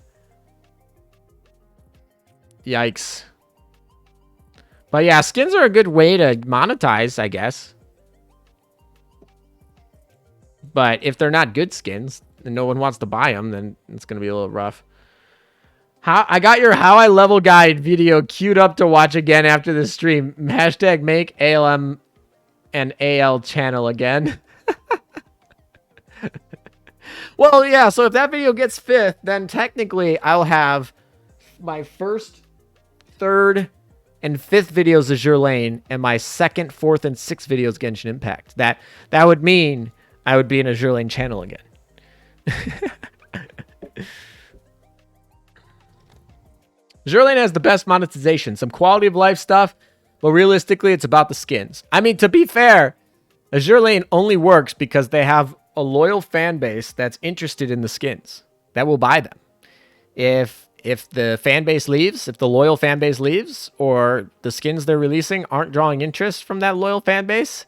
Yikes. But yeah, skins are a good way to monetize, I guess. But if they're not good skins and no one wants to buy them, then it's going to be a little rough. I got your How I Level Guide video queued up to watch again after the stream. Hashtag make ALM and AL channel again. Well, yeah, so if that video gets 5th, then technically I'll have my first, 3rd, and 5th videos Azure Lane, and my 2nd, 4th, and 6th videos Genshin Impact. That would mean I would be an Azure Lane channel again. Azure Lane has the best monetization, some quality of life stuff, but realistically, it's about the skins. I mean, to be fair, Azure Lane only works because they have a loyal fan base that's interested in the skins that will buy them. If the fan base leaves, if the loyal fan base leaves, or the skins they're releasing aren't drawing interest from that loyal fan base,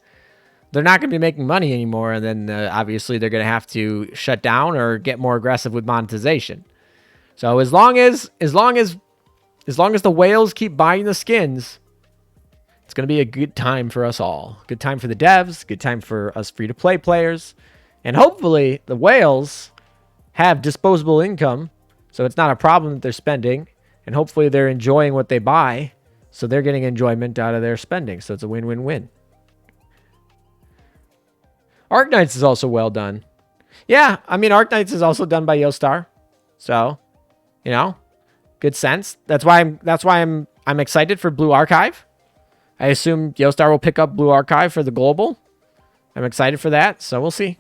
they're not going to be making money anymore. And then obviously they're going to have to shut down or get more aggressive with monetization. So as long as the whales keep buying the skins, it's going to be a good time for us all. Good time for the devs, good time for us free-to-play players. And hopefully the whales have disposable income, so it's not a problem that they're spending. And hopefully they're enjoying what they buy, so they're getting enjoyment out of their spending. So it's a win-win-win. Arknights is also well done. Yeah, I mean, Arknights is also done by Yostar. So, you know, good sense. That's why I'm excited for Blue Archive. I assume Yostar will pick up Blue Archive for the global. I'm excited for that, so we'll see.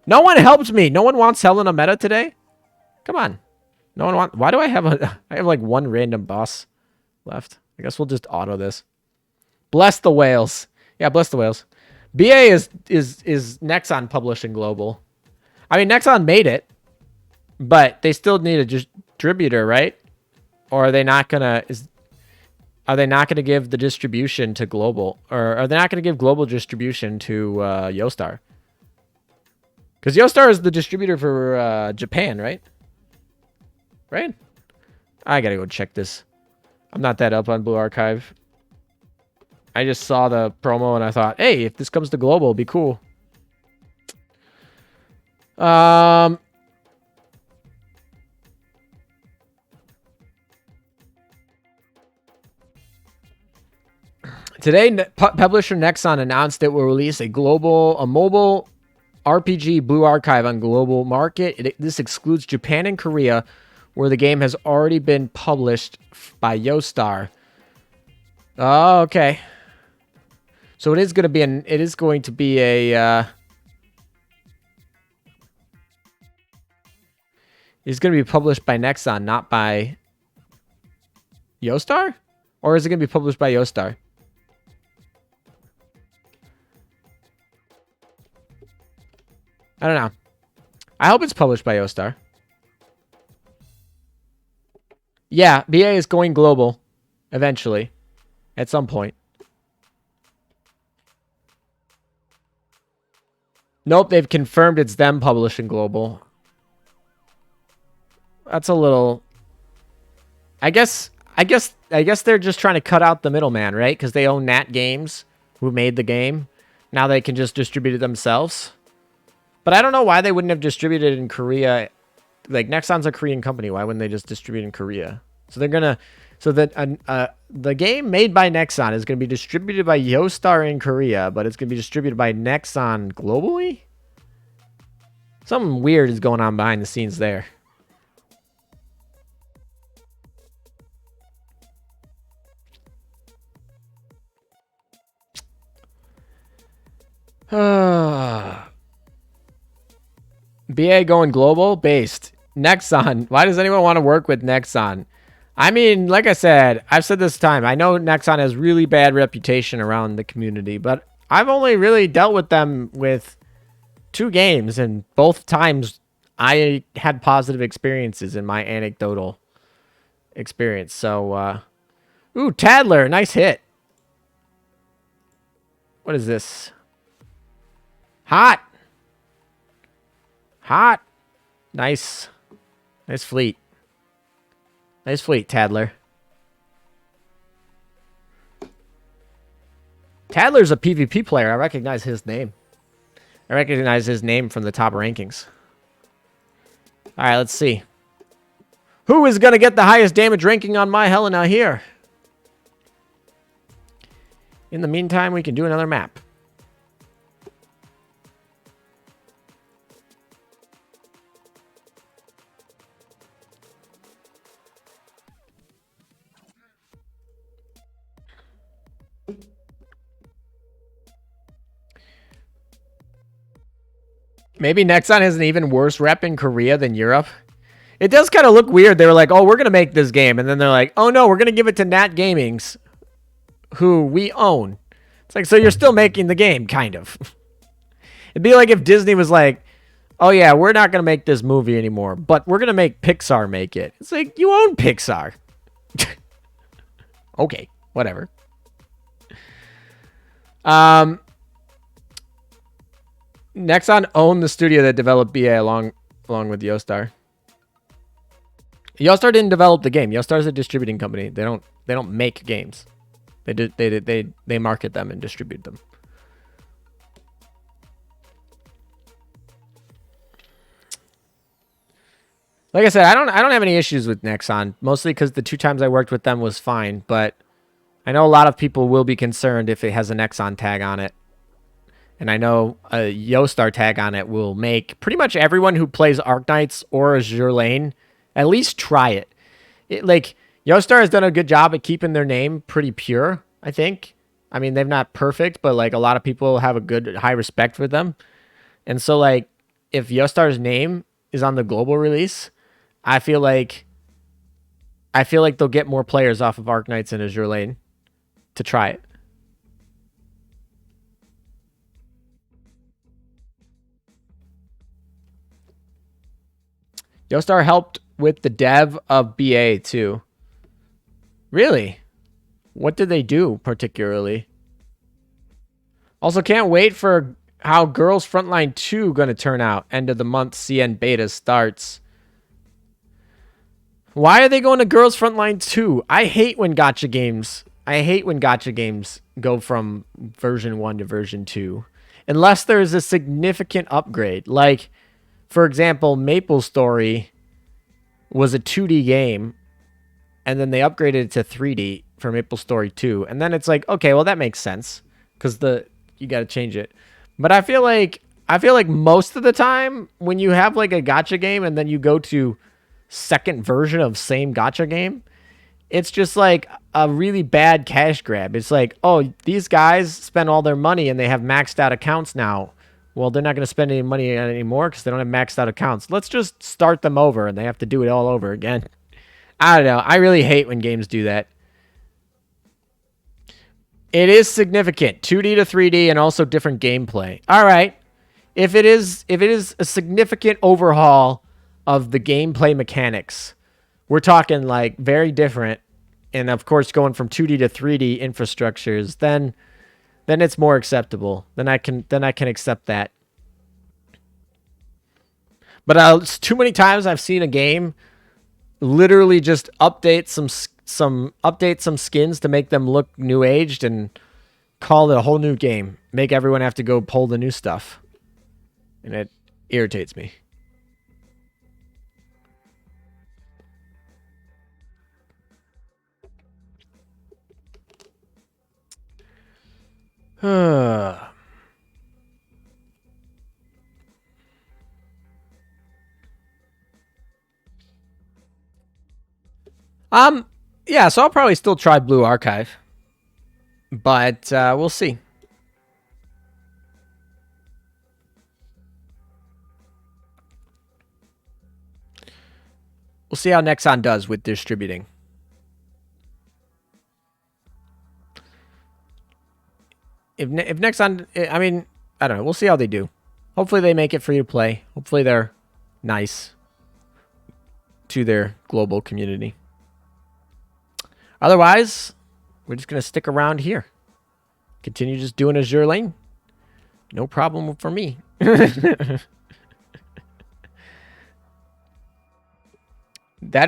No one helped me. No one wants Helena meta today. Come on. No one wants... Why do I have I have like one random boss left. I guess we'll just auto this. Bless the whales. Yeah, bless the whales. BA is Nexon publishing global. I mean, Nexon made it, but they still need a distributor, right? Or are they not gonna... Are they not going to give the distribution to global? Or are they not going to give global distribution to Yostar? Because Yostar is the distributor for Japan, right? Right? I got to go check this. I'm not that up on Blue Archive. I just saw the promo and I thought, hey, if this comes to global, it'd be cool. Today, publisher Nexon announced it will release a mobile RPG Blue Archive on global market. This excludes Japan and Korea, where the game has already been published by Yostar. Oh, okay. So it is going to be it's going to be published by Nexon, not by Yostar? Or is it going to be published by Yostar? I don't know. I hope it's published by Yostar. Yeah, BA is going global eventually at some point. Nope, they've confirmed it's them publishing global. That's a little... I guess they're just trying to cut out the middleman, right? Because they own Nat Games, who made the game. Now they can just distribute it themselves. But I don't know why they wouldn't have distributed in Korea. Like, Nexon's a Korean company. Why wouldn't they just distribute in Korea? So they're gonna... So that the game made by Nexon is going to be distributed by Yostar in Korea, but it's going to be distributed by Nexon globally? Something weird is going on behind the scenes there. BA going global based. Nexon. Why does anyone want to work with Nexon? I mean, like I said, I've said this time. I know Nexon has really bad reputation around the community, but I've only really dealt with them with 2 games, and both times I had positive experiences in my anecdotal experience. So, ooh, Tadler, nice hit. What is this? Hot. Hot. Nice. Nice fleet. Nice fleet, Tadler. Tadler's a PvP player. I recognize his name. I recognize his name from the top rankings. All right, let's see. Who is going to get the highest damage ranking on my Helena here? In the meantime, we can do another map. Maybe Nexon has an even worse rep in Korea than Europe. It does kind of look weird. They were like, oh, we're going to make this game. And then they're like, oh, no, we're going to give it to Nat Gaming's, who we own. It's like, so you're still making the game, kind of. It'd be like if Disney was like, oh yeah, we're not going to make this movie anymore, but we're going to make Pixar make it. It's like, you own Pixar. Okay, whatever. Nexon owned the studio that developed BA along with Yostar. Yostar didn't develop the game. Yostar is a distributing company. They don't make games. They market them and distribute them. Like I said, I don't have any issues with Nexon, mostly because the 2 times I worked with them was fine, but I know a lot of people will be concerned if it has a Nexon tag on it. And I know a Yostar tag on it will make pretty much everyone who plays Arknights or Azure Lane at least try it. Like, Yostar has done a good job at keeping their name pretty pure, I think. I mean, they're not perfect, but like a lot of people have a good, high respect for them. And so like, if Yostar's name is on the global release, I feel like they'll get more players off of Arknights and Azure Lane to try it. Yostar helped with the dev of BA too. Really? What did they do particularly? Also, can't wait for how Girls Frontline 2 going to turn out. End of the month, CN beta starts. Why are they going to Girls Frontline 2? I hate when gacha games go from version 1 to version 2. Unless there's a significant upgrade. Like, for example, Maple Story was a 2D game, and then they upgraded it to 3D for Maple Story 2. And then it's like, okay, well, that makes sense, because you got to change it. But I feel like most of the time, when you have like a gacha game, and then you go to second version of same gacha game, it's just like a really bad cash grab. It's like, oh, these guys spend all their money, and they have maxed out accounts now. Well, they're not going to spend any money anymore because they don't have maxed out accounts. Let's just start them over, and they have to do it all over again. I don't know. I really hate when games do that. It is significant. 2D to 3D and also different gameplay. All right. If it is a significant overhaul of the gameplay mechanics, we're talking like very different, and of course going from 2D to 3D infrastructures, then it's more acceptable. Then I can accept that. But too many times I've seen a game literally just update some skins to make them look new aged and call it a whole new game. Make everyone have to go pull the new stuff. And it irritates me. Yeah, so I'll probably still try Blue Archive, but we'll see. We'll see how Nexon does with distributing. If Nexon, I mean, I don't know. We'll see how they do. Hopefully they make it free to play. Hopefully they're nice to their global community. Otherwise, we're just going to stick around here. Continue just doing Azure Lane. No problem for me. That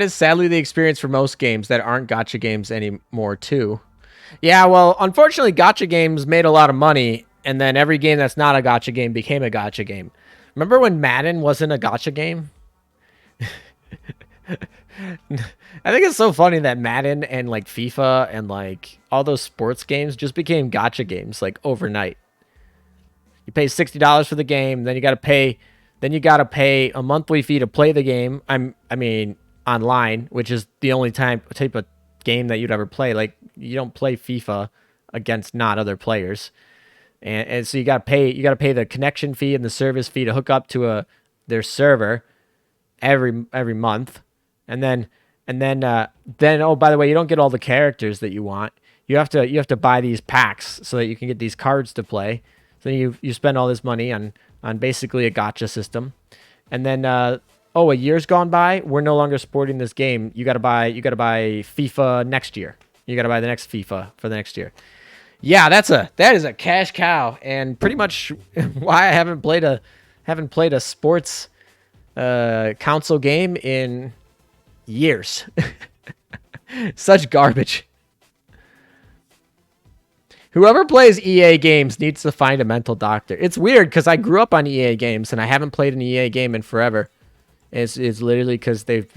is sadly the experience for most games that aren't gacha games anymore, too. Yeah, well, unfortunately, gacha games made a lot of money, and then every game that's not a gacha game became a gacha game. Remember when Madden wasn't a gacha game? I think it's so funny that Madden and like FIFA and like all those sports games just became gacha games like overnight. You pay $60 for the game, then you got to pay a monthly fee to play the game. I mean online, which is the only type of game that you'd ever play. Like, you don't play FIFA against not other players. And so you got to pay the connection fee and the service fee to hook up to their server every month. And then oh, by the way, you don't get all the characters that you want. You have to buy these packs so that you can get these cards to play. So you spend all this money on basically a gotcha system, and then a year's gone by. We're no longer supporting this game. You gotta buy FIFA next year. You gotta buy the next FIFA for the next year. Yeah, that is a cash cow, and pretty much why I haven't played a sports console game in years. Such garbage. Whoever plays EA games needs to find a mental doctor. It's weird because I grew up on EA games and I haven't played an EA game in forever. It's literally because they're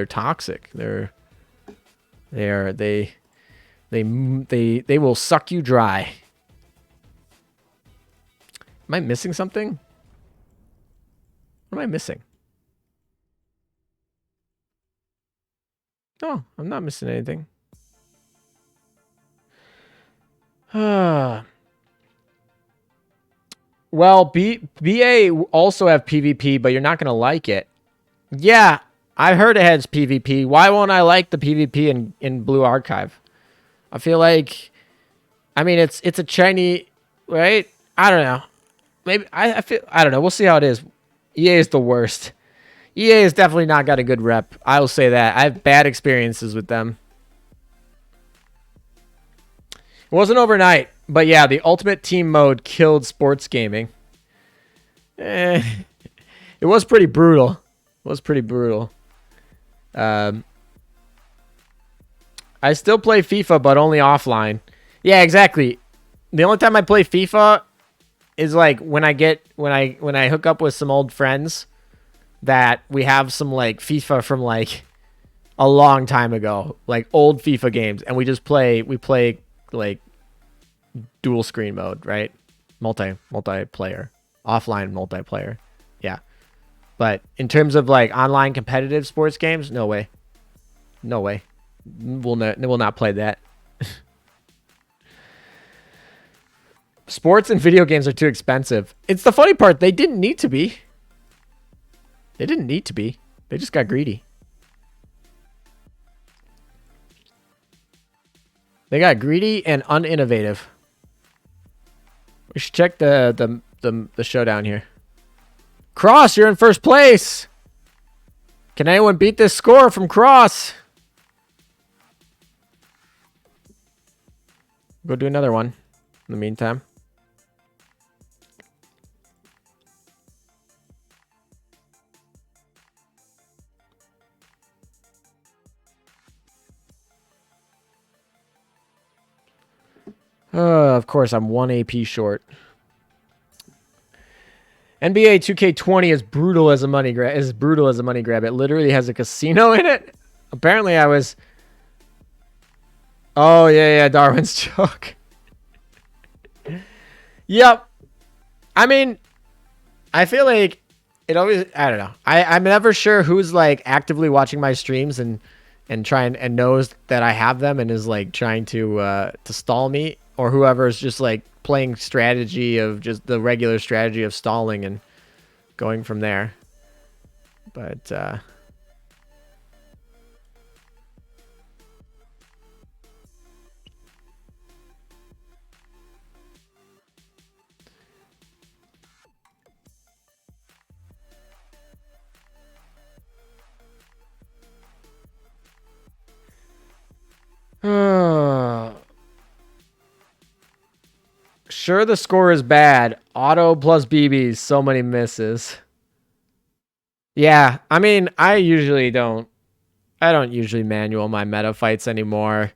toxic. They will suck you dry. Am I missing something? What am I missing? No, I'm not missing anything. Well, BA also have PvP, but you're not going to like it. Yeah, I heard it has PvP. Why won't I like the PvP in Blue Archive? I feel like, I mean, it's a Chinese, right? I don't know. Maybe I don't know. We'll see how it is. EA is the worst. EA has definitely not got a good rep. I will say that. I have bad experiences with them. It wasn't overnight, but yeah, the Ultimate Team mode killed sports gaming. It was pretty brutal. It was pretty brutal. I still play FIFA, but only offline. Yeah, exactly. The only time I play FIFA is like when I hook up with some old friends that we have some like FIFA from like a long time ago, like old FIFA games, and we play like dual screen mode, right? Multiplayer, offline multiplayer. Yeah. But in terms of like online competitive sports games, no way. No way. We'll not play that. Sports and video games are too expensive. It's the funny part. They didn't need to be. They didn't need to be. They just got greedy. They got greedy and uninnovative. We should check the showdown here. Cross, you're in first place. Can anyone beat this score from Cross? Go do another one in the meantime. Of course, I'm 1 AP short. NBA 2K20 is brutal as a money grab. It literally has a casino in it. Apparently, I was. Oh yeah, Darwin's joke. Yep. I mean, I feel like it always. I don't know. I'm never sure who's like actively watching my streams and trying and knows that I have them and is like trying to stall me, or whoever is just like playing strategy of just the regular strategy of stalling and going from there. But sure, the score is bad. Auto plus BBs, so many misses. Yeah, I mean, I don't usually manual my meta fights anymore.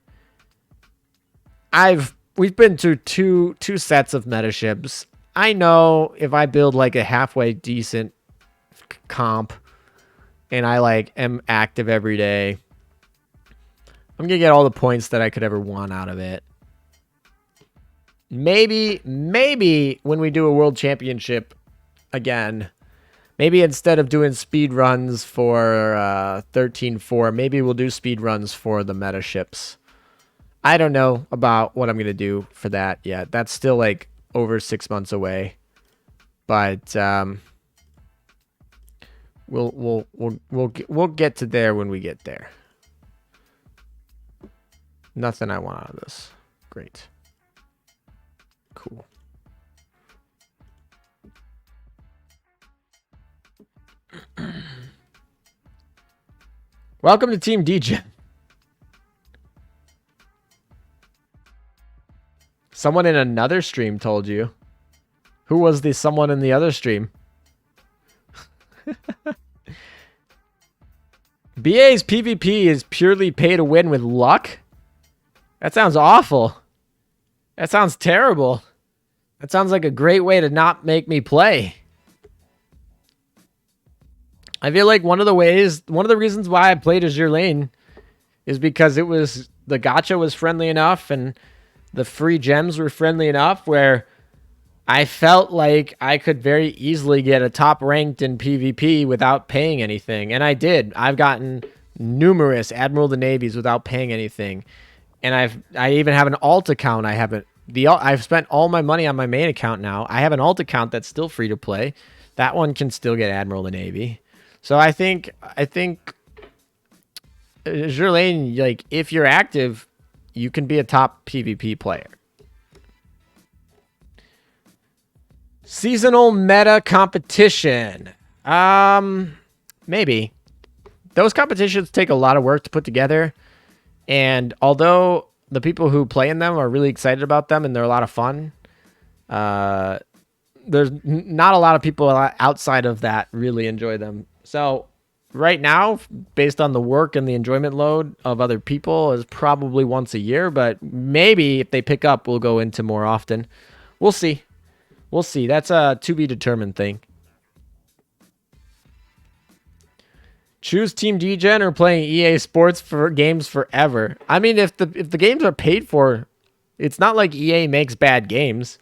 We've been through two sets of meta ships. I know if I build like a halfway decent comp and I like am active every day, I'm gonna get all the points that I could ever want out of it. Maybe when we do a world championship again, maybe instead of doing speed runs for 13-4, maybe we'll do speed runs for the meta ships. I don't know about what I'm gonna do for that yet. That's still like over 6 months away, but we'll get to there when we get there. Nothing I want out of this. Great. Cool. Welcome to Team DJ. Someone in another stream told you. Who was the someone in the other stream? BA's PvP is purely pay to win with luck? That sounds awful. That sounds terrible. That sounds like a great way to not make me play. I feel like one of the reasons why I played Azure Lane is because the gacha was friendly enough and the free gems were friendly enough where I felt like I could very easily get a top ranked in PvP without paying anything. And I did. I've gotten numerous Admiral of the Navies without paying anything. And I even have an alt account. I've spent all my money on my main account now. I have an alt account that's still free to play. That one can still get Admiral of the Navy. So I think Azure Lane, like, if you're active, you can be a top PvP player. Seasonal meta competition. Maybe. Those competitions take a lot of work to put together. And although the people who play in them are really excited about them and they're a lot of fun, there's not a lot of people outside of that really enjoy them. So right now, based on the work and the enjoyment load of other people, is probably once a year. But maybe if they pick up, we'll go into more often. We'll see. We'll see. That's a to be determined thing. Choose Team DGen or playing EA Sports for games forever. I mean, if the games are paid for, it's not like EA makes bad games,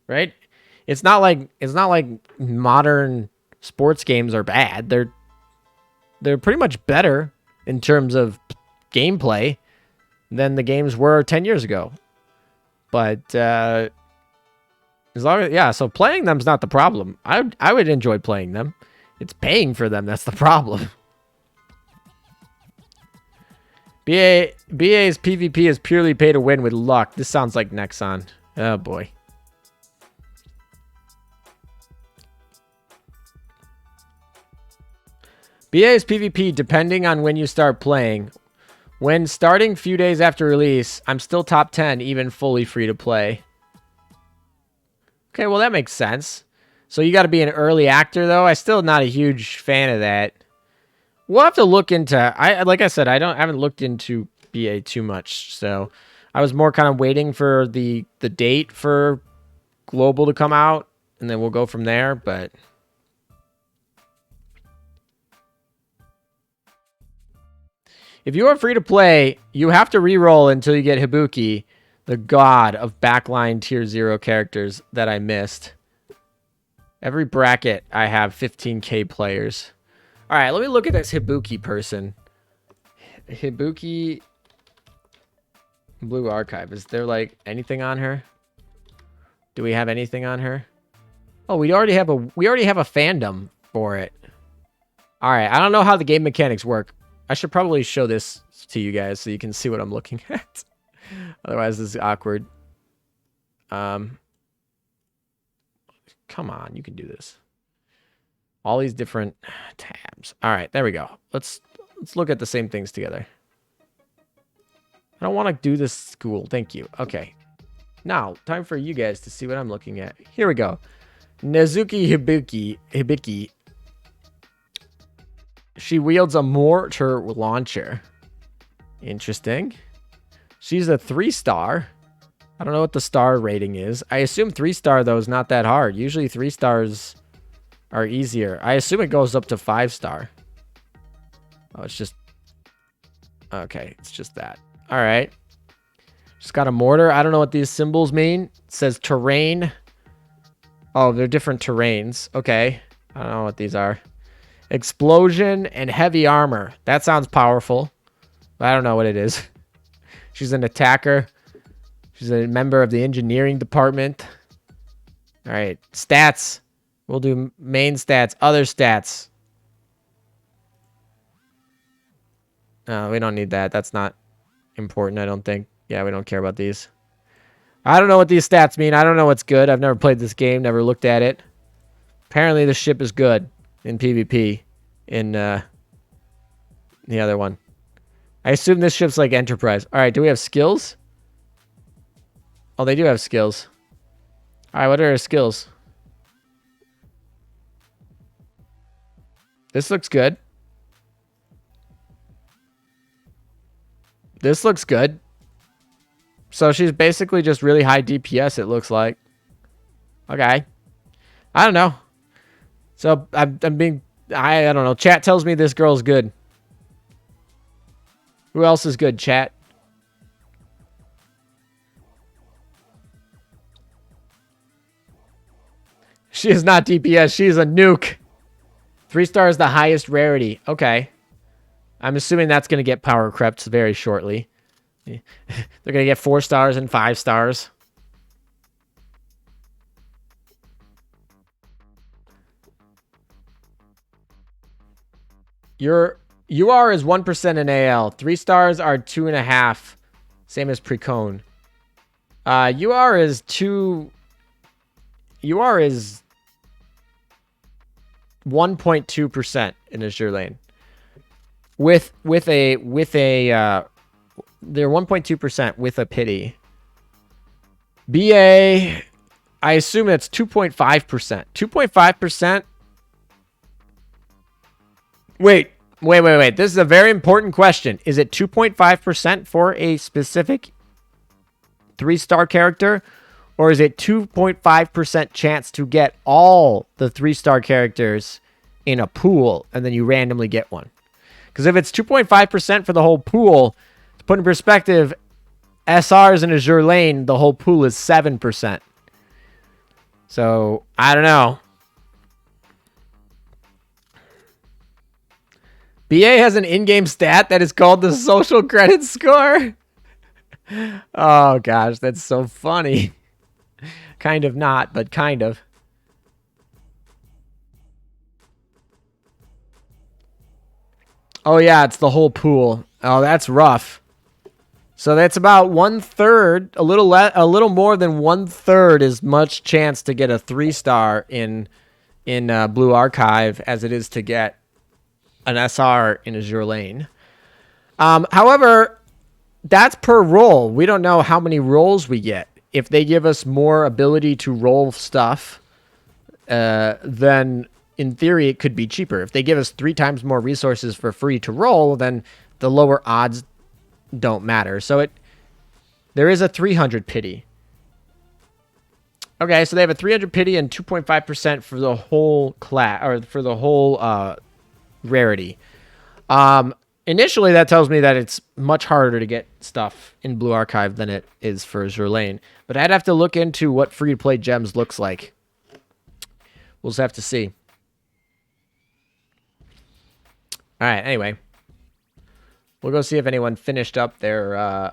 right? It's not like modern sports games are bad. They're pretty much better in terms of gameplay than the games were 10 years ago. But as long as, so playing them's not the problem. I would enjoy playing them. It's paying for them that's the problem. BA's PvP is purely pay to win with luck. This sounds like Nexon. Oh boy. BA's PvP depending on when you start playing. When starting few days after release, I'm still top 10, even fully free to play. Okay, well that makes sense. So you got to be an early actor though. I'm still not a huge fan of that. We'll have to look into. Like I said, I haven't looked into BA too much, so I was more kind of waiting for the date for Global to come out, and then we'll go from there. But if you are free to play, you have to reroll until you get Hibuki, the god of backline tier 0 characters that I missed. Every bracket, I have 15k players. All right, let me look at this Hibuki person. Hibuki Blue Archive. Is there like anything on her? Do we have anything on her? Oh, we already have a fandom for it. All right, I don't know how the game mechanics work. I should probably show this to you guys so you can see what I'm looking at. Otherwise, this is awkward. Come on, you can do this. All these different tabs. All right, there we go. Let's look at the same things together. I don't want to do this school. Thank you. Okay. Now, time for you guys to see what I'm looking at. Here we go. Nezuki Hibiki. She wields a mortar launcher. Interesting. She's a 3-star. I don't know what the star rating is. I assume 3-star, though, is not that hard. Usually 3 stars are easier. I assume it goes up to 5-star. Oh, it's just... Okay, it's just that. All right. She's got a mortar. I don't know what these symbols mean. It says terrain. Oh, they're different terrains. Okay. I don't know what these are. Explosion and heavy armor. That sounds powerful. But I don't know what it is. She's an attacker. She's a member of the engineering department. All right. Stats. We'll do main stats, other stats. We don't need that. That's not important, I don't think. Yeah, we don't care about these. I don't know what these stats mean. I don't know what's good. I've never played this game, never looked at it. Apparently, the ship is good in PvP in the other one. I assume this ship's like Enterprise. All right, do we have skills? Oh, they do have skills. All right, what are our skills? This looks good. This looks good. So she's basically just really high DPS, it looks like. Okay. I don't know. So I'm being... I don't know. Chat tells me this girl's good. Who else is good, chat? She is not DPS. She is a nuke. 3-star is the highest rarity. Okay. I'm assuming that's going to get power crept very shortly. They're going to get 4 stars and 5 stars. Your UR is 1% in AL. 3 stars are 2.5. Same as Precone. UR is 2... UR is 1.2% in Azure Lane. With a they're 1.2% with a pity. BA, I assume that's 2.5%. 2.5%. Wait. This is a very important question. Is it 2.5% for a specific 3-star character? Or is it 2.5% chance to get all the 3-star characters in a pool and then you randomly get one? Because if it's 2.5% for the whole pool, to put in perspective, SRs in Azure Lane, the whole pool is 7%. So, I don't know. BA has an in-game stat that is called the social credit score. Oh, gosh, that's so funny. Kind of not, but kind of. Oh, yeah, it's the whole pool. Oh, that's rough. So that's about 1/3, a little more than 1/3 as much chance to get a 3-star in Blue Archive as it is to get an SR in Azure Lane. However, that's per roll. We don't know how many rolls we get. If they give us more ability to roll stuff, then in theory it could be cheaper. If they give us 3 times more resources for free to roll, then the lower odds don't matter. So there is a 300 pity. Okay, so they have a 300 pity and 2.5% for the whole class, or for the whole rarity. Initially, that tells me that it's much harder to get stuff in Blue Archive than it is for Azure Lane. But I'd have to look into what free-to-play gems looks like. We'll just have to see. All right, anyway. We'll go see if anyone finished up their...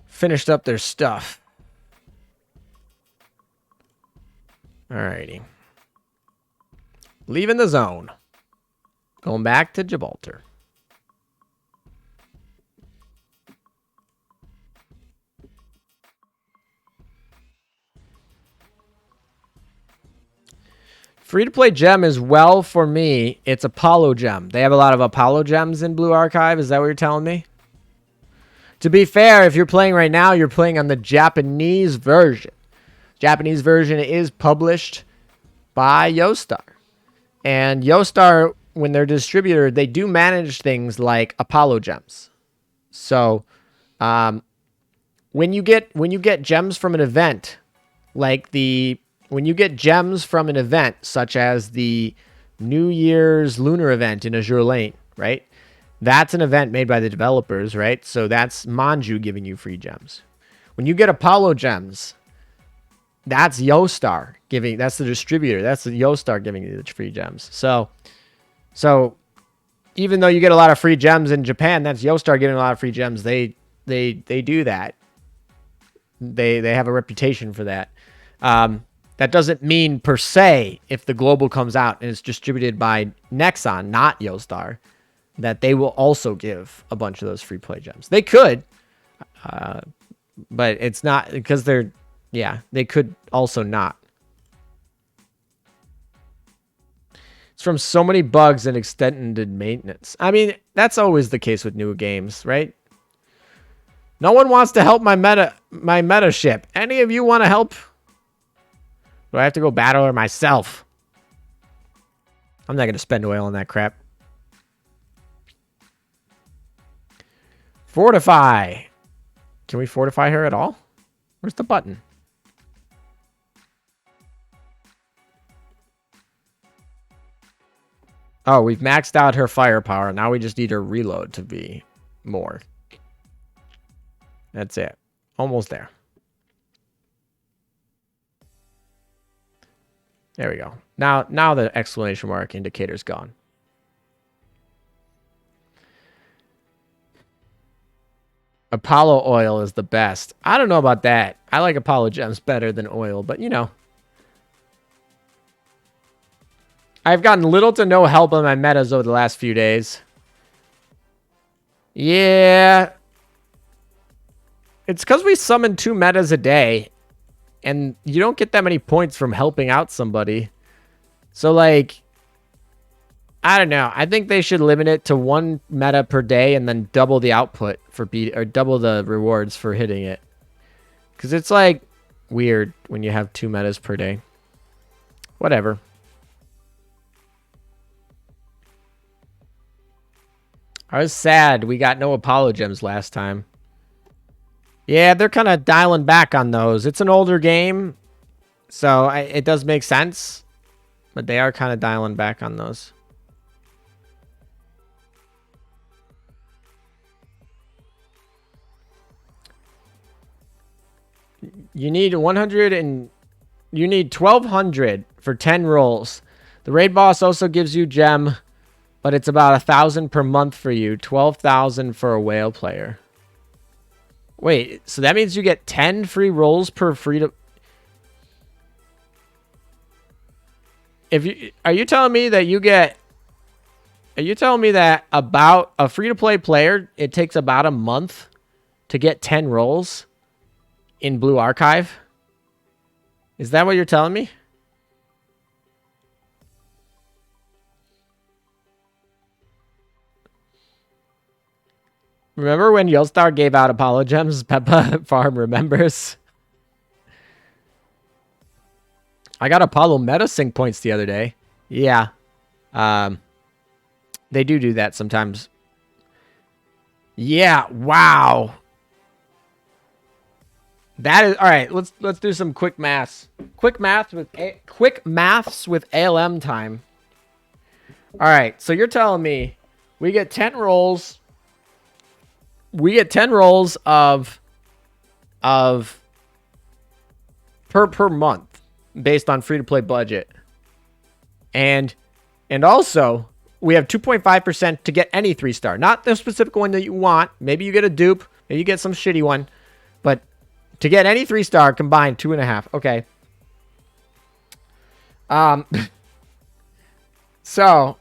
finished up their stuff. Alrighty. Leaving the zone. Going back to Gibraltar. Free-to-play gem is, well, for me, it's Apollo gem. They have a lot of Apollo gems in Blue Archive. Is that what you're telling me? To be fair, if you're playing right now, you're playing on the Japanese version. Japanese version is published by Yostar. And Yostar, when they're distributor, they do manage things like Apollo gems. So, when you get gems from an event, like when you get gems from an event, such as the New Year's lunar event in Azure Lane, right? That's an event made by the developers, right? So that's Manju giving you free gems. When you get Apollo gems, that's Yostar giving. That's the distributor. That's the Yostar giving you the free gems. So even though you get a lot of free gems in Japan, that's Yostar giving a lot of free gems. They do that. They have a reputation for that. That doesn't mean per se if the global comes out and it's distributed by Nexon, not Yostar, that they will also give a bunch of those free play gems. They could, but it's not because they're, yeah, they could also not. It's from so many bugs and extended maintenance. I mean, that's always the case with new games, right? No one wants to help my meta ship. Any of you want to help? Do I have to go battle her myself? I'm not going to spend oil on that crap. Fortify. Can we fortify her at all? Where's the button? Oh, we've maxed out her firepower. Now we just need her reload to be more. That's it. Almost there. There we go. Now the exclamation mark indicator's gone. Apollo oil is the best. I don't know about that. I like Apollo gems better than oil, but you know. I've gotten little to no help on my metas over the last few days. Yeah. It's because we summon 2 metas a day. And you don't get that many points from helping out somebody. So, like, I don't know. I think they should limit it to 1 meta per day and then double the output for or double the rewards for hitting it. Because it's, like, weird when you have 2 metas per day. Whatever. I was sad we got no Apollo gems last time. Yeah, they're kind of dialing back on those. It's an older game, so it does make sense. But they are kind of dialing back on those. You need 100 and you need 1,200 for 10 rolls. The raid boss also gives you gem, but it's about 1,000 per month for you. 12,000 for a whale player. Wait, so that means you get 10 free rolls per free to... Are you telling me that you get... Are you telling me that about a free-to-play player, it takes about a month to get 10 rolls in Blue Archive? Is that what you're telling me? Remember when Yostar gave out Apollo gems? Peppa Farm remembers. I got Apollo meta sync points the other day. Yeah. They do that sometimes. Yeah, wow. That is all right. Let's do some quick maths. Quick maths with ALM time. All right, so you're telling me we get 10 rolls. We get 10 rolls of per month based on free to play budget. And also we have 2.5% to get any 3-star. Not the specific one that you want. Maybe you get a dupe, maybe you get some shitty one, but to get any 3-star combined 2.5. Okay. So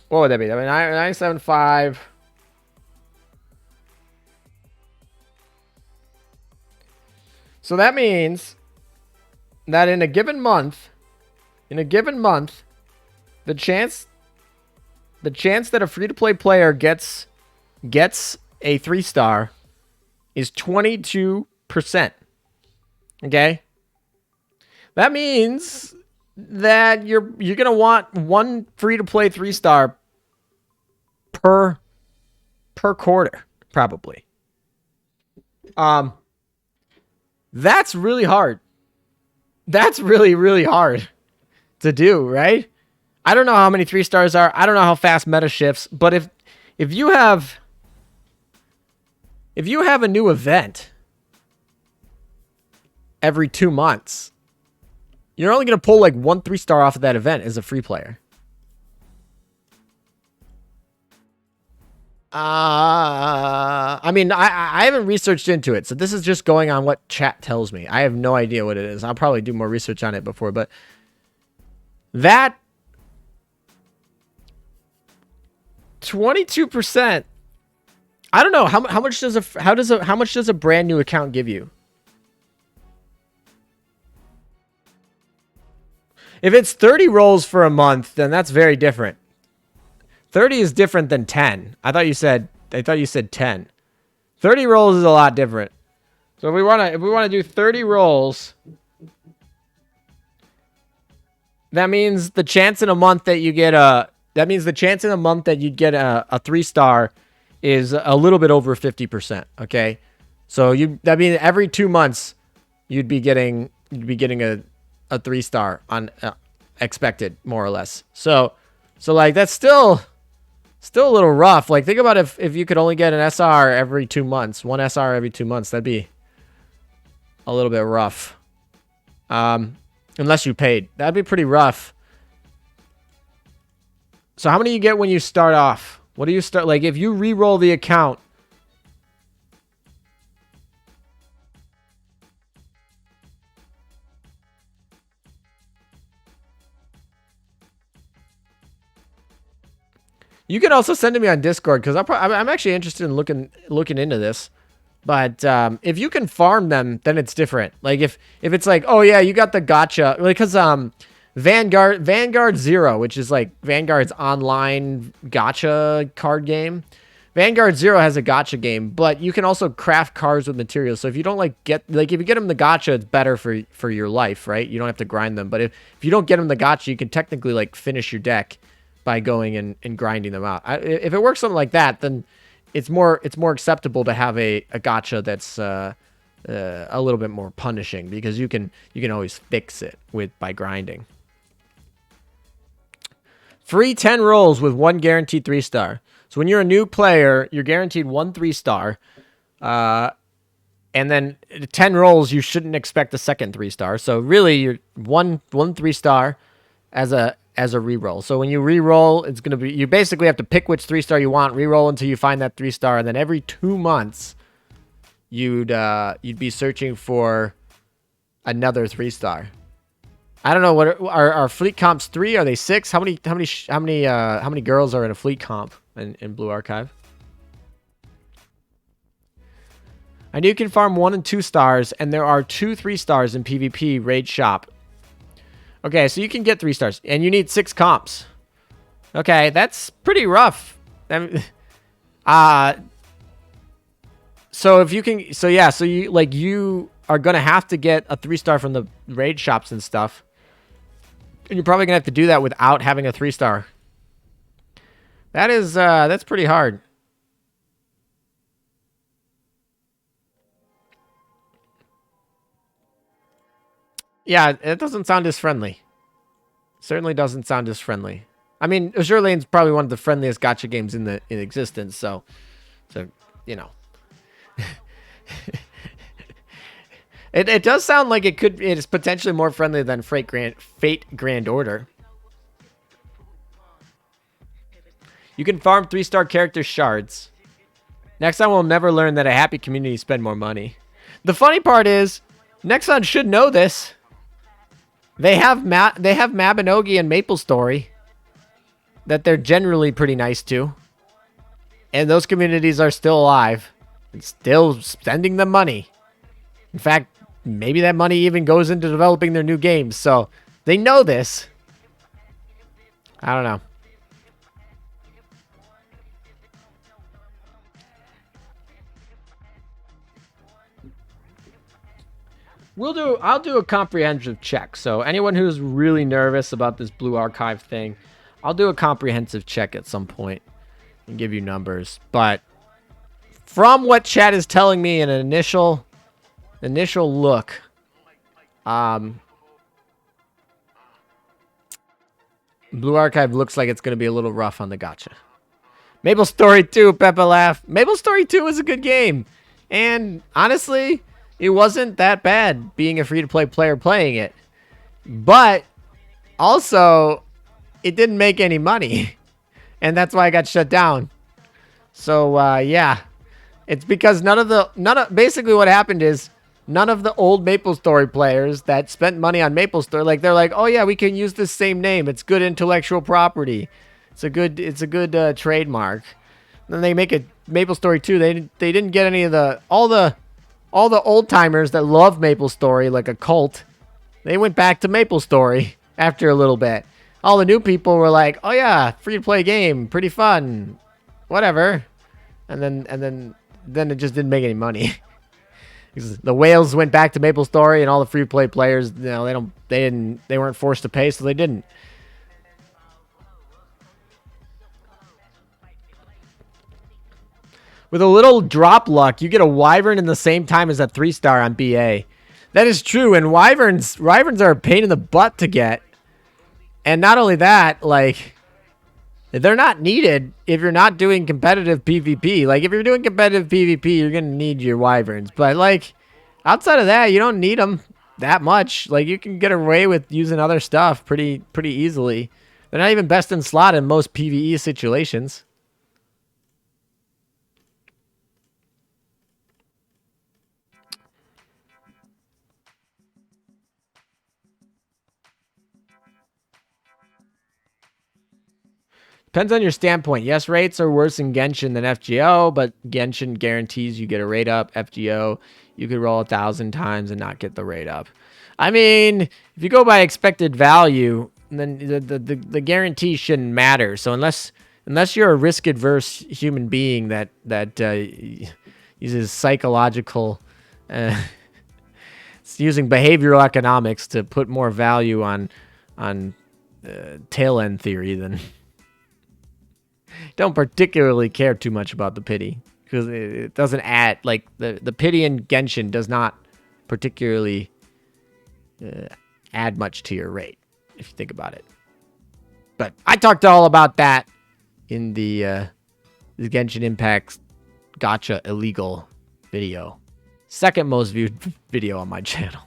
what would that be? I mean, 975. So that means that in a given month, the chance that a free-to-play player gets a 3-star is 22%. Okay? That means that you're gonna want 1 free-to-play 3-star per quarter, probably. That's really hard. That's really, really hard to do, right? I don't know how many 3-stars are. I don't know how fast meta shifts, but if you have a new event every 2 months, you're only going to pull like 1 3-star off of that event as a free player. I mean, I haven't researched into it, so this is just going on what chat tells me. I have no idea what it is. I'll probably do more research on it before, but that 22%. I don't know how much does how much does a brand new account give you? If it's 30 rolls for a month, then that's very different. 30 is different than 10. I thought you said 10. 30 rolls is a lot different. So if we want to do 30 rolls, that means the chance in a month that you get a 3-star is a little bit over 50%, okay? So that means every 2 months you'd be getting a 3-star on expected, more or less. So like that's still a little rough. Like, think about if you could only get an SR every 2 months, one SR every 2 months, that'd be a little bit rough. Unless you paid, that'd be pretty rough. So how many you get when you start off? What do you start? Like, if you re-roll the account, you can also send it to me on Discord, because I'm actually interested in looking into this. But if you can farm them, then it's different. Like if it's like, oh yeah, you got the gotcha, like, because Vanguard Zero, which is like Vanguard's online gotcha card game. Vanguard Zero has a gotcha game, but you can also craft cards with materials. So if you don't if you get them the gotcha, it's better for your life, right? You don't have to grind them. But if you don't get them the gotcha, you can technically like finish your deck by going and grinding them out. If it works something like that, then it's more acceptable to have a gotcha that's a little bit more punishing, because you can always fix it by grinding. Free 10 rolls with 1 guaranteed 3-star. So when you're a new player, you're guaranteed 1 3-star. And then 10 rolls, you shouldn't expect a second 3-star. So really, you're one 3-star as a reroll. So when you reroll, it's gonna be, you basically have to pick which 3-star you want, reroll until you find that 3-star, and then every 2 months, you'd be searching for another 3-star. I don't know, what are fleet comps 3? Are they 6? How many girls are in a fleet comp in Blue Archive? I know you can farm 1 and 2 stars, and there are 2 3-stars in PvP raid shop. Okay, so you can get 3-stars, and you need 6 comps. Okay, that's pretty rough. So if you can, so you are gonna have to get a 3-star from the raid shops and stuff, and you're probably gonna have to do that without having a 3-star. That's pretty hard. Yeah, it doesn't sound as friendly. Certainly doesn't sound as friendly. I mean, Azure Lane's probably one of the friendliest gacha games in existence, so you know. It does sound like it is potentially more friendly than Fate Grand Order. You can farm 3-star character shards. Next time we'll never learn that a happy community spend more money. The funny part is, Nexon should know this. They have Mabinogi and Maple Story that they're generally pretty nice to. And those communities are still alive and still spending the money. In fact, maybe that money even goes into developing their new games. So they know this. I don't know. I'll do a comprehensive check. So anyone who's really nervous about this Blue Archive thing, I'll do a comprehensive check at some point and give you numbers. But from what chat is telling me in an initial look, Blue Archive looks like it's going to be a little rough on the gacha. Maple Story 2, Peppa laugh. Maple Story 2 is a good game. And honestly, it wasn't that bad being a free-to-play player playing it. But also, it didn't make any money. And that's why I got shut down. So yeah, it's because basically what happened is none of the old MapleStory players that spent money on MapleStory, like they're like, oh yeah, we can use this same name. It's good intellectual property. It's a good trademark. Then they make a MapleStory 2. They didn't get any of all the old timers that love MapleStory like a cult. They went back to MapleStory after a little bit. All the new people were like, "Oh yeah, free to play game, pretty fun, whatever," and then it just didn't make any money. The whales went back to MapleStory, and all the free to play players, they weren't forced to pay, so they didn't. With a little drop luck, you get a Wyvern in the same time as a 3-star on BA. That is true, and Wyverns are a pain in the butt to get. And not only that, like, they're not needed if you're not doing competitive PvP. Like, if you're doing competitive PvP, you're going to need your Wyverns. But, like, outside of that, you don't need them that much. Like, you can get away with using other stuff pretty easily. They're not even best in slot in most PvE situations. Depends on your standpoint. Yes, rates are worse in Genshin than FGO, but Genshin guarantees you get a rate up. FGO, you could roll 1,000 times and not get the rate up. I mean, if you go by expected value, then the guarantee shouldn't matter. So unless you're a risk-adverse human being that uses psychological, it's using behavioral economics to put more value on tail end theory, then don't particularly care too much about the pity, because it doesn't add, like, the pity in Genshin does not particularly add much to your rate, if you think about it. But I talked all about that in the Genshin Impact Gacha illegal video. Second most viewed video on my channel.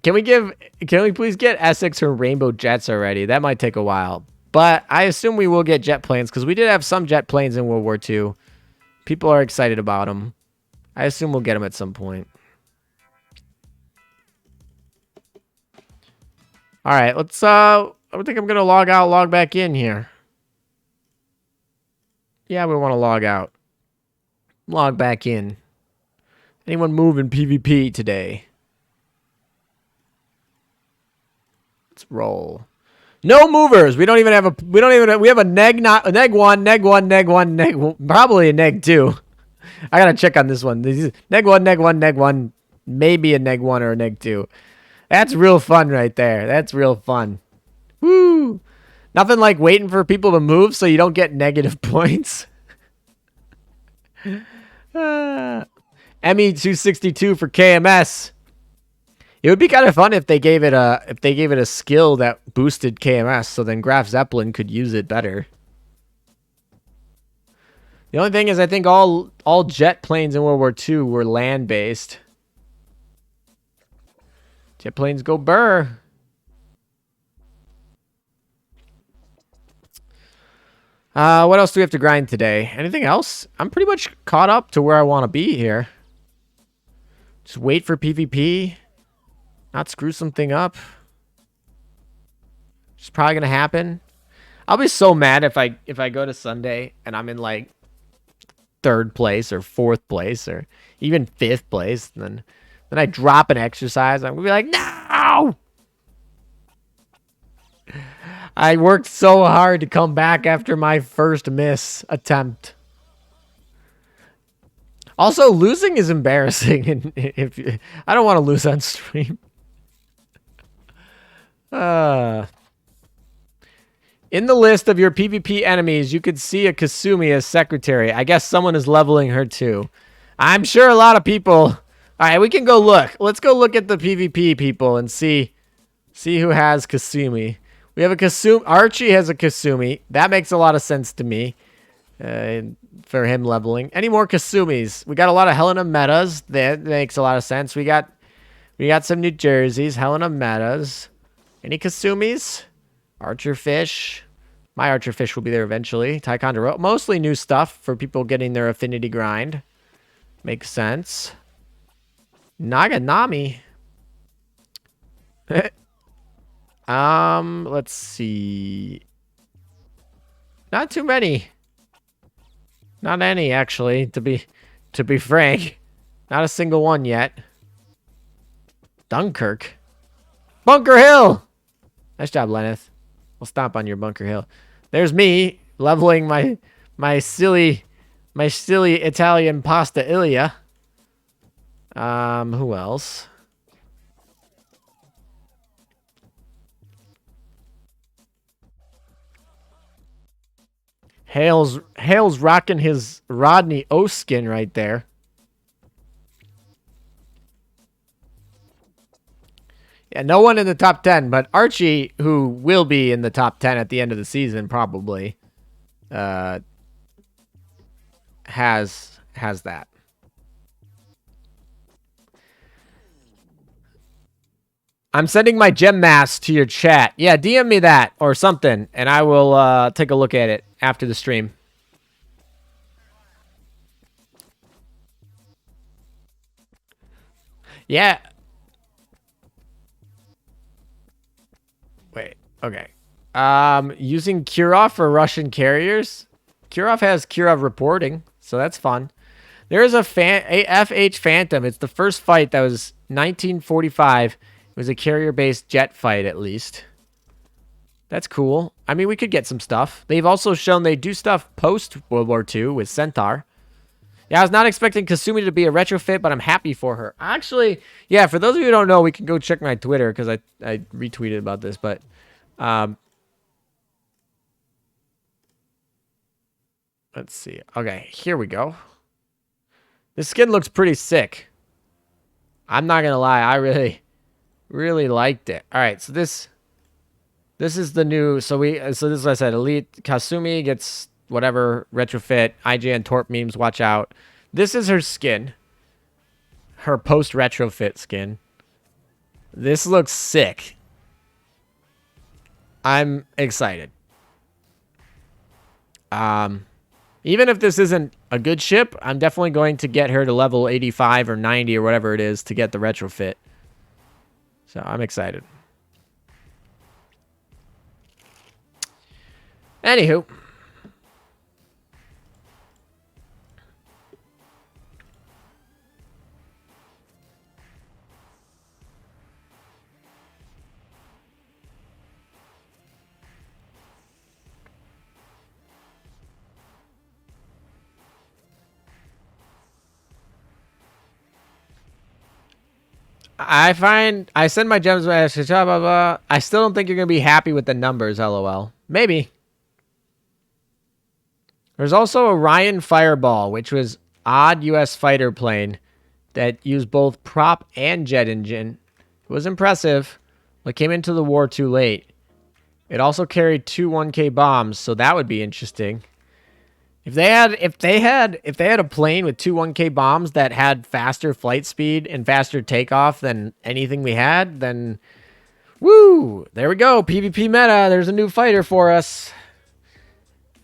Can we please get Essex or Rainbow Jets already? That might take a while. But I assume we will get jet planes, because we did have some jet planes in World War II. People are excited about them. I assume we'll get them at some point. Alright, let's, I think I'm going to log out, log back in here. Yeah, we want to log out. Log back in. Anyone move in PvP today? Let's roll. No movers. We don't even have a. We have a neg. Not a neg one. Neg one. Neg one. Neg. Probably a neg two. I gotta check on this one. Neg one. Neg one. Neg one. Maybe a neg one or a neg two. That's real fun right there. That's real fun. Woo! Nothing like waiting for people to move so you don't get negative points. ME262 for KMS. It would be kind of fun if they gave it a skill that boosted KMS, so then Graf Zeppelin could use it better. The only thing is, I think all jet planes in World War II were land-based. Jet planes go burr. What else do we have to grind today? Anything else? I'm pretty much caught up to where I want to be here. Just wait for PvP. Not screw something up. It's probably gonna happen. I'll be so mad if I go to Sunday and I'm in like 3rd place or 4th place or even 5th place, and then I drop an exercise. I'm gonna be like, no! I worked so hard to come back after my first miss attempt. Also, losing is embarrassing, and I don't want to lose on stream. In the list of your PvP enemies, you could see a Kasumi as secretary. I guess someone is leveling her too. I'm sure a lot of people. All right, we can go look. Let's go look at the PvP people and see who has Kasumi. We have a Kasumi. Archie has a Kasumi. That makes a lot of sense to me. For him leveling. Any more Kasumis? We got a lot of Helena metas. That makes a lot of sense. We got some New Jerseys. Helena metas. Any Kasumis? Archer Fish. My Archer Fish will be there eventually. Ticonderoga. Mostly new stuff for people getting their affinity grind. Makes sense. Naganami. Let's see. Not too many. Not any, actually, to be frank. Not a single one yet. Dunkirk. Bunker Hill! Nice job, Lenneth. We'll stomp on your Bunker Hill. There's me leveling my silly Italian pasta Ilia. Who else? Hale's rocking his Rodney O skin right there. Yeah, no one in the top 10, but Archie, who will be in the top 10 at the end of the season, probably, has that. I'm sending my gem mask to your chat. Yeah, DM me that or something, and I will take a look at it after the stream. Yeah. Wait. Okay. Using Kirov for Russian carriers. Kirov has Kirov reporting, so that's fun. There is a FH Phantom. It's the first fight that was 1945. It was a carrier-based jet fight, at least. That's cool. I mean, we could get some stuff. They've also shown they do stuff post-World War II with Centaur. Yeah, I was not expecting Kasumi to be a retrofit, but I'm happy for her. Actually, yeah, for those of you who don't know, we can go check my Twitter because I retweeted about this, but let's see. Okay, here we go. This skin looks pretty sick. I'm not going to lie. I really liked it. All right, so this is the new, so this is what I said. Elite Kasumi gets whatever retrofit. IGN Torp memes, watch out. This is her skin. Her post retrofit skin. This looks sick. I'm excited. Even if this isn't a good ship, I'm definitely going to get her to level 85 or 90 or whatever it is to get the retrofit. So I'm excited. Anywho. I send my gems by blah, blah, blah. I still don't think you're going to be happy with the numbers, lol. Maybe. There's also Orion Fireball, which was odd U.S. fighter plane that used both prop and jet engine. It was impressive, but came into the war too late. It also carried 2 1K bombs, so that would be interesting. If they had a plane with 2 1K bombs that had faster flight speed and faster takeoff than anything we had, then woo, there we go. PvP meta, there's a new fighter for us.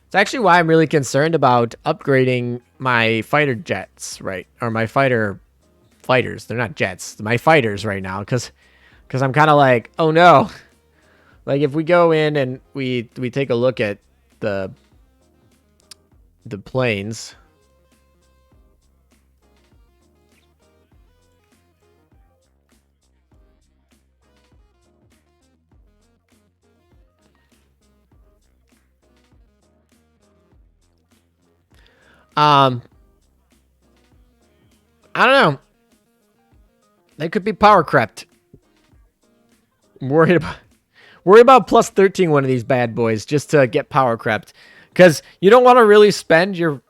It's actually why I'm really concerned about upgrading my fighter jets, right? Or my fighters. They're not jets. My fighters right now, because I'm kind of like, oh no. Like if we go in and we take a look at the planes. I don't know. They could be power crept. Worry about plus 13 one of these bad boys just to get power crept. Because you don't want to really spend your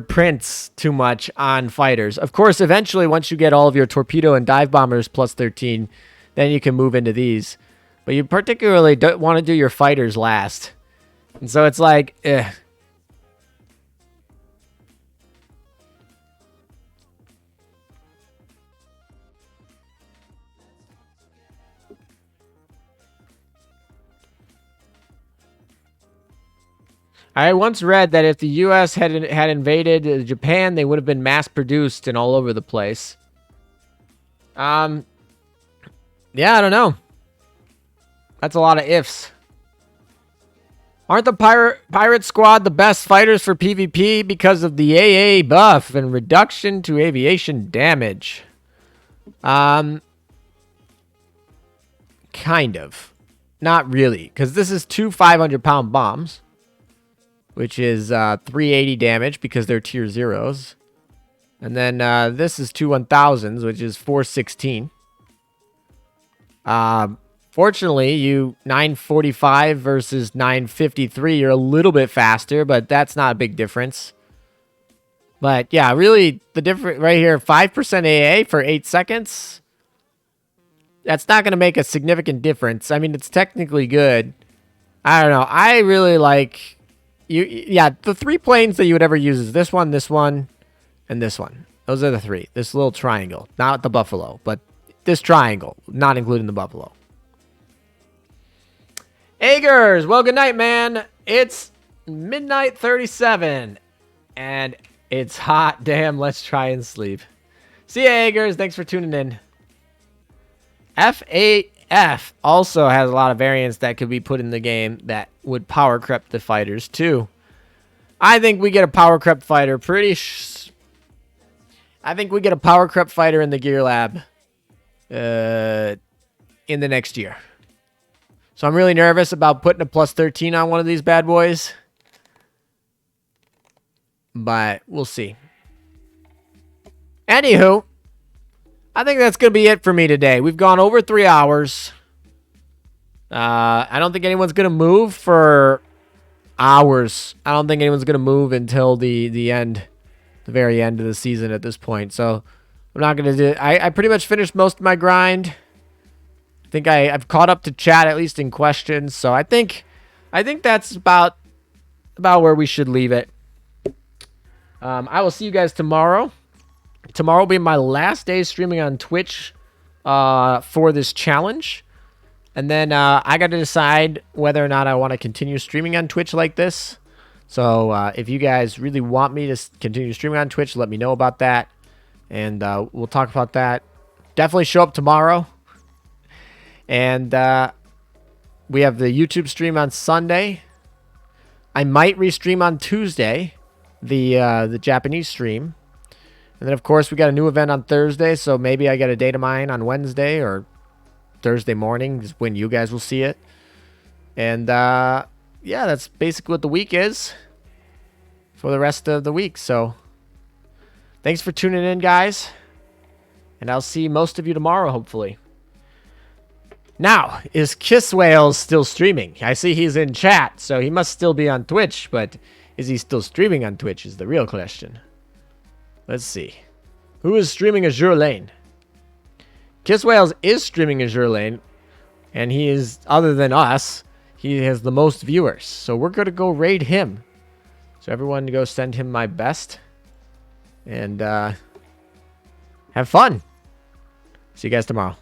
prints too much on fighters. Of course, eventually, once you get all of your torpedo and dive bombers plus 13, then you can move into these. But you particularly don't want to do your fighters last. And so it's like, eh. I once read that if the U.S. had invaded Japan, they would have been mass-produced and all over the place. Yeah, I don't know. That's a lot of ifs. Aren't the pirate squad the best fighters for PvP because of the AA buff and reduction to aviation damage? Kind of. Not really, because this is 2 500-pound bombs, which is 380 damage because they're tier 0s. And then this is 2 1000s, which is 416. Fortunately, you 945 versus 953, you're a little bit faster, but that's not a big difference. But yeah, really, the difference right here, 5% AA for 8 seconds. That's not going to make a significant difference. I mean, it's technically good. I don't know. I really like yeah, the 3 planes that you would ever use is this one, and this one. Those are the 3. This little triangle, not the buffalo, but this triangle, not including the buffalo. Agers, well, good night, man. It's midnight 37, and it's hot. Damn, let's try and sleep. See ya, Agers. Thanks for tuning in. FAF also has a lot of variants that could be put in the game that would power creep the fighters, too. I think we get a power creep fighter I think we get a power creep fighter in the Gear Lab in the next year. So I'm really nervous about putting a plus 13 on one of these bad boys. But we'll see. Anywho, I think that's going to be it for me today. We've gone over 3 hours. I don't think anyone's going to move for hours. I don't think anyone's going to move until the end, the very end of the season at this point. So I'm not going to do it. I pretty much finished most of my grind. I think I've caught up to chat, at least in questions. So I think that's about where we should leave it. I will see you guys tomorrow. Tomorrow will be my last day streaming on Twitch for this challenge. And then I got to decide whether or not I want to continue streaming on Twitch like this. So if you guys really want me to continue streaming on Twitch, let me know about that. And we'll talk about that. Definitely show up tomorrow. And we have the YouTube stream on Sunday. I might restream on Tuesday, the Japanese stream. And then, of course, we got a new event on Thursday, so maybe I get a data mine on Wednesday or Thursday morning is when you guys will see it. And, yeah, that's basically what the week is for the rest of the week. So, thanks for tuning in, guys. And I'll see most of you tomorrow, hopefully. Now, is Kiss Whales still streaming? I see he's in chat, so he must still be on Twitch, but is he still streaming on Twitch is the real question. Let's see. Who is streaming Azure Lane? Kiss Whales is streaming Azure Lane, and he is, other than us, he has the most viewers. So we're going to go raid him. So everyone go send him my best. And have fun. See you guys tomorrow.